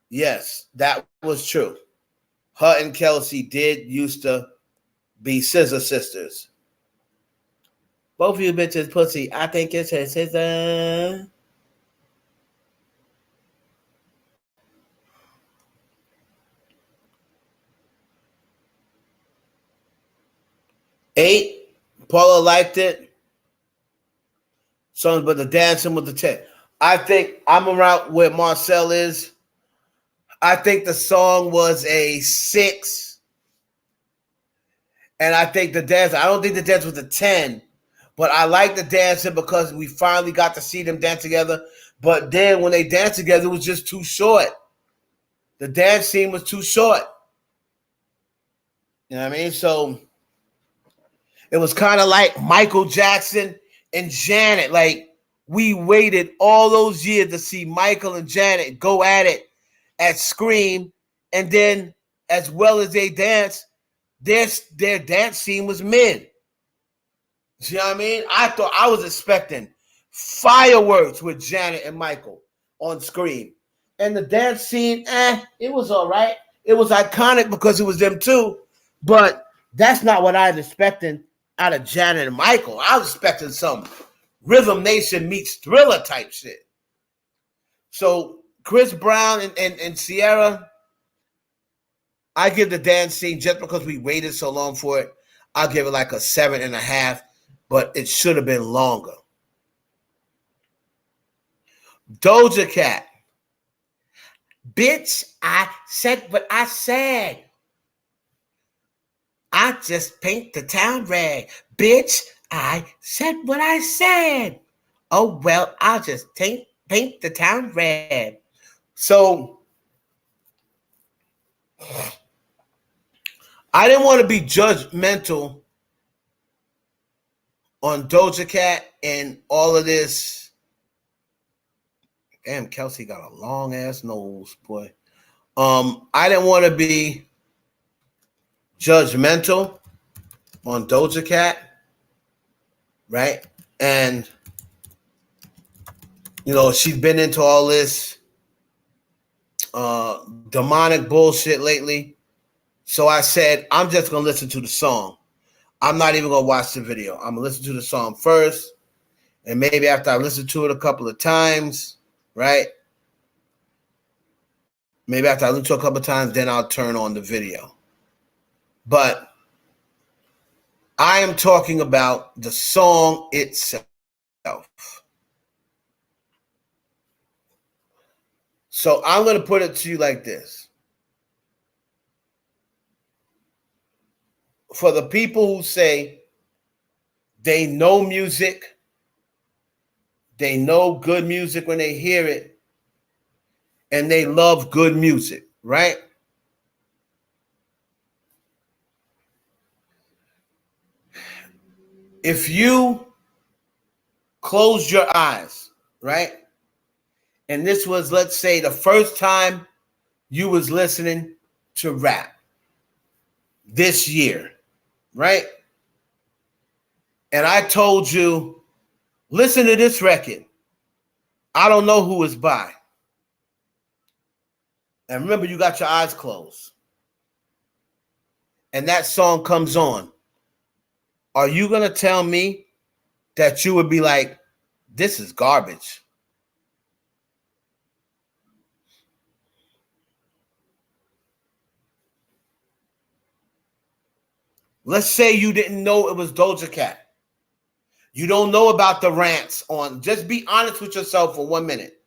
Yes, that was true. Her and Kelsey did used to be scissor sisters. Both of you bitches pussy. I think it's a scissor. Eight. Paula liked it. Songs but the dancing with the 10. I think I'm around where Marcel is. I think the song was a 6. And I think the dance, I don't think the dance was a 10. But I like the dancing because we finally got to see them dance together. But then when they danced together, it was just too short. The dance scene was too short. You know what I mean? So it was kind of like Michael Jackson and Janet. Like, we waited all those years to see Michael and Janet go at it at Scream, and then as well as they dance, their dance scene was mid. You know what I mean? I was expecting fireworks with Janet and Michael on Scream. And the dance scene, it was all right. It was iconic because it was them too, but that's not what I was expecting out of Janet and Michael. I was expecting some Rhythm Nation meets Thriller type shit. So Chris Brown and Sierra, I give the dance scene, just because we waited so long for it, I'll give it like a 7.5, but it should have been longer. Doja Cat. Bitch, I said what I said. I just paint the town red. Bitch, I said what I said. Oh, well, I'll just paint the town red. So I didn't want to be judgmental on Doja Cat and all of this. Damn, Kelsey got a long ass nose, boy. I didn't want to be judgmental on Doja Cat, right? And you know, she's been into all this demonic bullshit lately. So I said, I'm just going to listen to the song. I'm not even going to watch the video. I'm going to listen to the song first. And maybe after I listen to it a couple of times, right? Maybe after I listen to it a couple of times, then I'll turn on the video. But I am talking about the song itself. So I'm going to put it to you like this. For the people who say they know music, they know good music when they hear it, and they love good music, right? If you closed your eyes, right? And this was, let's say, the first time you was listening to rap this year, right? And I told you, listen to this record. I don't know who it's by. And remember, you got your eyes closed. And that song comes on. Are you going to tell me that you would be like, this is garbage? Let's say you didn't know it was Doja Cat. You don't know about the rants on. Just be honest with yourself for 1 minute.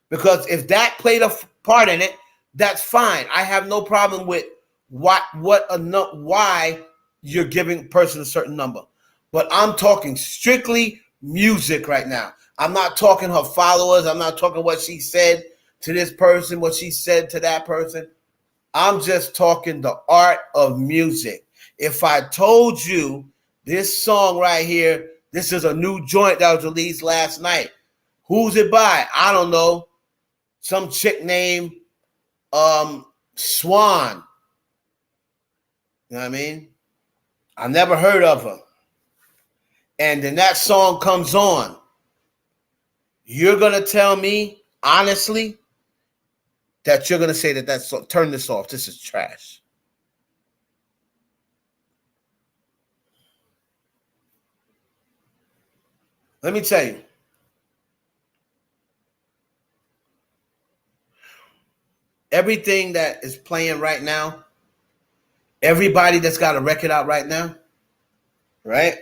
Because if that played a part in it, that's fine. I have no problem with why you're giving a person a certain number. But I'm talking strictly music right now. I'm not talking her followers. I'm not talking what she said to this person, what she said to that person. I'm just talking the art of music. If I told you this song right here, this is a new joint that was released last night. Who's it by? I don't know. Some chick named Swan. You know what I mean? I never heard of her. And then that song comes on. You're going to tell me, honestly, that you're going to say that's turn this off. This is trash. Let me tell you. Everything that is playing right now, everybody that's got a record out right now, right?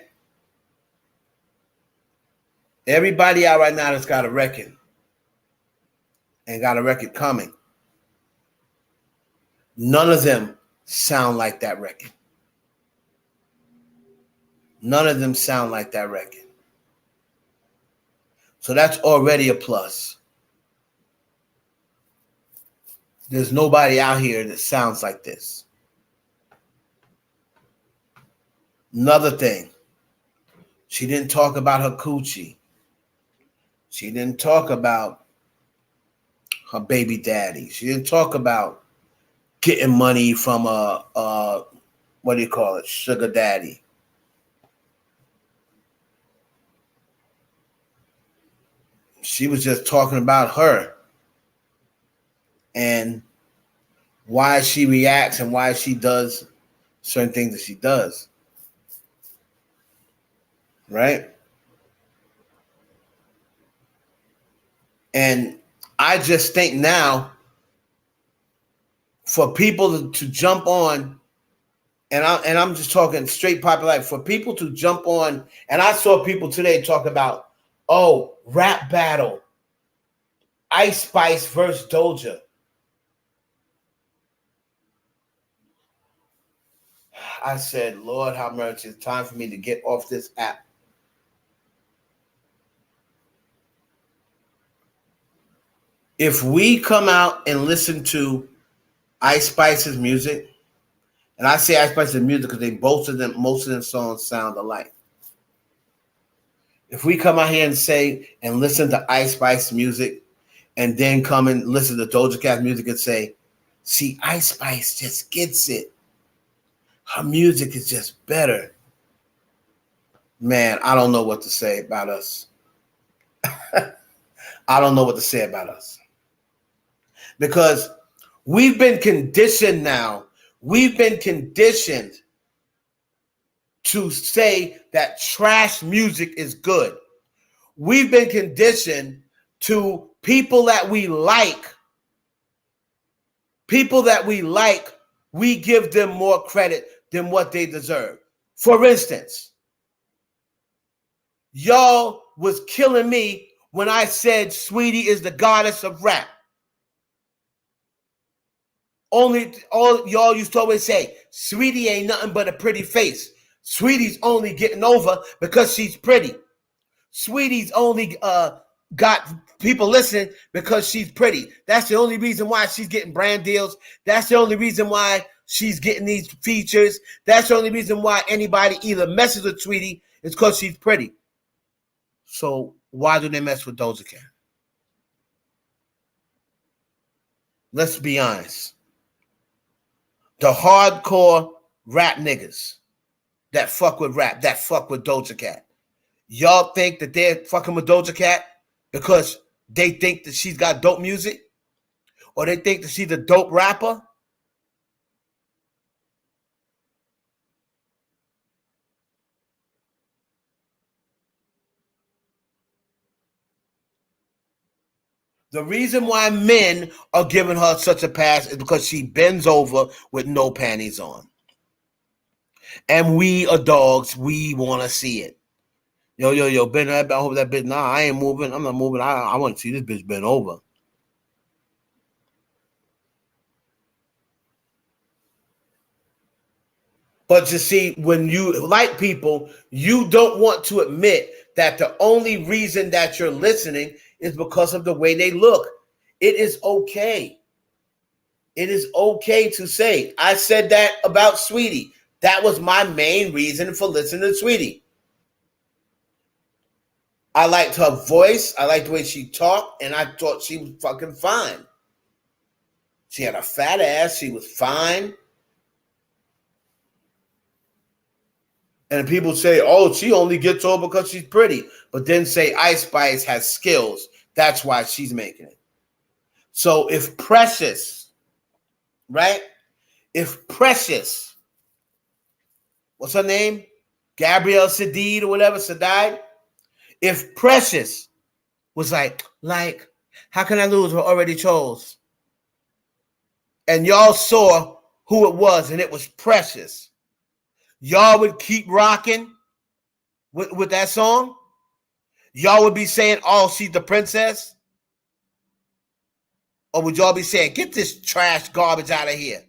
Everybody out right now that's got a record and got a record coming, none of them sound like that record. None of them sound like that record. So that's already a plus. There's nobody out here that sounds like this. Another thing, she didn't talk about her coochie. She didn't talk about her baby daddy. She didn't talk about getting money from a what do you call it, sugar daddy. She was just talking about her and why she reacts and why she does certain things that she does. Right? And I just think now for people to jump on, and I'm just talking straight popular life, for people to jump on, and I saw people today talk about, oh, rap battle, Ice Spice versus Doja. I said, Lord, how much it's time for me to get off this app. If we come out and listen to Ice Spice's music, and I say Ice Spice's music because most of them songs sound alike. If we come out here and say and listen to Ice Spice music, and then come and listen to Doja Cat music and say, see, Ice Spice just gets it. Her music is just better. Man, I don't know what to say about us. I don't know what to say about us. because we've been conditioned now. We've been conditioned to say that trash music is good. We've been conditioned to people that we like, we give them more credit than what they deserve. For instance, y'all was killing me when I said Sweetie is the goddess of rap. All y'all used to always say, Sweetie ain't nothing but a pretty face. Sweetie's only getting over because she's pretty. Sweetie's only got people listening because she's pretty. That's the only reason why she's getting brand deals. That's the only reason why she's getting these features. That's the only reason why anybody either messes with Sweetie is because she's pretty. So why do they mess with Doja Cat? Let's be honest. The hardcore rap niggas that fuck with rap, that fuck with Doja Cat, y'all think that they're fucking with Doja Cat because they think that she's got dope music? Or they think that she's a dope rapper? The reason why men are giving her such a pass is because she bends over with no panties on. And we are dogs. We want to see it. Yo, bend over that bitch. Nah, I ain't moving. I'm not moving. I want to see this bitch bend over. But you see, when you like people, you don't want to admit that the only reason that you're listening is because of the way they look. It is okay. It is okay to say, I said that about Sweetie. That was my main reason for listening to Sweetie. I liked her voice. I liked the way she talked, and I thought she was fucking fine. She had a fat ass. She was fine. And people say, oh, she only gets over because she's pretty. But then say Ice Spice has skills. That's why she's making it. So if Precious, right? If Precious, what's her name? Gabrielle Sadid or whatever, Sadid. If Precious was like, how can I lose? I already chose. And y'all saw who it was, and it was Precious. Y'all would keep rocking with that song? Y'all would be saying, oh, she's the princess? Or would y'all be saying, get this trash garbage out of here?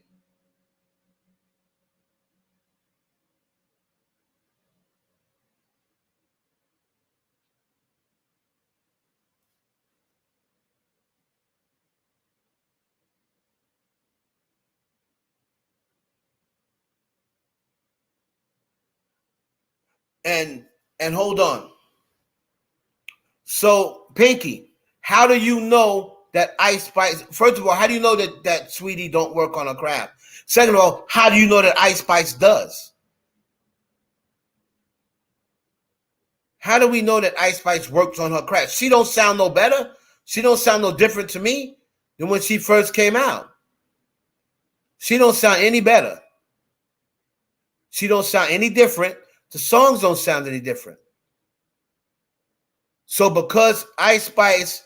And hold on. So, Pinky, how do you know that Ice Spice? First of all, how do you know that Sweetie don't work on her craft? Second of all, how do you know that Ice Spice does? How do we know that Ice Spice works on her craft? She don't sound no better. She don't sound no different to me than when she first came out. She don't sound any better. She don't sound any different. The songs don't sound any different. So because Ice Spice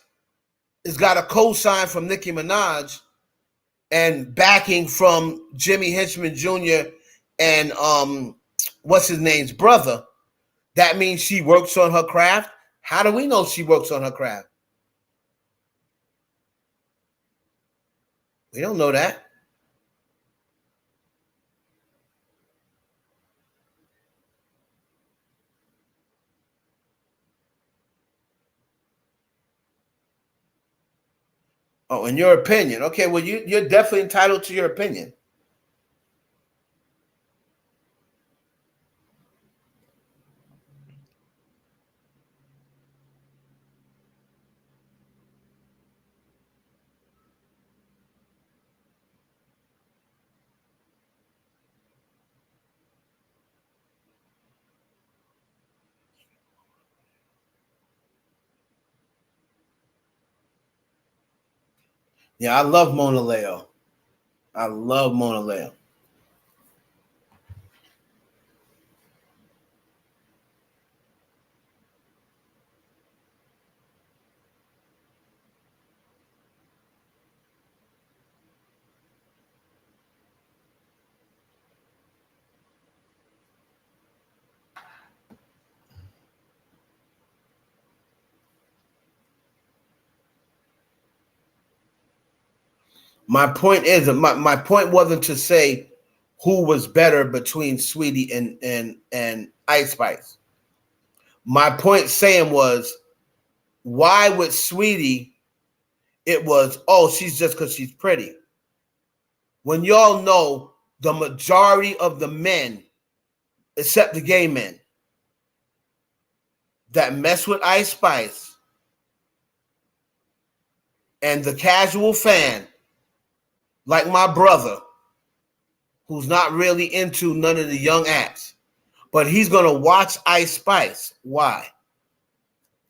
has got a co-sign from Nicki Minaj and backing from Jimmy Henchman Jr. and what's his name's brother, that means she works on her craft. How do we know she works on her craft? We don't know that. Oh, in your opinion. Okay, well, you're definitely entitled to your opinion. Yeah, I love Mona Leo. I love Mona Leo. My point is, my point wasn't to say who was better between Sweetie and Ice Spice. My point saying was, why with Sweetie it was, oh, she's just because she's pretty. When y'all know the majority of the men, except the gay men, that mess with Ice Spice and the casual fan, like my brother, who's not really into none of the young acts, but he's going to watch Ice Spice. Why?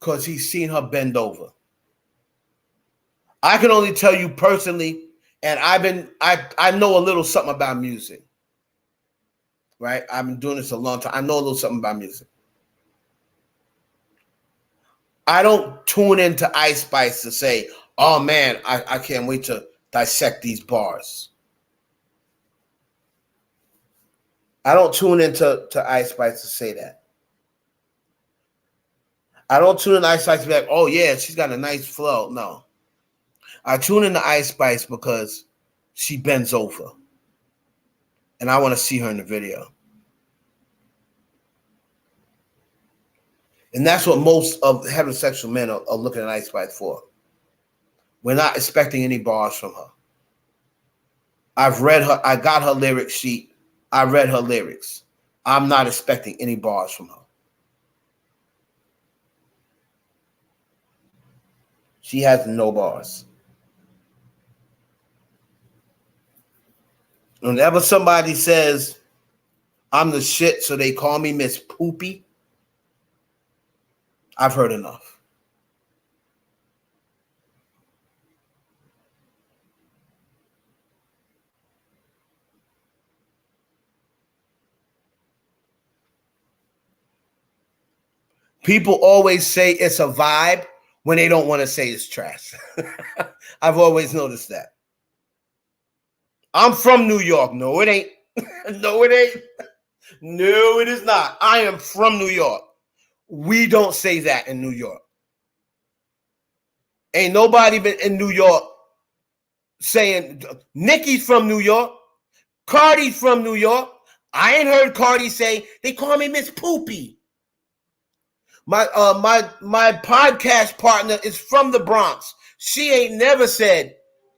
Because he's seen her bend over. I can only tell you personally, and I know a little something about music, right? I've been doing this a long time. I know a little something about music. I don't tune into Ice Spice to say, oh man, I can't wait to dissect these bars. I don't tune into Ice Spice to say that. I don't tune in Ice Spice to be like, oh yeah, she's got a nice flow. No. I tune into Ice Spice because she bends over. And I want to see her in the video. And that's what most of heterosexual men are looking at Ice Spice for. We're not expecting any bars from her. I've read her. I got her lyric sheet. I read her lyrics. I'm not expecting any bars from her. She has no bars. Whenever somebody says, I'm the shit, so they call me Miss Poopy, I've heard enough. People always say it's a vibe when they don't want to say it's trash. I've always noticed that. I'm from New York. No, it ain't. No, it ain't. No, it is not. I am from New York. We don't say that in New York. Ain't nobody been in New York saying Nicki's from New York. Cardi's from New York. I ain't heard Cardi say they call me Miss Poopy. My podcast partner is from the Bronx. She ain't never said,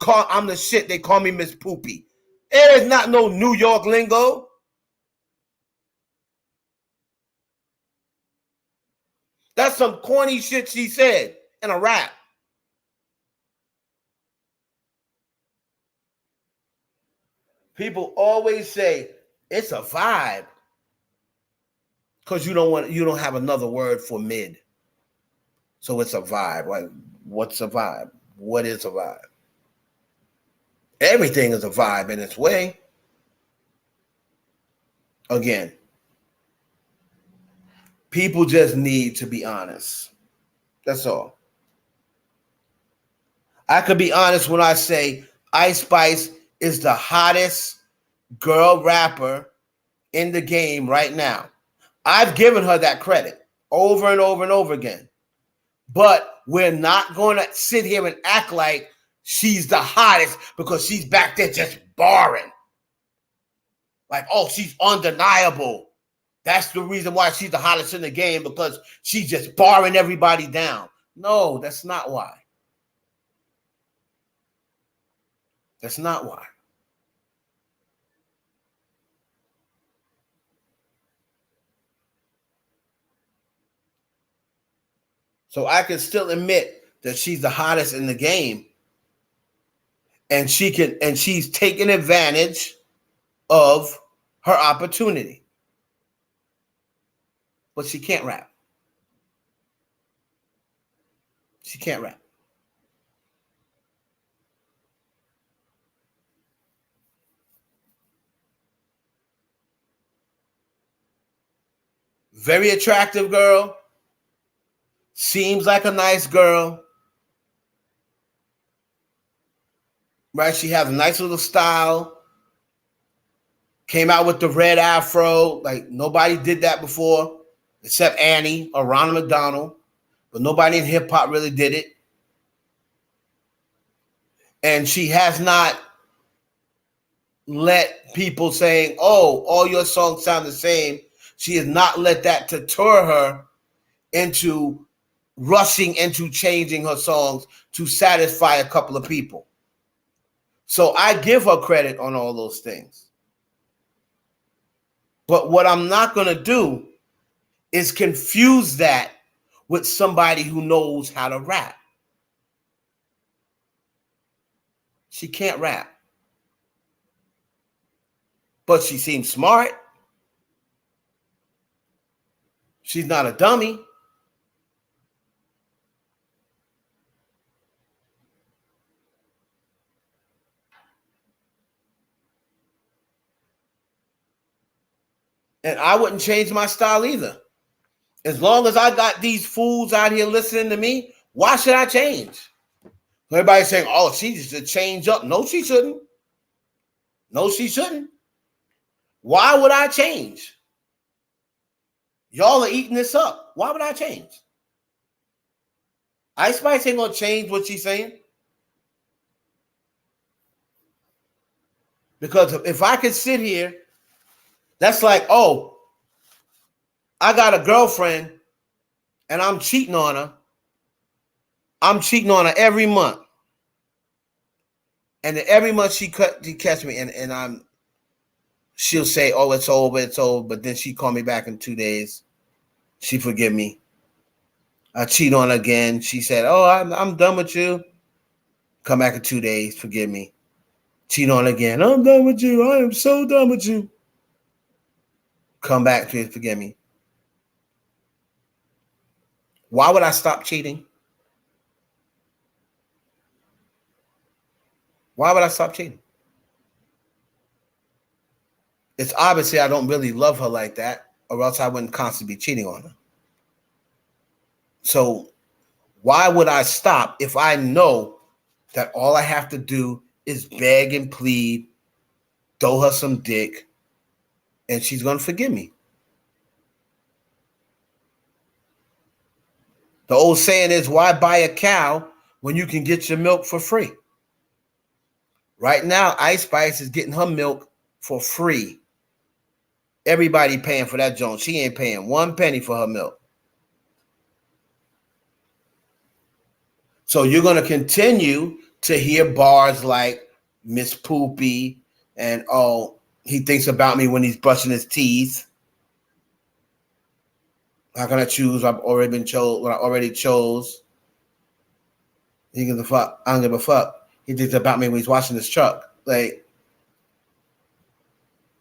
I'm the shit, they call me Miss Poopy. There is not no New York lingo. That's some corny shit she said in a rap. People always say it's a vibe because you don't have another word for mid. So it's a vibe. Like, what's a vibe? What is a vibe? Everything is a vibe in its way. Again, people just need to be honest. That's all. I could be honest when I say Ice Spice is the hottest girl rapper in the game right now. I've given her that credit over and over and over again. But we're not going to sit here and act like she's the hottest because she's back there just barring. Like, oh, she's undeniable. That's the reason why she's the hottest in the game, because she's just barring everybody down. No, that's not why. That's not why. So I can still admit that she's the hottest in the game, and she's taking advantage of her opportunity. But she can't rap. She can't rap. Very attractive girl. Seems like a nice girl. Right? She has a nice little style. Came out with the red afro. Like nobody did that before except Annie or Ronald McDonald. But nobody in hip hop really did it. And she has not let people saying, oh, all your songs sound the same. She has not let that deter her into rushing into changing her songs to satisfy a couple of people. So I give her credit on all those things. But what I'm not going to do is confuse that with somebody who knows how to rap. She can't rap. But she seems smart. She's not a dummy. And I wouldn't change my style either. As long as I got these fools out here listening to me, why should I change? Everybody's saying, oh, she should change up. No, she shouldn't. No, she shouldn't. Why would I change? Y'all are eating this up. Why would I change? Ice Spice ain't gonna change what she's saying. Because if I could sit here, that's like, oh, I got a girlfriend and I'm cheating on her. I'm cheating on her every month. And then every month she catch me and she'll say, oh, it's over. But then she call me back in 2 days. She forgive me. I cheat on her again. She said, oh, I'm done with you. Come back in 2 days. Forgive me. Cheat on her again. I'm done with you. I am so done with you. Come back to forgive me. Why would I stop cheating? Why would I stop cheating? It's obviously I don't really love her like that, or else I wouldn't constantly be cheating on her. So why would I stop if I know that all I have to do is beg and plead, throw her some dick, and she's going to forgive me? The old saying is, why buy a cow when you can get your milk for free? Right now, Ice Spice is getting her milk for free. Everybody paying for that joint. She ain't paying 1 penny for her milk. So you're going to continue to hear bars like Miss Poopy and, oh, he thinks about me when he's brushing his teeth. How can I choose? I've already been chose. What I already chose. He gives a fuck. I don't give a fuck. He thinks about me when he's washing his truck. Like,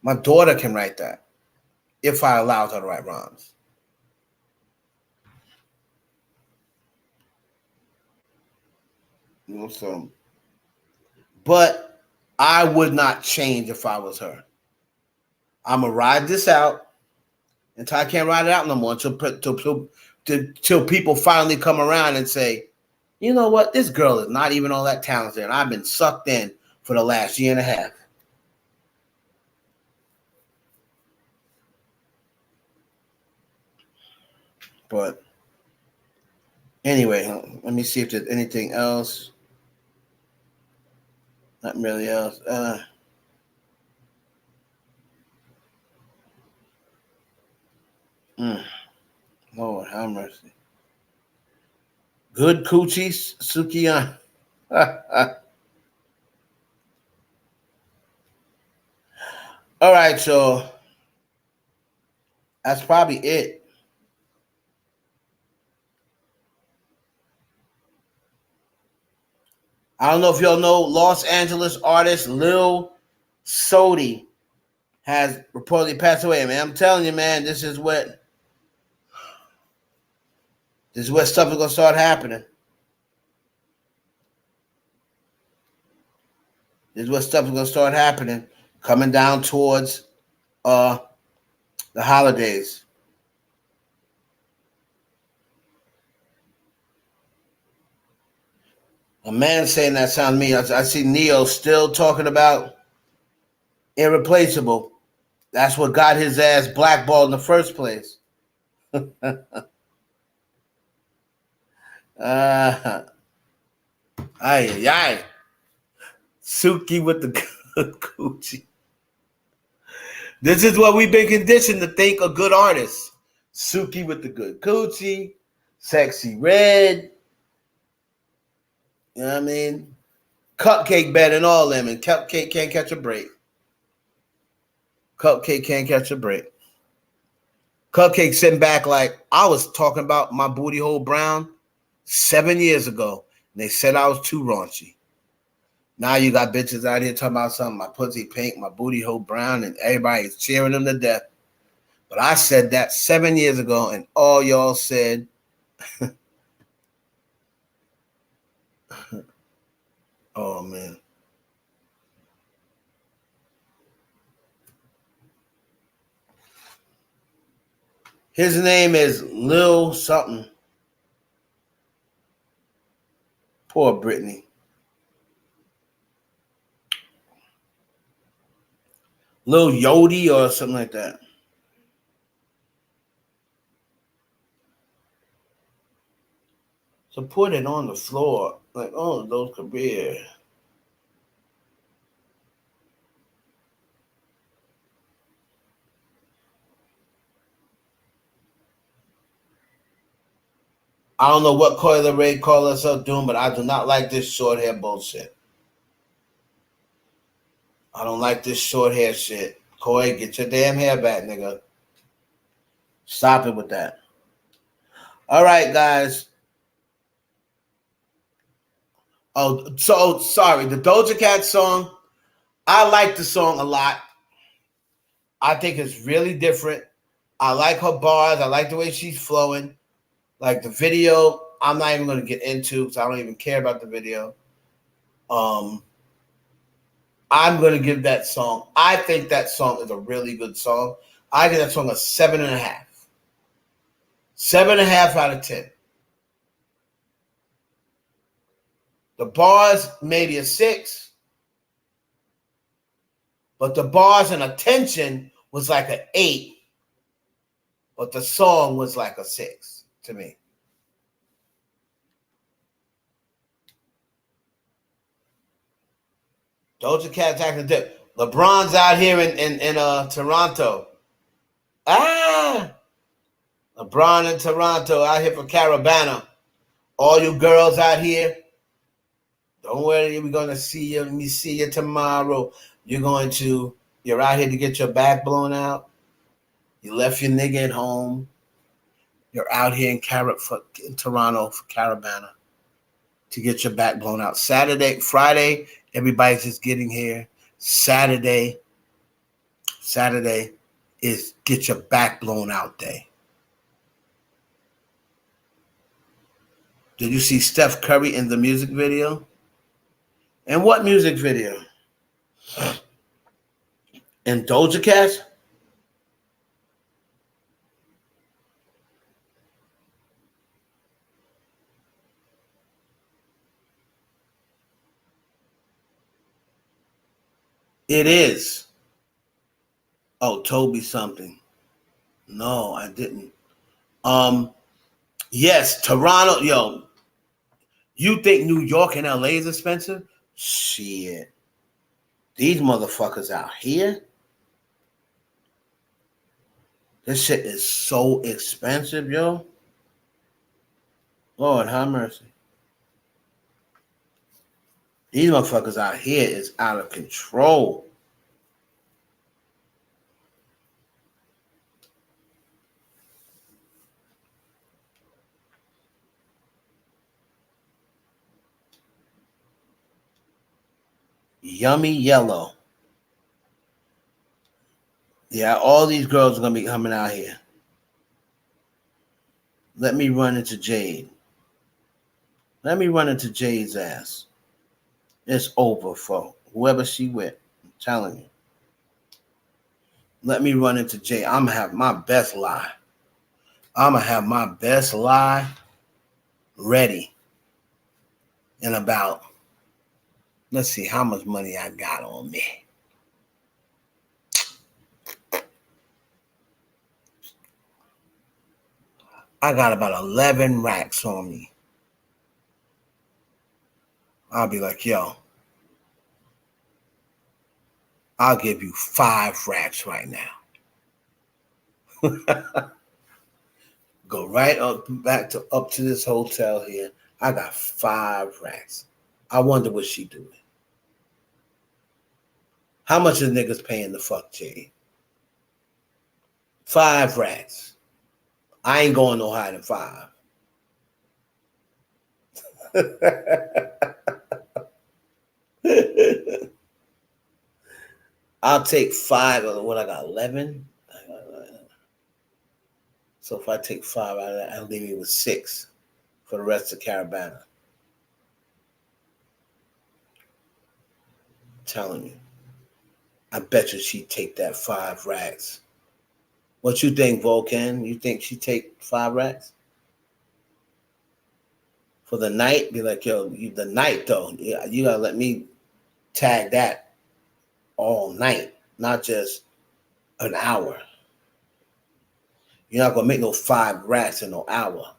my daughter can write that if I allowed her to write rhymes. You know, so, but I would not change if I was her. I'm gonna ride this out until I can't ride it out no more. Till people finally come around and say, you know what? This girl is not even all that talented, and I've been sucked in for the last year and a half. But anyway, let me see if there's anything else. Not really else. Lord, have mercy. Good coochie, Sukiyan. All right, so that's probably it. I don't know if y'all know Los Angeles artist Lil Sodi has reportedly passed away. Man, I'm telling you, man, this is where stuff is gonna start happening. This is where stuff is gonna start happening, coming down towards the holidays. A man saying that sounds me. I see Neo still talking about irreplaceable. That's what got his ass blackballed in the first place. Ay, ay. Suki with the good coochie. This is what we've been conditioned to think a good artist. Suki with the good coochie, Sexy Red. You know what I mean? Cupcake better than all them, and Cupcake can't catch a break. Cupcake can't catch a break. Cupcake sitting back like, I was talking about my booty hole brown 7 years ago, and they said I was too raunchy. Now you got bitches out here talking about something, my pussy pink, my booty hole brown, and everybody's cheering them to death. But I said that 7 years ago, and all y'all said, oh, man. His name is Lil something. Poor Brittany. Lil Yodi or something like that. So put it on the floor. Like, oh, those could be. I don't know what Coyle Ray call herself doing, but I do not like this short hair bullshit. I don't like this short hair shit. Coy, get your damn hair back, nigga. Stop it with that. All right, guys. Oh, so sorry. The Doja Cat song, I like the song a lot. I think it's really different. I like her bars. I like the way she's flowing. Like the video, I'm not even going to get into because I don't even care about the video. I'm going to give that song. I think that song is a really good song. I give that song a 7.5. 7.5 out of 10. The bars, maybe a 6. But the bars and attention was like an 8. But the song was like a 6 to me. Doja Cat's acting dip. LeBron's out here in Toronto. LeBron in Toronto out here for Caravana. All you girls out here, don't worry, we're gonna see you. Let me see you tomorrow. You're out here to get your back blown out. You left your nigga at home. You're out here in Toronto for Caravana to get your back blown out. Friday, everybody's just getting here. Saturday is get your back blown out day. Did you see Steph Curry in the music video? And what music video? And Doja Cat? It is. Oh, Toby something. No, I didn't. Yes, Toronto. Yo, you think New York and LA is expensive? Shit. These motherfuckers out here. This shit is so expensive, yo. Lord, have mercy. These motherfuckers out here is out of control. Yummy Yellow. Yeah, all these girls are going to be coming out here. Let me run into Jade. Let me run into Jade's ass. It's over for whoever she with. I'm telling you. Let me run into Jade. I'm going to have my best lie. I'm going to have my best lie ready. in about, let's see how much money I got on me. I got about 11 racks on me. I'll be like, yo, I'll give you 5 racks right now. Go right up back to up to this hotel here. I got 5 racks. I wonder what she doing. How much is niggas paying the fuck J? 5 racks. I ain't going no higher than 5. I'll take 5. What I got, 11? So if I take 5 out of that, I'll leave you with 6 for the rest of Caravana. I'm telling you. I bet you she'd take that 5 racks. What you think, Vulcan? You think she'd take 5 racks? For the night? Be like, yo, the night though. Yeah, you gotta let me tag that all night, not just an hour. You're not gonna make no 5 racks in no hour.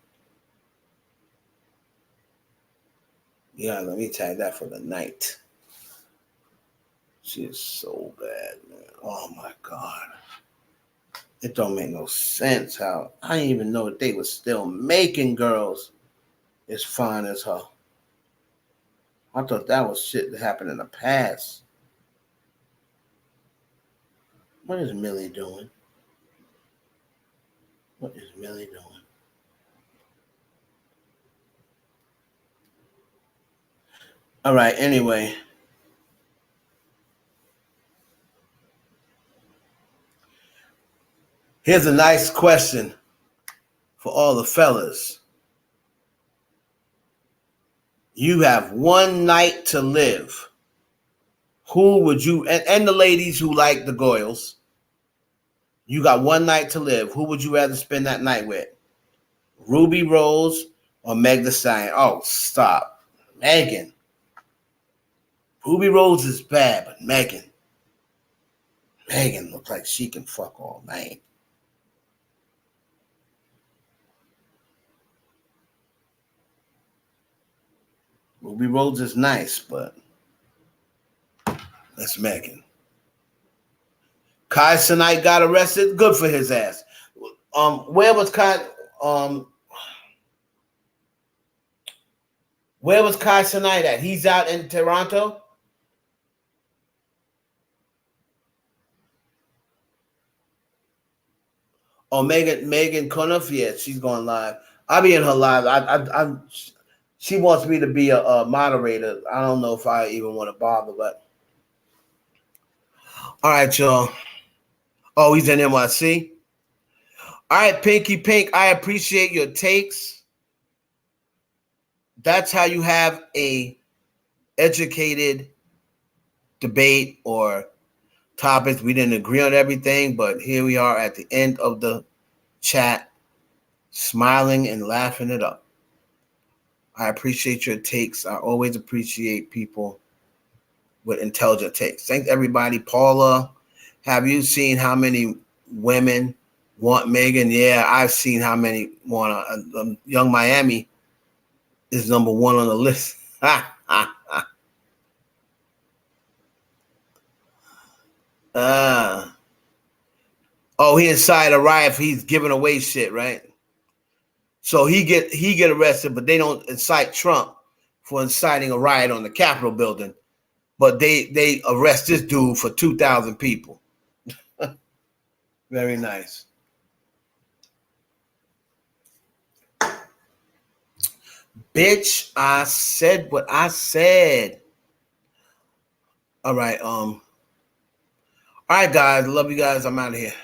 Yeah, let me tag that for the night. She is so bad, man. Oh my God. It don't make no sense how I didn't even know that they were still making girls as fine as her. I thought that was shit that happened in the past. What is Millie doing? What is Millie doing? All right, anyway. Here's a nice question for all the fellas. You have one night to live. Who would you, and the ladies who like the Goyles, you got one night to live. Who would you rather spend that night with? Ruby Rose or Meg Thee Stallion? Oh, stop. Megan. Ruby Rose is bad, but Megan looks like she can fuck all night. Ruby Rose is nice, but that's Megan. Kai Cenat got arrested. Good for his ass. Where was Kai? Where was Kai Cenat at? He's out in Toronto. Oh, Megan Conniff, yeah, she's going live. I'll be in her live. She wants me to be a moderator. I don't know if I even want to bother, but all right, y'all. Oh, he's in NYC. All right, Pinky Pink, I appreciate your takes. That's how you have a educated debate or topics. We didn't agree on everything, but here we are at the end of the chat, smiling and laughing it up. I appreciate your takes. I always appreciate people with intelligent takes. Thanks, everybody. Paula, have you seen how many women want Megan? Yeah, I've seen how many want Young Miami is number 1 on the list. Oh, he incited a riot. He's giving away shit, right? So he get arrested, but they don't incite Trump for inciting a riot on the Capitol building. But they arrest this dude for 2,000 people. Very nice. Bitch, I said what I said. All right, guys. Love you guys. I'm out of here.